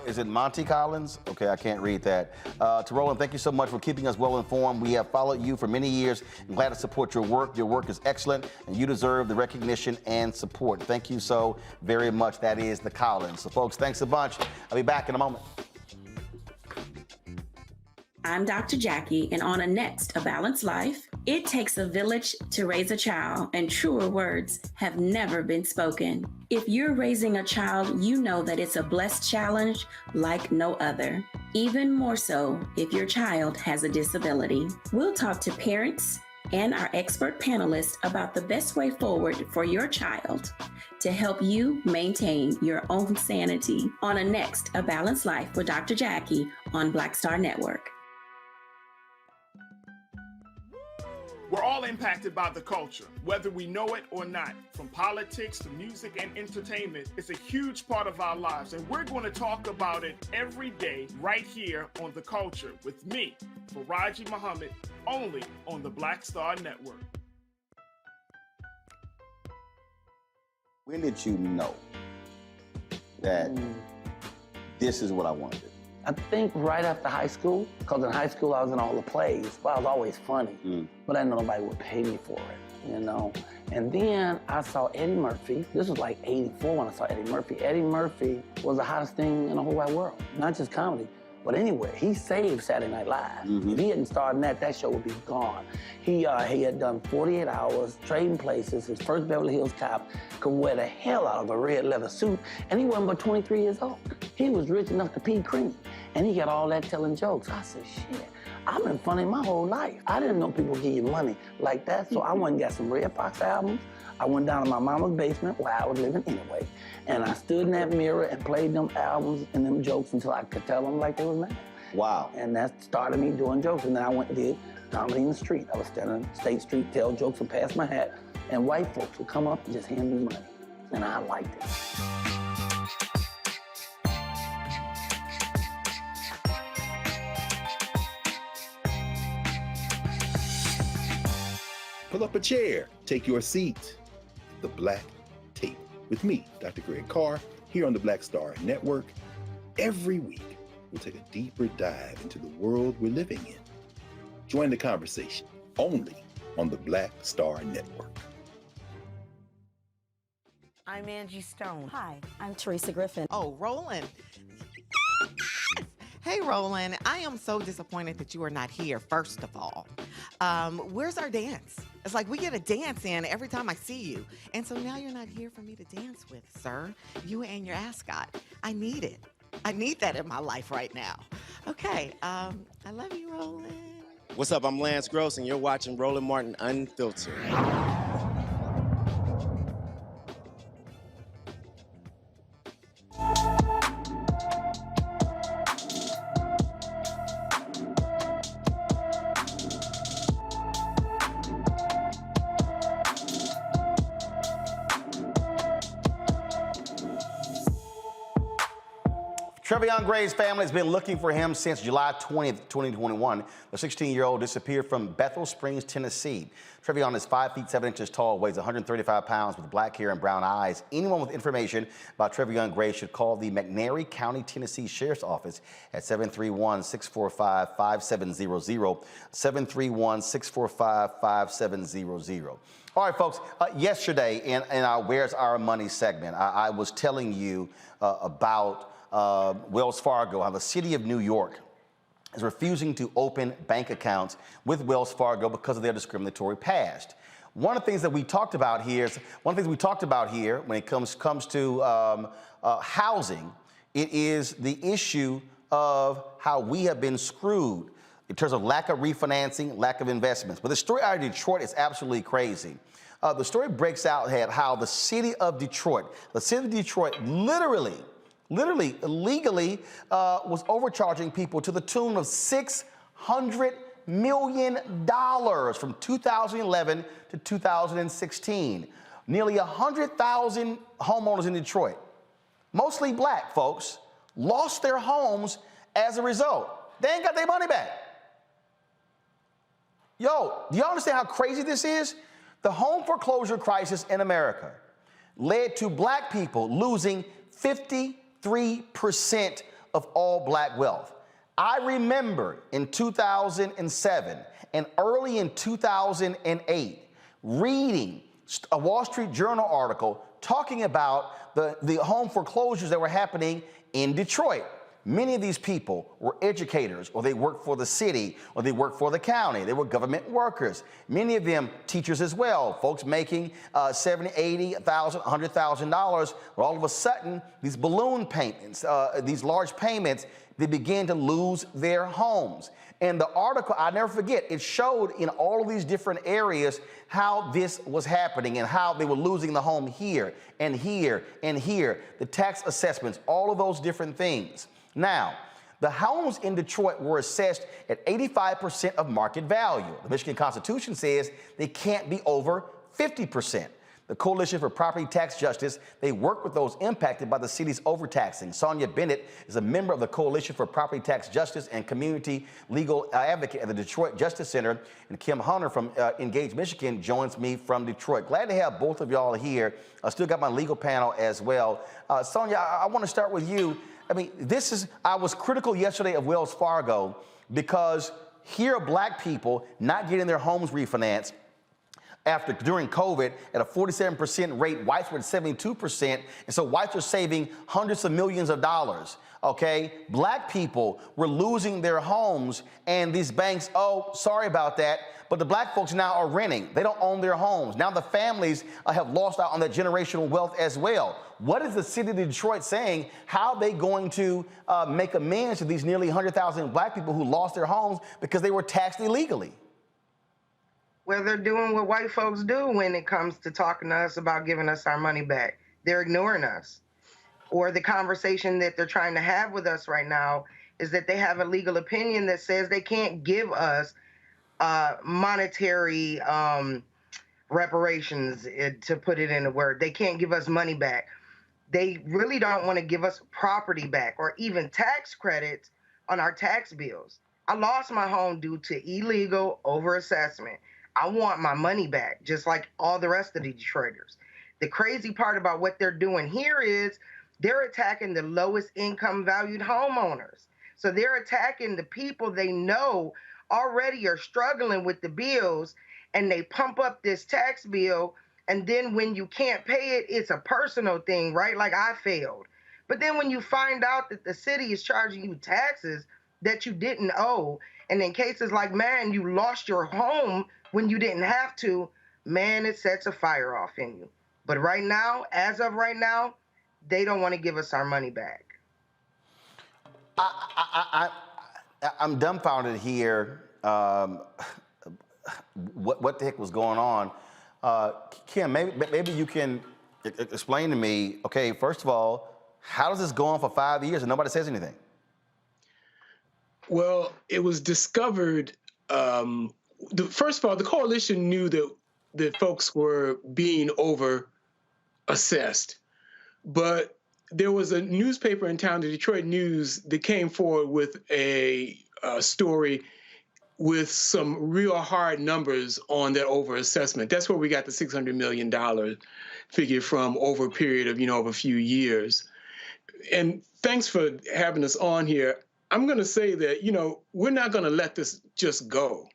Is it Monty Collins? Okay, I can't read that. To Roland, thank you so much for keeping us well informed. We have followed you for many years and glad to support your work. Your work is excellent and you deserve the recognition and support. Thank you so very much. That is the Collins. So folks, thanks a bunch. I'll be back in a moment. I'm Dr. Jackie, and on Next, A Balanced Life, it takes a village to raise a child, and truer words have never been spoken. If you're raising a child, you know that it's a blessed challenge like no other. Even more so if your child has a disability. We'll talk to parents and our expert panelists about the best way forward for your child to help you maintain your own sanity on Next, A Balanced Life with Dr. Jackie on Black Star Network. We're all impacted by the culture, whether we know it or not. From politics to music and entertainment, it's a huge part of our lives, and we're going to talk about it every day right here on The Culture with me, Faraji Muhammad, only on the Black Star Network. When did you know that this is what I wanted? I think right after high school, because in high school I was in all the plays, but I was always funny, but I didn't know nobody would pay me for it, you know? And then I saw Eddie Murphy. This was like '84 when I saw Eddie Murphy. Eddie Murphy was the hottest thing in the whole wide world, not just comedy, but anywhere. He saved Saturday Night Live. If he hadn't starred in that show would be gone. He had done 48 Hours, Trading Places, his first Beverly Hills Cop, could wear the hell out of a red leather suit, and he wasn't but 23 years old. He was rich enough to pee cream, and he got all that telling jokes. I said, shit, I've been funny my whole life. I didn't know people give you money like that, so I went and got some Red Fox albums. I went down to my mama's basement where I was living anyway, and I stood in that mirror and played them albums and them jokes until I could tell them like they was mad. Wow. And that started me doing jokes, and then I went and did comedy in the street. I was standing on State Street, tell jokes and pass my hat, and white folks would come up and just hand me money, and I liked it. Pull up a chair, take your seat. The Black Tape with me, Dr. Greg Carr, here on the Black Star Network. Every week, we'll take a deeper dive into the world we're living in. Join the conversation only on the Black Star Network. I'm Angie Stone. Hi, I'm Teresa Griffin. Oh, Roland. Hey, Roland, I am so disappointed that you are not here, first of all. Where's our dance? It's like we get a dance in every time I see you. And so now you're not here for me to dance with, sir. You and your ascot. I need it. I need that in my life right now. Okay, I love you, Roland. What's up? I'm Lance Gross, and you're watching Roland Martin Unfiltered. Trevion Gray's family has been looking for him since July 20th, 2021. The 16-year-old disappeared from Bethel Springs, Tennessee. Trevion is 5 feet 7 inches tall, weighs 135 pounds, with black hair and brown eyes. Anyone with information about Trevion Gray should call the McNairy County, Tennessee Sheriff's Office at 731-645-5700, 731-645-5700. All right, folks, yesterday in our Where's Our Money segment, I was telling you about Wells Fargo, how the city of New York is refusing to open bank accounts with Wells Fargo because of their discriminatory past. One of the things that we talked about here when it comes to housing, it is the issue of how we have been screwed in terms of lack of refinancing, lack of investments. But the story out of Detroit is absolutely crazy. The story breaks out how the city of Detroit literally, illegally was overcharging people to the tune of $600 million from 2011 to 2016. Nearly 100,000 homeowners in Detroit, mostly black folks, lost their homes as a result. They ain't got their money back. Yo, do y'all understand how crazy this is? The home foreclosure crisis in America led to black people losing 53% of all black wealth. I remember in 2007 and early in 2008 reading a Wall Street Journal article talking about the home foreclosures that were happening in Detroit. Many of these people were educators, or they worked for the city, or they worked for the county. They were government workers. Many of them teachers as well, folks making $70,000, $80,000, $100,000. But all of a sudden, these balloon payments, these large payments, they began to lose their homes. And the article, I never forget, it showed in all of these different areas how this was happening and how they were losing the home here and here and here, the tax assessments, all of those different things. Now, the homes in Detroit were assessed at 85% of market value. The Michigan Constitution says they can't be over 50%. The Coalition for Property Tax Justice, they work with those impacted by the city's overtaxing. Sonia Bennett is a member of the Coalition for Property Tax Justice and community legal advocate at the Detroit Justice Center. And Kim Hunter from Engage Michigan joins me from Detroit. Glad to have both of y'all here. I still got my legal panel as well. Sonia, I want to start with you. I mean, I was critical yesterday of Wells Fargo because here are black people not getting their homes refinanced during COVID at a 47% rate. Whites were at 72%. And so whites are saving hundreds of millions of dollars. Okay, black people were losing their homes, and these banks, oh, sorry about that, but the black folks now are renting. They don't own their homes. Now the families have lost out on their generational wealth as well. What is the city of Detroit saying? How are they going to make amends to these nearly 100,000 black people who lost their homes because they were taxed illegally? Well, they're doing what white folks do when it comes to talking to us about giving us our money back. They're ignoring us. Or the conversation that they're trying to have with us right now is that they have a legal opinion that says they can't give us monetary reparations, to put it in a word. They can't give us money back. They really don't want to give us property back or even tax credits on our tax bills. I lost my home due to illegal overassessment. I want my money back, just like all the rest of the Detroiters. The crazy part about what they're doing here is they're attacking the lowest income valued homeowners. So they're attacking the people they know already are struggling with the bills, and they pump up this tax bill. And then when you can't pay it, it's a personal thing, right? Like, I failed. But then when you find out that the city is charging you taxes that you didn't owe, and in cases like mine, you lost your home when you didn't have to, man, it sets a fire off in you. But right now, as of right now, they don't want to give us our money back. I'm dumbfounded here. What the heck was going on? Kim, maybe you can explain to me, okay, first of all, how does this go on for 5 years and nobody says anything? Well, it was discovered, first of all, the coalition knew that folks were being over assessed. But there was a newspaper in town, the Detroit News, that came forward with a story with some real hard numbers on that overassessment. That's where we got the $600 million figure from over a period of, of a few years. And thanks for having us on here. I'm going to say that, we're not going to let this just go.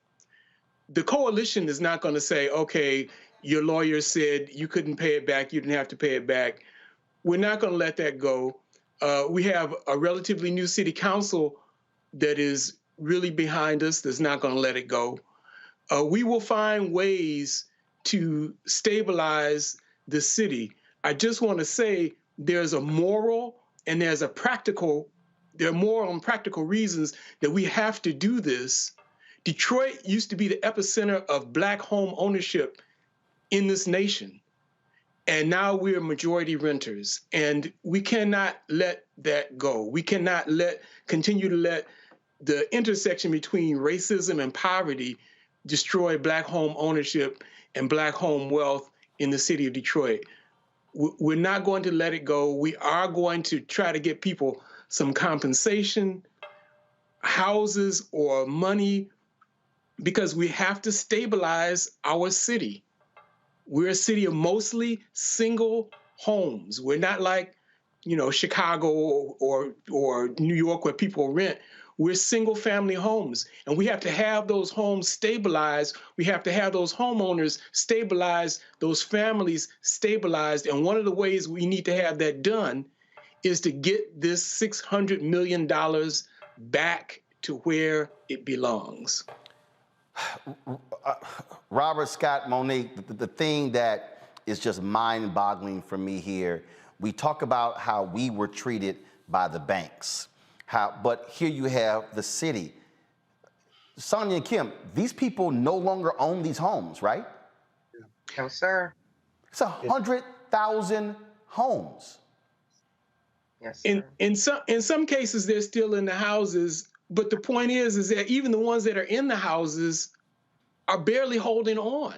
The coalition is not going to say, okay, your lawyer said you couldn't pay it back, you didn't have to pay it back. We're not going to let that go. We have a relatively new city council that is really behind us, that's not going to let it go. We will find ways to stabilize the city. I just want to say there's a moral and there are moral and practical reasons that we have to do this. Detroit used to be the epicenter of Black home ownership in this nation. And now we're majority renters, and we cannot let that go. We cannot continue to let the intersection between racism and poverty destroy Black home ownership and Black home wealth in the city of Detroit. We're not going to let it go. We are going to try to get people some compensation, houses, or money, because we have to stabilize our city. We're a city of mostly single homes. We're not like, Chicago or New York where people rent. We're single family homes, and we have to have those homes stabilized. We have to have those homeowners stabilized, those families stabilized. And one of the ways we need to have that done is to get this $600 million back to where it belongs. Robert, Scott, Monique, the thing that is just mind-boggling for me here, we talk about how we were treated by the banks, but here you have the city. Sonia and Kim, these people no longer own these homes, right? No, sir. It's 100,000 homes. Yes, sir. In some cases, they're still in the houses, but the point is that even the ones that are in the houses are barely holding on.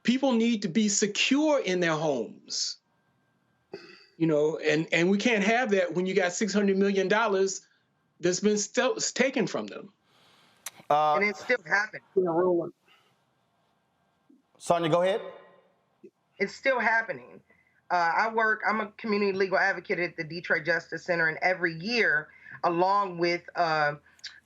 People need to be secure in their homes, and we can't have that when you got $600 million that's been taken from them. And it's still happening. Sonia, go ahead. It's still happening. I'm a community legal advocate at the Detroit Justice Center, and every year, along with a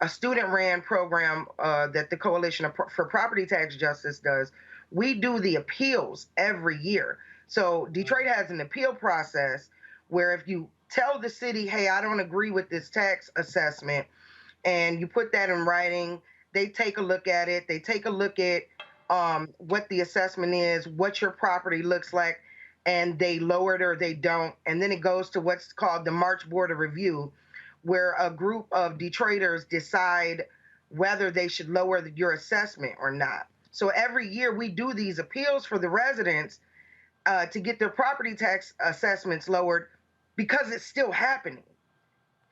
student-ran program that the Coalition for Property Tax Justice does, we do the appeals every year. So Detroit has an appeal process where if you tell the city, hey, I don't agree with this tax assessment, and you put that in writing, they take a look at it. They take a look at what the assessment is, what your property looks like, and they lower it or they don't. And then it goes to what's called the March Board of Review, where a group of Detroiters decide whether they should lower your assessment or not. So every year we do these appeals for the residents to get their property tax assessments lowered, because it's still happening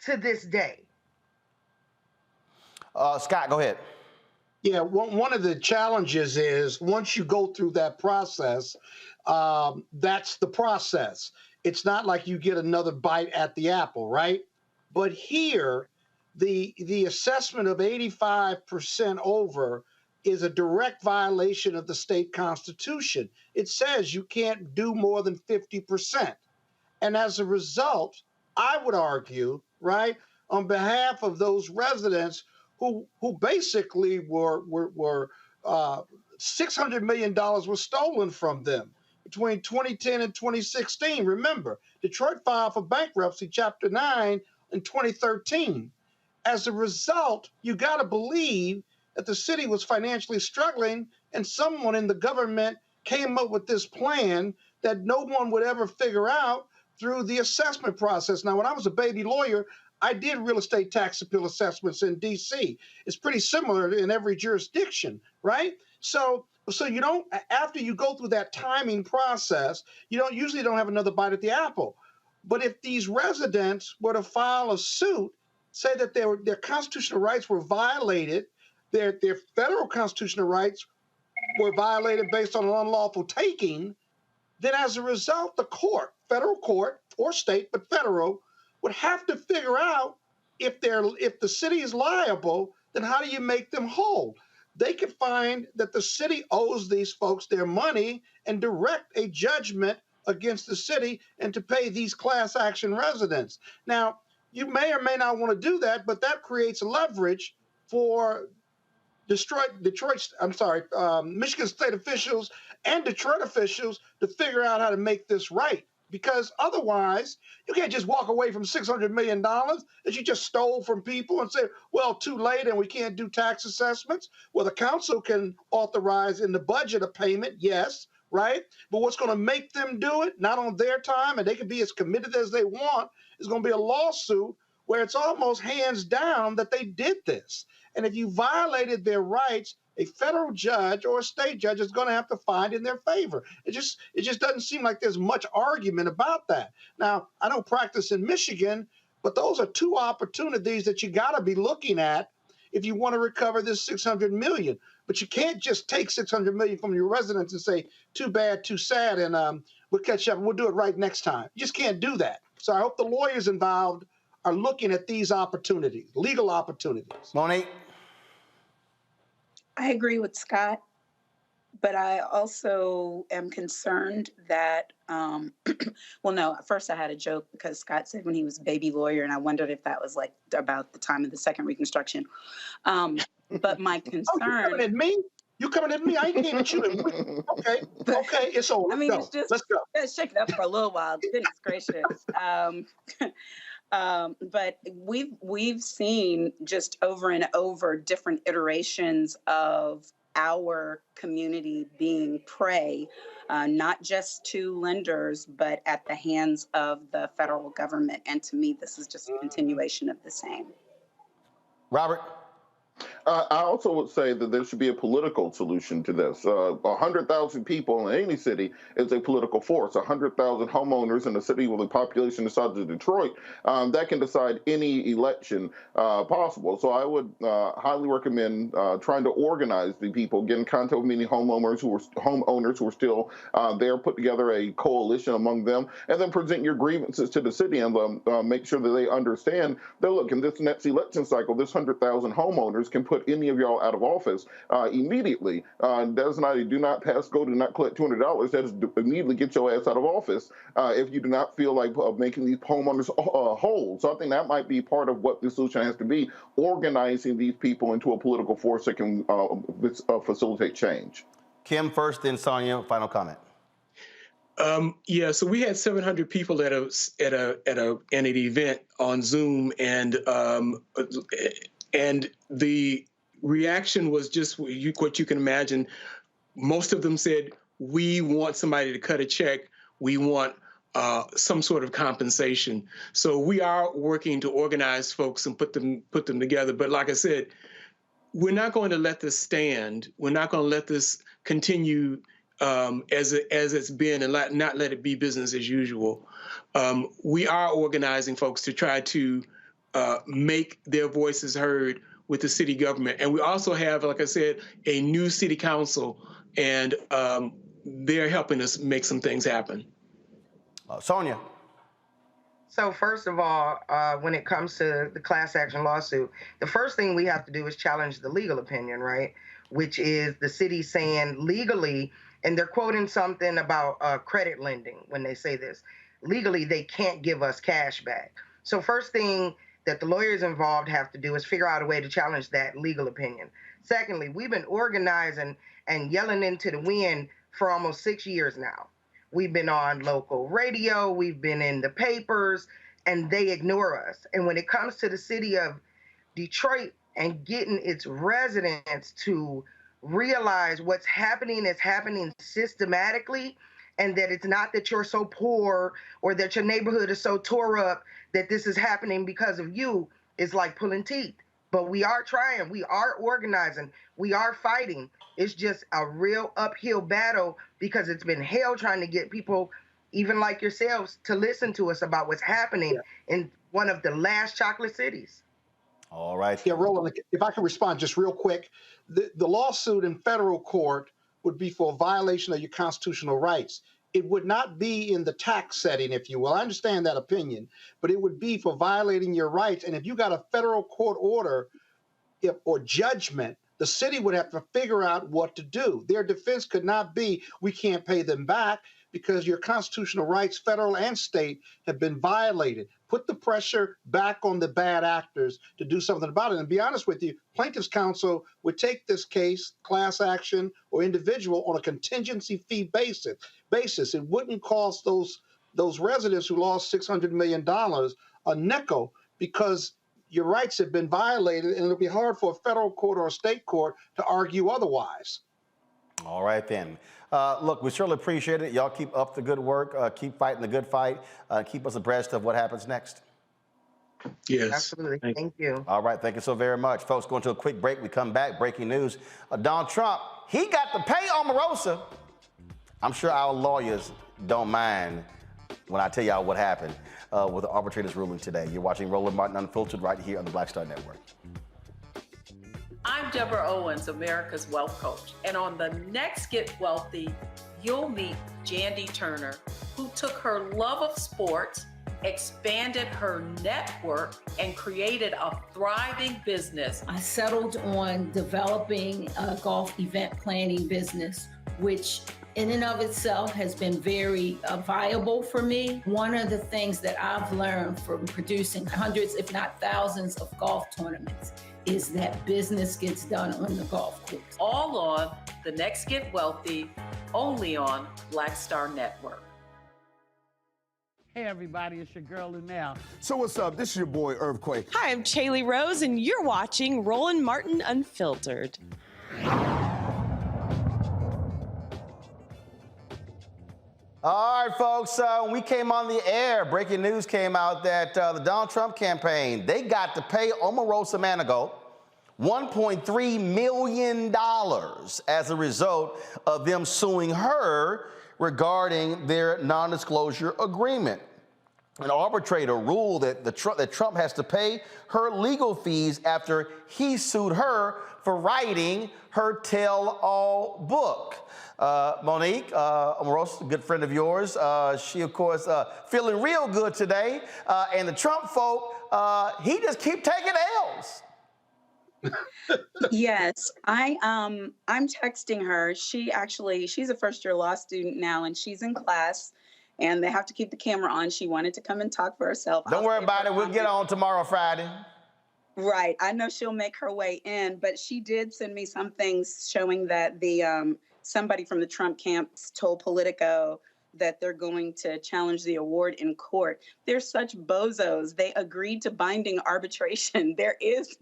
to this day. Scott, go ahead. Yeah, one of the challenges is once you go through that process, that's the process. It's not like you get another bite at the apple, right? But here, the assessment of 85% over is a direct violation of the state constitution. It says you can't do more than 50%. And as a result, I would argue, right, on behalf of those residents who basically were $600 million was stolen from them between 2010 and 2016. Remember, Detroit filed for bankruptcy, Chapter 9, in 2013. As a result, you got to believe that the city was financially struggling, and someone in the government came up with this plan that no one would ever figure out through the assessment process. Now, when I was a baby lawyer, I did real estate tax appeal assessments in D.C. It's pretty similar in every jurisdiction, right? So you don't, after you go through that timing process, you usually don't have another bite at the apple. But if these residents were to file a suit, say that their constitutional rights were violated, their federal constitutional rights were violated based on an unlawful taking, then as a result, the federal court or state, but federal, would have to figure out if the city is liable, then how do you make them whole? They could find that the city owes these folks their money and direct a judgment against the city and to pay these class action residents. Now, you may or may not want to do that, but that creates leverage for Michigan state officials and Detroit officials to figure out how to make this right. Because otherwise, you can't just walk away from $600 million that you just stole from people and say, well, too late and we can't do tax assessments. Well, the council can authorize in the budget a payment, yes, right? But what's going to make them do it, not on their time, and they can be as committed as they want, is going to be a lawsuit where it's almost hands down that they did this. And if you violated their rights, a federal judge or a state judge is going to have to find in their favor. It just doesn't seem like there's much argument about that. Now, I don't practice in Michigan, but those are two opportunities that you got to be looking at if you want to recover this $600 million. But you can't just take $600 million from your residents and say, too bad, too sad, and we'll catch up. We'll do it right next time. You just can't do that. So I hope the lawyers involved are looking at these opportunities, legal opportunities. Monique? I agree with Scott, but I also am concerned that, well, no, at first I had a joke because Scott said when he was a baby lawyer, and I wondered if that was like about the time of the second Reconstruction. But my concern. Oh, you coming at me? You coming at me? I ain't came at you. Okay, it's over. I mean, it's just, let's go. Let's shake it up for a little while. Goodness gracious. But we've seen just over and over different iterations of our community being prey, not just to lenders, but at the hands of the federal government. And to me, this is just a continuation of the same. Robert? I also would say that there should be a political solution to this. 100,000 people in any city is a political force. 100,000 homeowners in a city with a population the size of Detroit, that can decide any election possible. So I would highly recommend trying to organize the people, get in contact with many homeowners who are still there, put together a coalition among them, and then present your grievances to the city and make sure that they understand that, look, in this next election cycle, this 100,000 homeowners can put any of y'all out of office immediately. Do not pass go, do not collect $200. That is immediately get your ass out of office if you do not feel like making these homeowners whole. So I think that might be part of what the solution has to be, organizing these people into a political force that can facilitate change. Kim first, then Sonia, final comment. Yeah, so we had 700 people at an event on Zoom, and the reaction was just what you can imagine. Most of them said, we want somebody to cut a check. We want some sort of compensation. So we are working to organize folks and put them together. But like I said, we're not going to let this stand. We're not going to let this continue as it's been and not let it be business as usual. We are organizing folks to try to make their voices heard with the city government. And we also have, like I said, a new city council, and they're helping us make some things happen. Sonia. So first of all, when it comes to the class action lawsuit, the first thing we have to do is challenge the legal opinion, right? Which is the city saying legally, and they're quoting something about credit lending when they say this. Legally, they can't give us cash back. So first thing that the lawyers involved have to do is figure out a way to challenge that legal opinion. Secondly, we've been organizing and yelling into the wind for almost 6 years now. We've been on local radio, we've been in the papers, and they ignore us. And when it comes to the city of Detroit and getting its residents to realize what's happening is happening systematically, and that it's not that you're so poor or that your neighborhood is so tore up that this is happening because of you, is like pulling teeth. But we are trying, we are organizing, we are fighting. It's just a real uphill battle because it's been hell trying to get people, even like yourselves, to listen to us about what's happening in one of the last chocolate cities. All right. Yeah, Roland, if I can respond just real quick. The lawsuit in federal court would be for a violation of your constitutional rights. it would not be in the tax setting, if you will. I understand that opinion, but it would be for violating your rights. And if you got a federal court order or judgment, the city would have to figure out what to do. Their defense could not be, we can't pay them back because your constitutional rights, federal and state, have been violated. Put the pressure back on the bad actors to do something about it. And to be honest with you, plaintiff's counsel would take this case, class action or individual, on a contingency fee basis. It wouldn't cost those residents who lost $600 million a nickel, because your rights have been violated, and it'll be hard for a federal court or a state court to argue otherwise. All right, then. Look, we surely appreciate it. Y'all keep up the good work. Keep fighting the good fight. Keep us abreast of what happens next. Yes. Absolutely. Thank you. All right. Thank you so very much. Folks, going to a quick break. We come back. Breaking news. Donald Trump, he got to pay Omarosa. I'm sure our lawyers don't mind when I tell y'all what happened with the arbitrator's ruling today. You're watching Roland Martin Unfiltered right here on the Black Star Network. I'm Deborah Owens, America's Wealth Coach. And on the next Get Wealthy, you'll meet Jandy Turner, who took her love of sports, expanded her network, and created a thriving business. I settled on developing a golf event planning business, which in and of itself has been very viable for me. One of the things that I've learned from producing hundreds, if not thousands, of golf tournaments is that business gets done on the golf course. All on The Next Get Wealthy, only on Black Star Network. Hey everybody, it's your girl Lunel. So what's up? This is your boy Earthquake. Hi, I'm Chaley Rose, and you're watching Roland Martin Unfiltered. All right, folks, when we came on the air, breaking news came out that the Donald Trump campaign, they got to pay Omarosa Manigault $1.3 million as a result of them suing her regarding their non-disclosure agreement. An arbitrator ruled that Trump has to pay her legal fees after he sued her for writing her tell-all book. Monique, Omarosa, a good friend of yours, she, of course, feeling real good today. And the Trump folk, he just keep taking L's. Yes, I'm texting her. She's a first-year law student now, and she's in class, and they have to keep the camera on. She wanted to come and talk for herself. Don't worry about it. We'll get on tomorrow, Friday. Right. I know she'll make her way in, but she did send me some things showing that the somebody from the Trump camp told Politico that they're going to challenge the award in court. They're such bozos. They agreed to binding arbitration. It's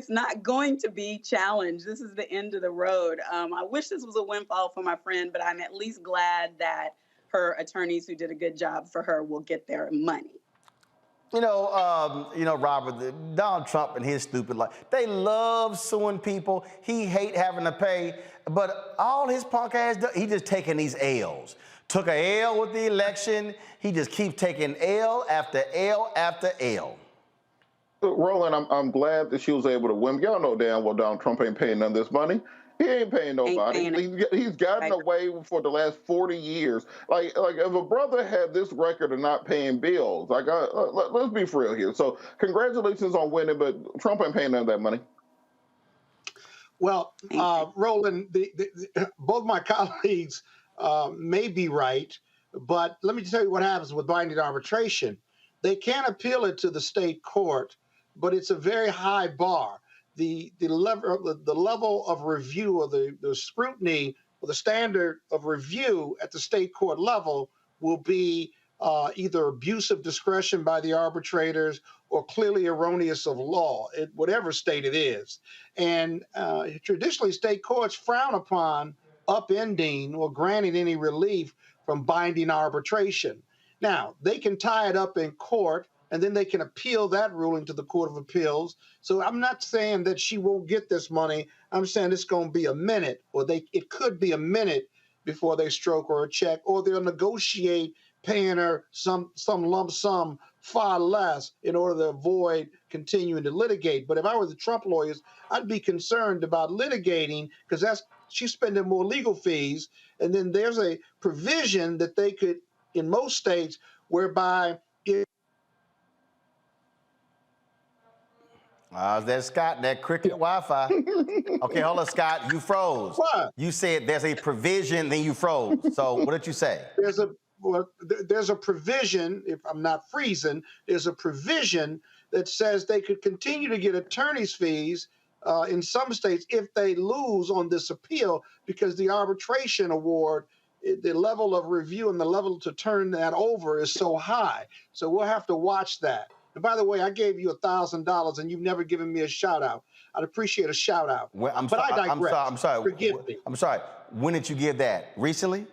not going to be challenged. This is the end of the road. I wish this was a windfall for my friend, but I'm at least glad that her attorneys who did a good job for her will get their money. Robert, Donald Trump and his stupid life, they love suing people. He hate having to pay, but all his punk ass does, he just taking these L's. Took a L with the election. He just keeps taking L after L after L. Roland, I'm glad that she was able to win. Y'all know damn well Donald Trump ain't paying none of this money. He ain't paying nobody. He's gotten away for the last 40 years. Like if a brother had this record of not paying bills, let's be for real here. So congratulations on winning, but Trump ain't paying none of that money. Well, Roland, both my colleagues may be right, but let me tell you what happens with binding arbitration. They can appeal it to the state court, but it's a very high bar. The level of review or the scrutiny or the standard of review at the state court level will be either abuse of discretion by the arbitrators or clearly erroneous of law, whatever state it is. And traditionally, state courts frown upon upending or granting any relief from binding arbitration. Now, they can tie it up in court, and then they can appeal that ruling to the Court of Appeals. So I'm not saying that she won't get this money. I'm saying it's going to be a minute, or it could be a minute before they stroke her a check, or they'll negotiate paying her some lump sum far less in order to avoid continuing to litigate. But if I were the Trump lawyers, I'd be concerned about litigating, because that's she's spending more legal fees. And then there's a provision that they could, in most states, whereby if There's Scott, that cricket Wi-Fi. Okay, hold on, Scott. You froze. What? You said there's a provision, then you froze. So what did you say? there's a provision, if I'm not freezing, there's a provision that says they could continue to get attorney's fees in some states if they lose on this appeal, because the arbitration award, the level of review and the level to turn that over is so high. So we'll have to watch that. And by the way, I gave you $1,000 and you've never given me a shout out. I'd appreciate a shout out. Well, I digress. I'm sorry. Forgive me. I'm sorry. When did you give that? Recently?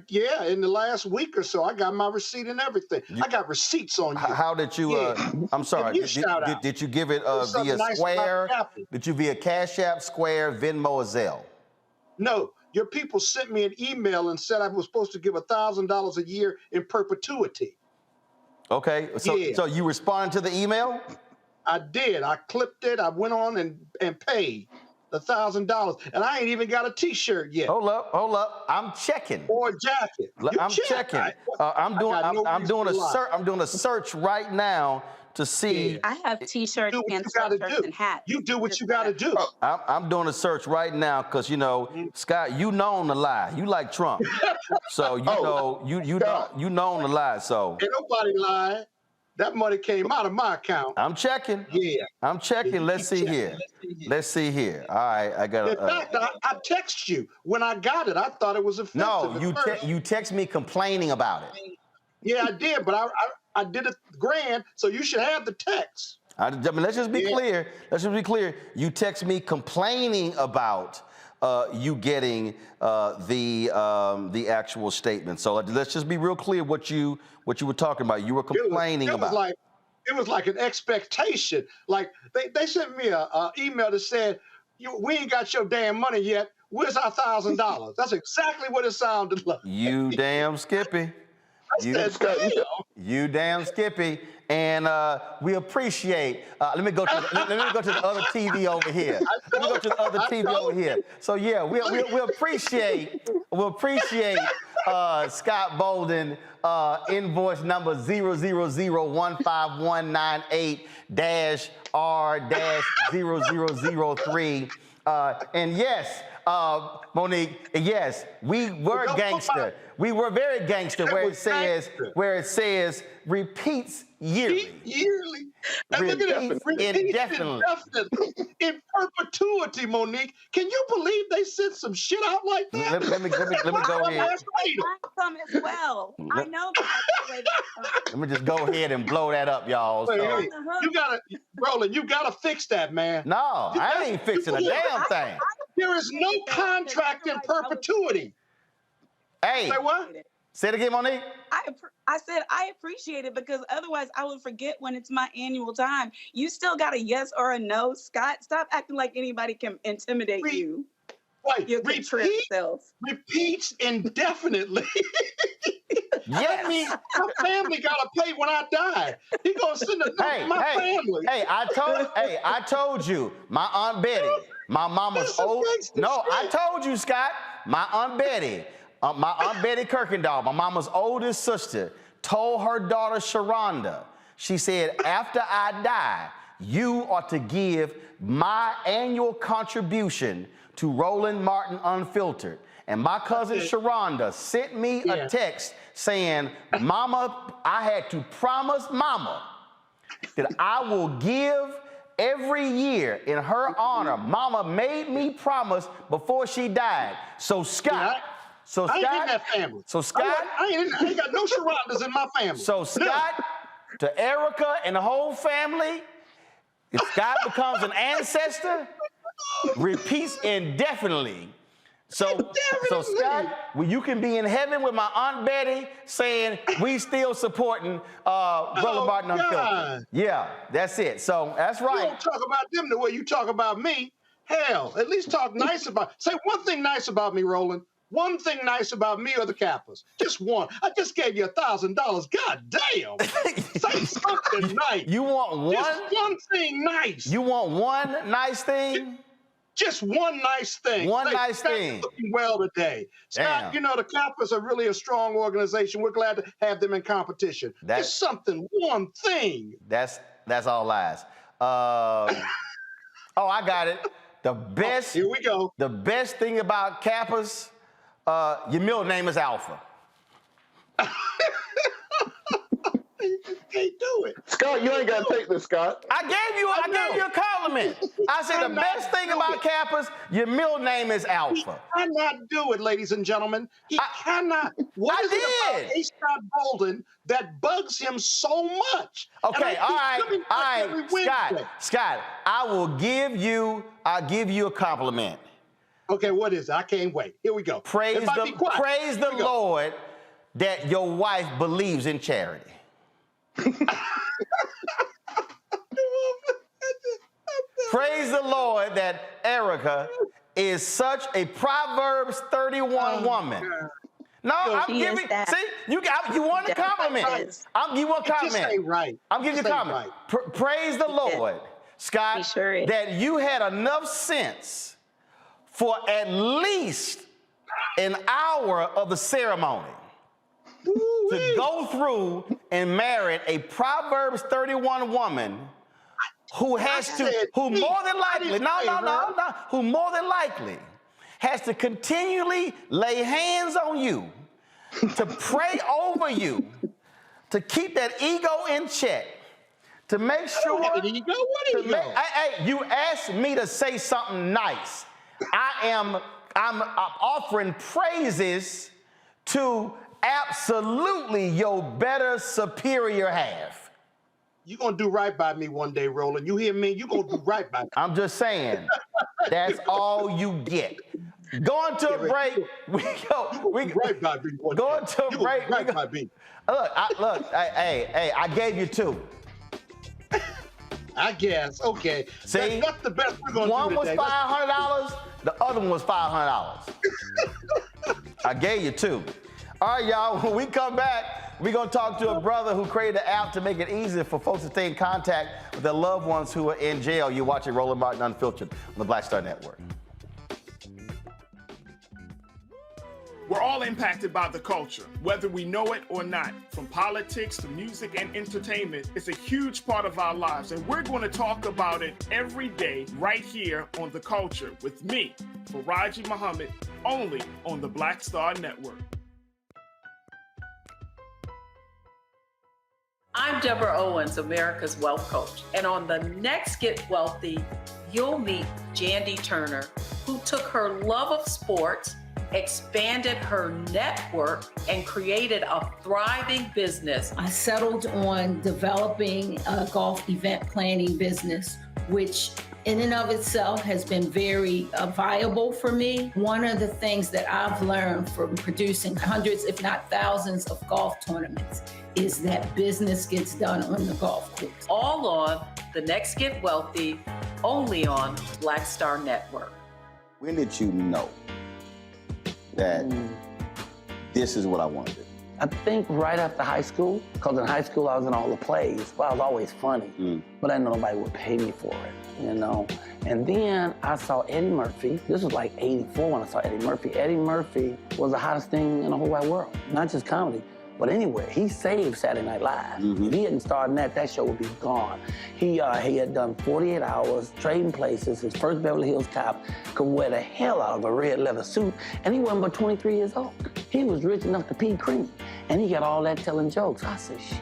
Yeah, in the last week or so, I got my receipt and everything. I got receipts on you. How did you? I'm sorry. Did you give it via Square? Did you via Cash App, Square, Venmo, or Zelle? No, your people sent me an email and said I was supposed to give $1,000 a year in perpetuity. Okay, so you responded to the email? I did. I clipped it. I went on and paid the $1,000, and I ain't even got a T-shirt yet. Hold up. I'm checking. Or a jacket. I'm checking. I'm doing a search right now to see. I have T-shirts and sweatshirts and hats. You do what you got to do. I'm doing a search right now because Scott, you known to lie. You like Trump, so you known to lie. So ain't nobody lying. That money came out of my account. I'm checking. Yeah. I'm checking. Let's see here. All right, I got. In fact, I text you when I got it. I thought it was offensive. No, you text me complaining about it. Yeah, I did, but I did it grand, so you should have the text. I mean, let's just be clear. You text me complaining about you getting the actual statement. So let's just be real clear what you were talking about. You were complaining about. It was like an expectation. Like they sent me a email that said, "We ain't got your damn money yet. Where's our $1,000?" That's exactly what it sounded like. You damn Skippy. You damn Skippy. And we appreciate. Let me go to the other TV over here. So yeah, we appreciate Scott Bolden, invoice number 0001519-R-0003. And yes, Monique, yes, we were gangster. We were very gangster where it says repeats yearly. And look at it, indefinitely. In perpetuity, Monique. Can you believe they sent some shit out like that? Let me go ahead. Some as well. I know that. Let me just go ahead and blow that up, y'all. Hey, Roland, you gotta fix that, man. No, I ain't fixing a damn thing. There is no contract in perpetuity. Hey, say what? Say it again, Monique. I said I appreciate it because otherwise I would forget when it's my annual time. You still got a yes or a no, Scott. Stop acting like anybody can intimidate you. Wait, repeats indefinitely. Yes. I mean, my family gotta pay when I die. He gonna send a note to my family. Hey, I told you, my Aunt Betty, my mama's old. No, I told you, Scott, my Aunt Betty. My Aunt Betty Kirkendall, my mama's oldest sister, told her daughter Sharonda, she said, after I die, you are to give my annual contribution to Roland Martin Unfiltered. And my cousin Sharonda sent me a text saying, Mama, I had to promise Mama that I will give every year in her honor. Mama made me promise before she died. So Scott... So Scott, I ain't in that family. So Scott, I ain't got no Sharondas in my family. So Scott, to Erica and the whole family, if Scott becomes an ancestor, repeats indefinitely. So Scott, well, you can be in heaven with my Aunt Betty saying we still supporting Roland Martin Unfiltered. Yeah, that's it. So that's right. You don't talk about them the way you talk about me. Hell, at least talk nice about. Say one thing nice about me, Roland. One thing nice about me or the Kappas. Just one. I just gave you $1,000. God damn. Say something nice. You want one? Just one thing nice. You want one nice thing? Just one nice thing. One Say, nice Scott, thing. you're looking well today. Scott, Damn. you know, the Kappas are really a strong organization. We're glad to have them in competition. That's Just something, one thing. That's all lies. Oh, I got it. The best. Here we go. The best thing about Kappas, your middle name is Alpha. You can't do it. Scott, you ain't got to take this, Scott. I gave you a compliment. I said the best thing about Kappas, your middle name is Alpha. He cannot do it, ladies and gentlemen. He cannot. What is it about A. Scott Bolden that bugs him so much? Okay, all right, Scott, I'll give you a compliment. Okay, what is it? I can't wait. Here we go. Praise the Lord that your wife believes in charity. Praise the Lord that Erica is such a Proverbs 31 woman. No, I'm giving. See, you want a compliment. I'm giving you a compliment. Just ain't right. I'm giving you a compliment. Praise the Lord, Scott, that you had enough sense for at least an hour of the ceremony to go through and marry a Proverbs 31 woman who more than likely has to continually lay hands on you, to pray over you, to keep that ego in check, to make sure. You asked me to say something nice. I'm offering praises to absolutely your better superior half. You're going to do right by me one day, Roland. You hear me? You're going to do right by me. I'm just saying, that's all you get. Going to a break. Right by me one going day. to a break. Right by me. Look, hey, I gave you two. I guess. Okay. See? That's the best we're going to do today. One was $500. The other one was $500. I gave you two. All right, y'all, when we come back, we're going to talk to a brother who created an app to make it easier for folks to stay in contact with their loved ones who are in jail. You're watching Roland Martin Unfiltered on the Black Star Network. We're all impacted by the culture, whether we know it or not. From politics to music and entertainment, it's a huge part of our lives, and we're going to talk about it every day right here on The Culture with me, Faraji Muhammad, only on the Black Star Network. I'm Deborah Owens, America's Wealth Coach, and on the next Get Wealthy, you'll meet Jandy Turner, who took her love of sports, expanded her network, and created a thriving business. I settled on developing a golf event planning business, which in and of itself has been very viable for me. One of the things that I've learned from producing hundreds, if not thousands, of golf tournaments is that business gets done on the golf course. All on The Next Get Wealthy, only on Black Star Network. When did you know that this is what I want to do? I think right after high school, because in high school I was in all the plays. Well, I was always funny, but I didn't know nobody would pay me for it, you know? And then I saw Eddie Murphy. This was like 84 when I saw Eddie Murphy. Eddie Murphy was the hottest thing in the whole wide world, not just comedy. But anyway, he saved Saturday Night Live. If he hadn't started that show would be gone. He had done 48 Hours, Trading Places. His first Beverly Hills Cop, could wear the hell out of a red leather suit, and he wasn't but 23 years old. He was rich enough to pee cream, and he got all that telling jokes. I said, shit,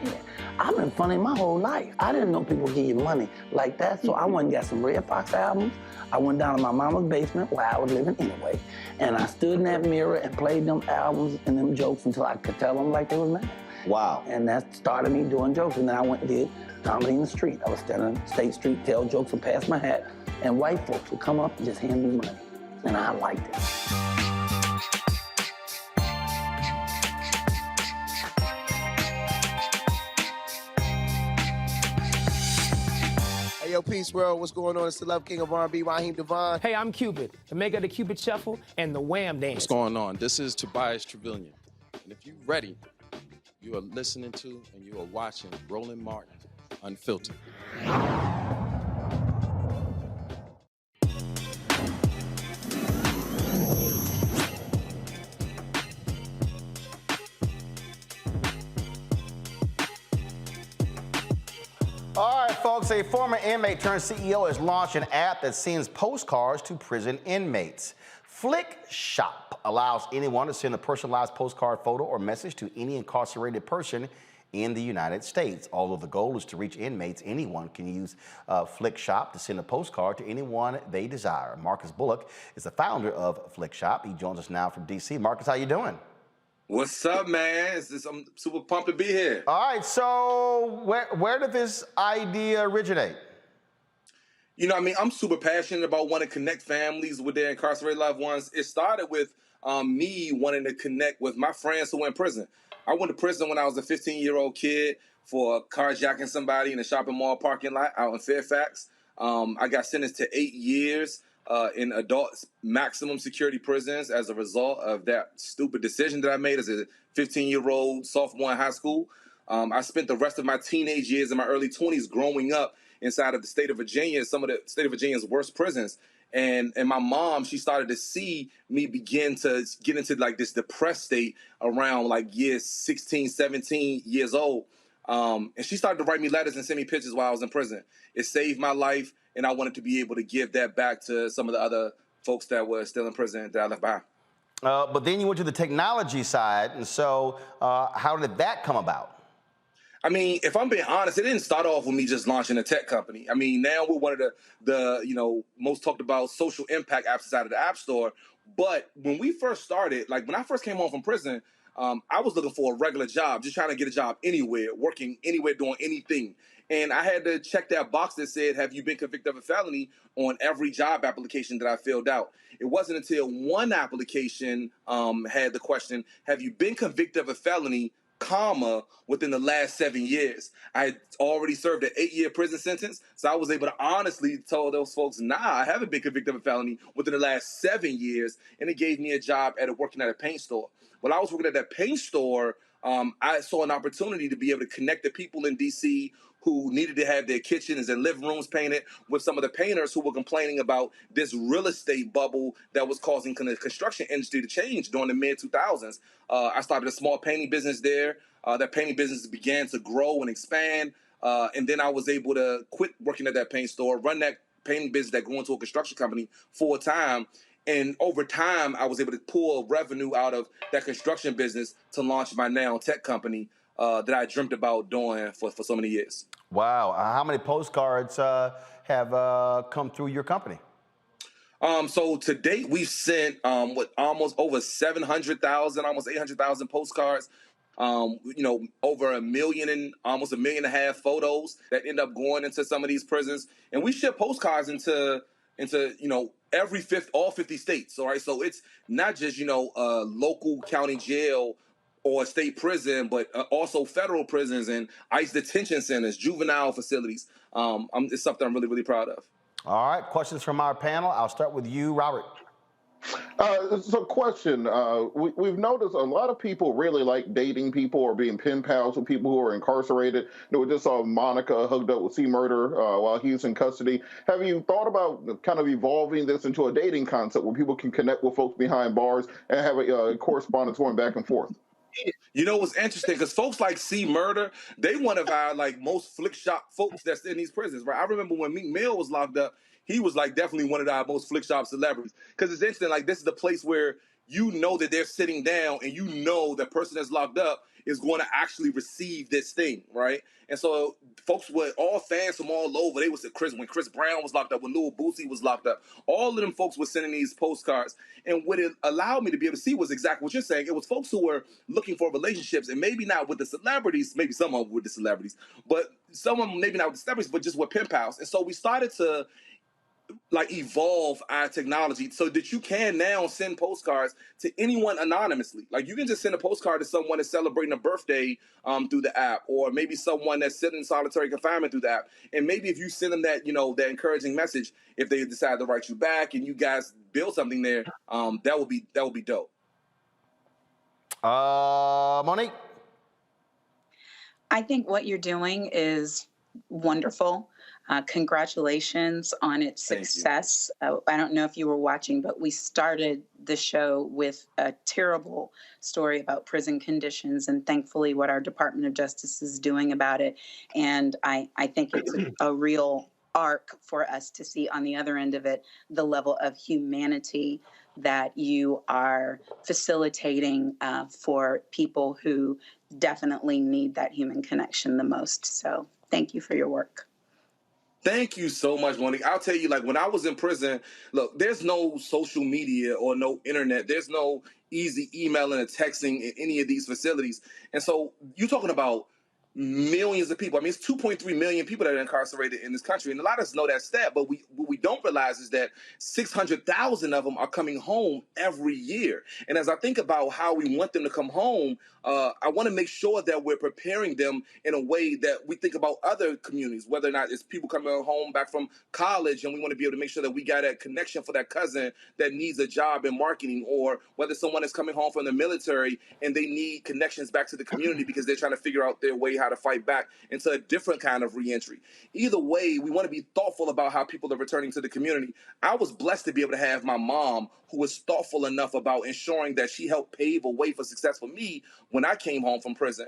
I've been funny my whole life. I didn't know people give you money like that, so I went and got some Red Fox albums. I went down to my mama's basement where I was living anyway, and I stood in that mirror and played them albums and them jokes until I could tell them like they was mad. Wow. And that started me doing jokes, and then I went and did comedy in the street. I was standing on State Street, tell jokes and pass my hat, and white folks would come up and just hand me money, and I liked it. Yo, Peace World, what's going on? It's the Love King of R&B, Raheem Devon. Hey, I'm Cupid, the maker of the Cupid Shuffle and the Wham Dance. What's going on? This is Tobias Trevelyan. And if you're ready, you are listening to and you are watching Roland Martin Unfiltered. All right, folks, a former inmate turned CEO has launched an app that sends postcards to prison inmates. Flikshop allows anyone to send a personalized postcard photo or message to any incarcerated person in the United States. Although the goal is to reach inmates, anyone can use Flikshop to send a postcard to anyone they desire. Marcus Bullock is the founder of Flikshop. He joins us now from D.C. Marcus, how you doing? What's up, man? I'm super pumped to be here. All right, so where did this idea originate? You know, I mean, I'm super passionate about wanting to connect families with their incarcerated loved ones. It started with me wanting to connect with my friends who were in prison. I went to prison when I was a 15-year-old kid for carjacking somebody in a shopping mall parking lot out in Fairfax. I got sentenced to 8 years in adult maximum security prisons as a result of that stupid decision that I made as a 15-year-old sophomore in high school. I spent the rest of my teenage years in my early 20s growing up inside of the state of Virginia, some of the state of Virginia's worst prisons. And my mom, she started to see me begin to get into like this depressed state around like years 16, 17 years old. And she started to write me letters and send me pictures while I was in prison. It saved my life, and I wanted to be able to give that back to some of the other folks that were still in prison that I left behind. But then you went to the technology side, and so how did that come about? I mean, if I'm being honest, it didn't start off with me just launching a tech company. I mean, now we're one of the most talked about social impact apps inside of the App Store. But when we first started, like when I first came home from prison, I was looking for a regular job, just trying to get a job anywhere, working anywhere, doing anything. And I had to check that box that said, have you been convicted of a felony on every job application that I filled out. It wasn't until one application had the question, have you been convicted of a felony, comma, within the last 7 years. I had already served an 8-year prison sentence, so I was able to honestly tell those folks, nah, I haven't been convicted of a felony within the last 7 years, and it gave me a job working at a paint store. While I was working at that paint store, I saw an opportunity to be able to connect the people in D.C. who needed to have their kitchens and living rooms painted with some of the painters who were complaining about this real estate bubble that was causing the construction industry to change during the mid-2000s. I started a small painting business there. That painting business began to grow and expand. And then I was able to quit working at that paint store, run that painting business that grew into a construction company full time. And over time, I was able to pull revenue out of that construction business to launch my now tech company that I dreamt about doing for so many years. Wow. How many postcards have come through your company? So to date, we've sent almost over 700,000, almost 800,000 postcards. Over 1 million and almost 1.5 million photos that end up going into some of these prisons. And we ship postcards into all 50 states. All right. So it's not just, a local county jail or a state prison, but also federal prisons and ICE detention centers, juvenile facilities. It's something I'm really, really proud of. All right. Questions from our panel. I'll start with you, Robert. So question, we've noticed a lot of people really like dating people or being pen pals with people who are incarcerated. We just saw Monica hooked up with C. Murder while he's in custody. Have you thought about kind of evolving this into a dating concept where people can connect with folks behind bars and have a correspondence going back and forth? You know what's interesting? Because folks like C. Murder, they one of our most Flikshop folks that's in these prisons, right? I remember when Meek Mill was locked up, he was definitely one of our most Flikshop celebrities. Because it's interesting, this is the place where you know that they're sitting down and you know the person that's locked up is going to actually receive this thing, right? And so folks were all fans from all over. They was when Chris Brown was locked up, when Lil Boosie was locked up, all of them folks were sending these postcards. And what it allowed me to be able to see was exactly what you're saying. It was folks who were looking for relationships, and maybe not with the celebrities, maybe some of them with the celebrities, but some of them maybe not with the celebrities, but just with pen pals. And so we started to evolve our technology so that you can now send postcards to anyone anonymously. You can just send a postcard to someone that's celebrating a birthday through the app, or maybe someone that's sitting in solitary confinement through the app. And maybe if you send them that, that encouraging message, if they decide to write you back and you guys build something there, that would be dope. Monique? I think what you're doing is wonderful. Congratulations on its success. I don't know if you were watching, but we started the show with a terrible story about prison conditions, and thankfully what our Department of Justice is doing about it. And I think it's a real arc for us to see on the other end of it, the level of humanity that you are facilitating for people who definitely need that human connection the most. So thank you for your work. Thank you so much, Monique. I'll tell you, like, when I was in prison, look, there's no social media or no internet. There's no easy emailing and texting in any of these facilities. And so you're talking about millions of people. I mean, it's 2.3 million people that are incarcerated in this country. And a lot of us know that stat, but what we don't realize is that 600,000 of them are coming home every year. And as I think about how we want them to come home, I want to make sure that we're preparing them in a way that we think about other communities, whether or not it's people coming home back from college, and we want to be able to make sure that we got that connection for that cousin that needs a job in marketing, or whether someone is coming home from the military and they need connections back to the community because they're trying to figure out their way how to fight back into a different kind of reentry. Either way, we want to be thoughtful about how people are returning to the community. I was blessed to be able to have my mom, who was thoughtful enough about ensuring that she helped pave a way for success for me when I came home from prison.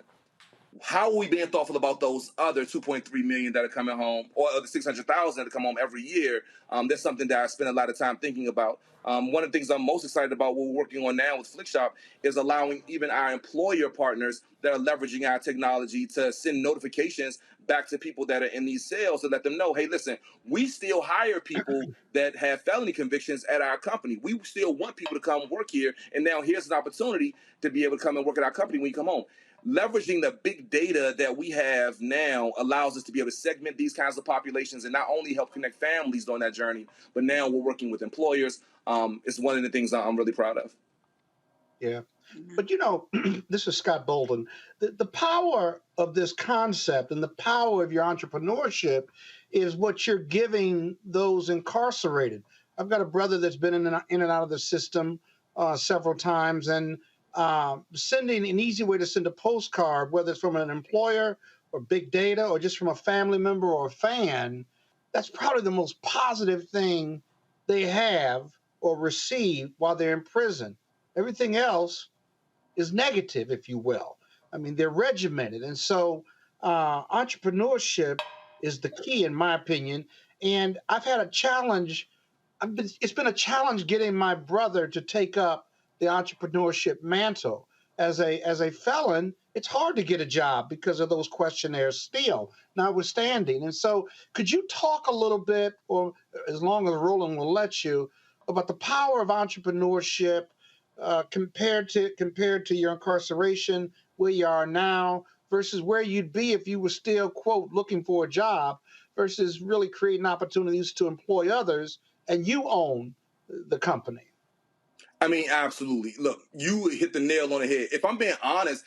How are we being thoughtful about those other 2.3 million that are coming home, or the 600,000 that come home every year? That's something that I spend a lot of time thinking about. One of the things I'm most excited about, what we're working on now with Flikshop, is allowing even our employer partners that are leveraging our technology to send notifications back to people that are in these cells to let them know, hey, listen, we still hire people that have felony convictions at our company. We still want people to come work here, and now here's an opportunity to be able to come and work at our company when you come home. Leveraging the big data that we have now allows us to be able to segment these kinds of populations and not only help connect families on that journey, but now we're working with employers. It's one of the things I'm really proud of. Yeah. But, you know, this is Scott Bolden. The power of this concept and the power of your entrepreneurship is what you're giving those incarcerated. I've got a brother that's been in and out of the system several times, and sending an easy way to send a postcard, whether it's from an employer or big data or just from a family member or a fan, that's probably the most positive thing they have or receive while they're in prison. Everything else is negative, if you will. I mean, they're regimented. And so entrepreneurship is the key, in my opinion. And I've had a challenge. It's been a challenge getting my brother to take up the entrepreneurship mantle. As a felon, it's hard to get a job because of those questionnaires still, notwithstanding. And so could you talk a little bit, or as long as Roland will let you, about the power of entrepreneurship compared to your incarceration, where you are now, versus where you'd be if you were still, quote, looking for a job, versus really creating opportunities to employ others and you own the company? I mean, absolutely. Look, you hit the nail on the head. If I'm being honest,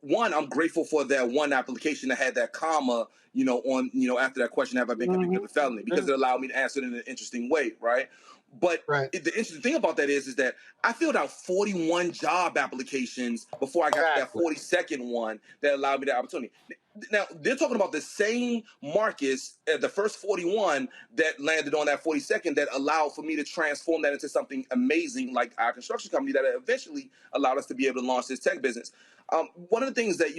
one, I'm grateful for that one application that had that comma, on, after that question, have I been convicted of a felony? Because it allowed me to answer it in an interesting way, right? But the interesting thing about that is that I filled out 41 job applications before I got to that 42nd one that allowed me the opportunity. Now, they're talking about the same Marcus at the first 41 that landed on that 42nd that allowed for me to transform that into something amazing like our construction company that eventually allowed us to be able to launch this tech business. One of the things that,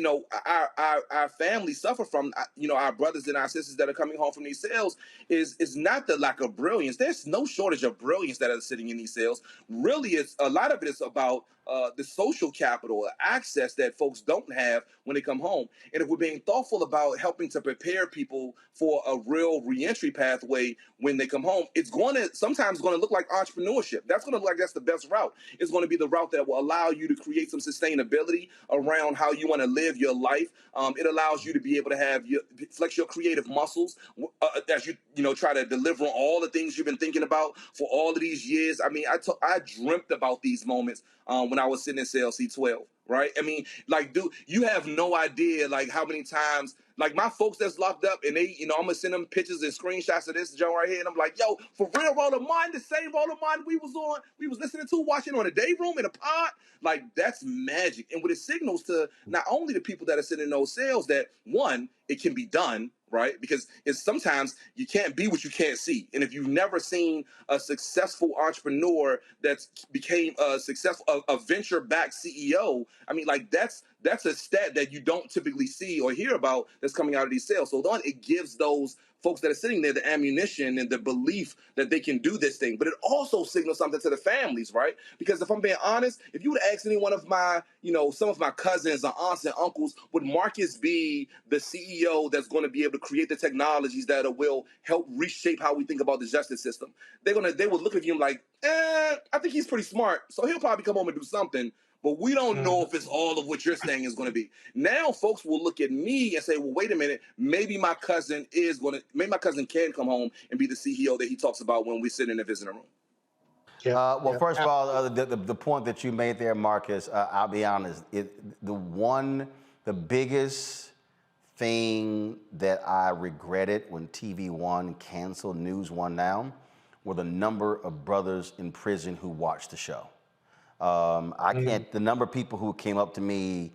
our family suffer from, our brothers and our sisters that are coming home from these cells is not the lack of brilliance. There's no shortage of brilliance that are sitting in these cells. Really, a lot of it is about the social capital, access that folks don't have when they come home. And if we're being thoughtful about helping to prepare people for a real reentry pathway when they come home, it's sometimes going to look like entrepreneurship. That's going to look like that's the best route. It's going to be the route that will allow you to create some sustainability around how you want to live your life. It allows you to be able to flex your creative muscles as you try to deliver on all the things you've been thinking about for all of these years. I mean, I dreamt about these moments when I was sitting in cell C12, right? I mean, like, dude, you have no idea, like, how many times, like, my folks that's locked up, and they, I'm gonna send them pictures and screenshots of this joint right here, and I'm like, yo, for real, Roller Martin, the same Roller Martin we was listening to, watching on the day room in a pod, like, that's magic. And what it signals to not only the people that are sitting in those cells that, one, it can be done, right? Because it's sometimes you can't be what you can't see. And if you've never seen a successful entrepreneur that's became a successful, a venture-backed CEO, I mean, like, that's a stat that you don't typically see or hear about that's coming out of these sales. So one, it gives those folks that are sitting there the ammunition and the belief that they can do this thing. But it also signals something to the families, right? Because if I'm being honest, if you would ask any one of my, some of my cousins or aunts and uncles, would Marcus be the CEO that's going to be able to create the technologies that will help reshape how we think about the justice system? They would look at you like, I think he's pretty smart, so he'll probably come home and do something. But we don't know if it's all of what you're saying is going to be. Now, folks will look at me and say, well, wait a minute, maybe my cousin can come home and be the CEO that he talks about when we sit in the visiting room. First of all, the point that you made there, Marcus, I'll be honest, the biggest thing that I regretted when TV One canceled News One Now were the number of brothers in prison who watched the show. The number of people who came up to me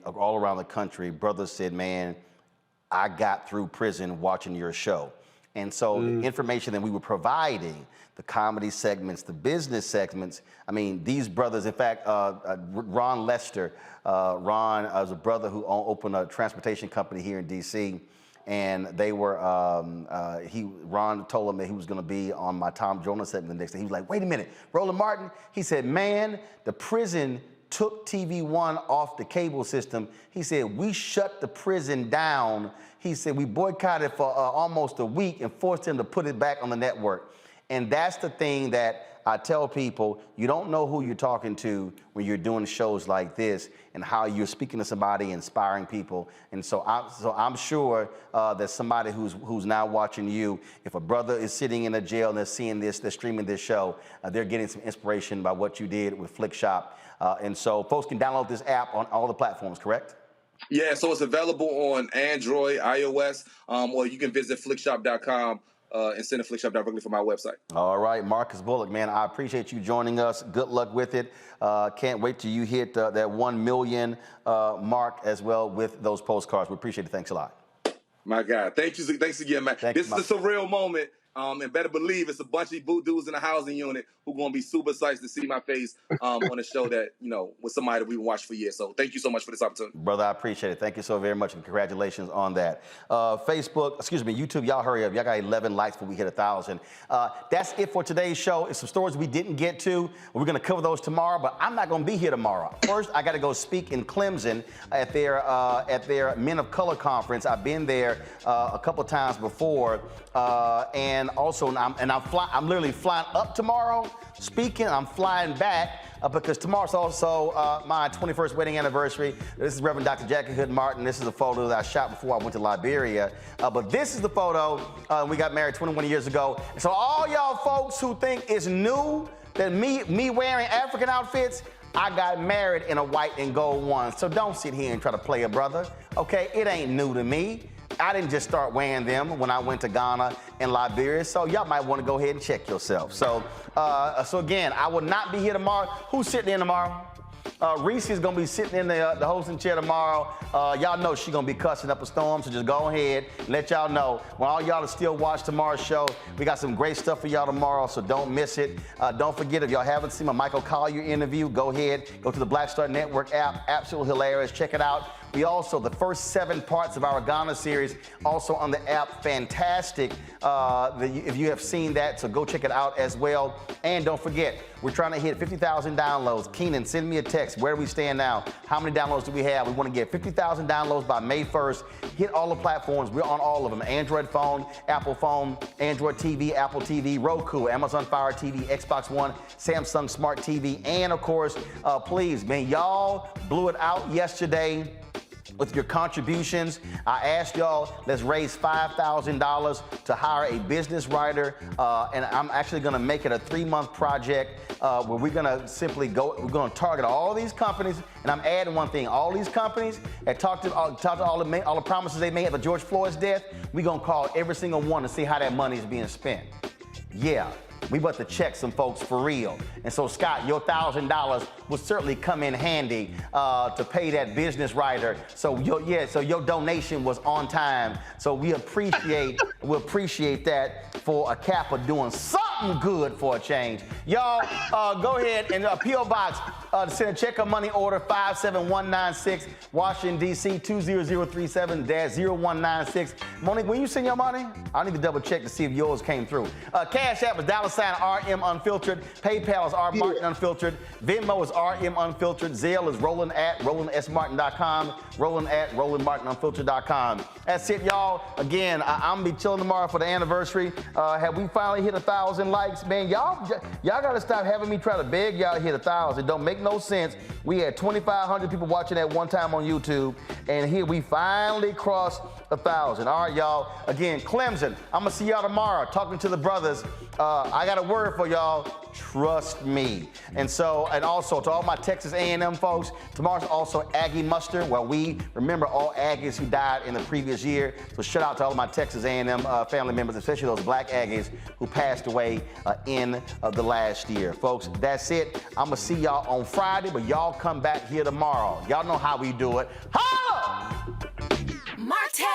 all around the country, brothers said, man, I got through prison watching your show. And so the information that we were providing, the comedy segments, the business segments, I mean, these brothers, in fact, Ron Lester, Ron is a brother who opened a transportation company here in D.C., and they were, Ron told him that he was gonna be on my Tom Jonas segment the next day. He was like, wait a minute, Roland Martin? He said, man, the prison took TV One off the cable system. He said, we shut the prison down. He said, we boycotted for almost a week and forced him to put it back on the network. And that's the thing that I tell people, you don't know who you're talking to when you're doing shows like this and how you're speaking to somebody, inspiring people. And so I'm sure that somebody who's now watching you, if a brother is sitting in a jail and they're seeing this, they're streaming this show, they're getting some inspiration by what you did with Flikshop. And so folks can download this app on all the platforms, correct? Yeah, so it's available on Android, iOS, or you can visit flikshop.com. And send a Flikshop directly from my website. All right, Marcus Bullock, man, I appreciate you joining us. Good luck with it. Can't wait till you hit that 1 million mark as well with those postcards. We appreciate it. Thanks a lot. My God. Thanks again, man. This is a surreal moment. And better believe it's a bunch of dudes in the housing unit who are going to be super excited to see my face on a show that, with somebody that we've watched for years. So thank you so much for this opportunity. Brother, I appreciate it. Thank you so very much, and congratulations on that. YouTube, y'all hurry up. Y'all got 11 likes before we hit 1,000. That's it for today's show. It's some stories we didn't get to. We're going to cover those tomorrow, but I'm not going to be here tomorrow. First, I got to go speak in Clemson at their Men of Color conference. I've been there a couple times before, and also I'm literally flying up tomorrow. Speaking, I'm flying back because tomorrow's also my 21st wedding anniversary. This is Reverend Dr. Jackie Hood Martin. This is a photo that I shot before I went to Liberia. But this is the photo we got married 21 years ago. And so all y'all folks who think it's new that me wearing African outfits, I got married in a white and gold one. So don't sit here and try to play a brother, okay? It ain't new to me. I didn't just start wearing them when I went to Ghana and Liberia, so y'all might want to go ahead and check yourself. So again, I will not be here tomorrow. Who's sitting in tomorrow? Reese is going to be sitting in the hosting chair tomorrow. Y'all know she's going to be cussing up a storm, so just go ahead and let y'all know. When all y'all still watch tomorrow's show, we got some great stuff for y'all tomorrow, so don't miss it. Don't forget, if y'all haven't seen my Michael Collier interview, go ahead, go to the Black Star Network app. Absolutely hilarious. Check it out. We also, the first 7 parts of our Ghana series, also on the app. Fantastic. If you have seen that, so go check it out as well. And don't forget, we're trying to hit 50,000 downloads. Keenan, send me a text. Where do we stand now? How many downloads do we have? We want to get 50,000 downloads by May 1st. Hit all the platforms. We're on all of them. Android phone, Apple phone, Android TV, Apple TV, Roku, Amazon Fire TV, Xbox One, Samsung Smart TV, and of course, please, man, y'all blew it out yesterday with your contributions. I asked y'all, let's raise $5,000 to hire a business writer, and I'm actually gonna make it a 3-month project where we're gonna simply we're gonna target all these companies, and I'm adding one thing, all these companies that talked to all the promises they made at the George Floyd's death, we're gonna call every single one to see how that money is being spent. Yeah. We about to check some folks for real. And so, Scott, your $1,000 will certainly come in handy to pay that business writer. So your donation was on time. So we appreciate that for a Kappa doing something good for a change. Y'all, go ahead and P.O. Box, send a check or money order 57196, Washington, D.C. 20037-0196. Monique, when you send your money, I need to double check to see if yours came through. Cash App is $RM Unfiltered. PayPal is R Martin Unfiltered. Venmo is RM Unfiltered. Zelle is Roland@RolandSMartin.com. Roland@RolandMartinUnfiltered.com. That's it, y'all. Again, I'm gonna be chilling tomorrow for the anniversary. Have we finally hit 1,000 likes? Man, y'all gotta stop having me try to beg y'all to hit 1,000. It don't make no sense. We had 2,500 people watching at one time on YouTube, and here we finally crossed 1,000. All right, y'all. Again, Clemson, I'm gonna see y'all tomorrow. Talking to the brothers. I got a word for y'all. Trust me. And also to all my Texas A&M folks, tomorrow's also Aggie Muster, where we remember all Aggies who died in the previous year. So shout out to all of my Texas A&M family members, especially those black Aggies who passed away in the last year. Folks, that's it. I'm gonna see y'all on Friday, but y'all come back here tomorrow. Y'all know how we do it. Holla! Martin!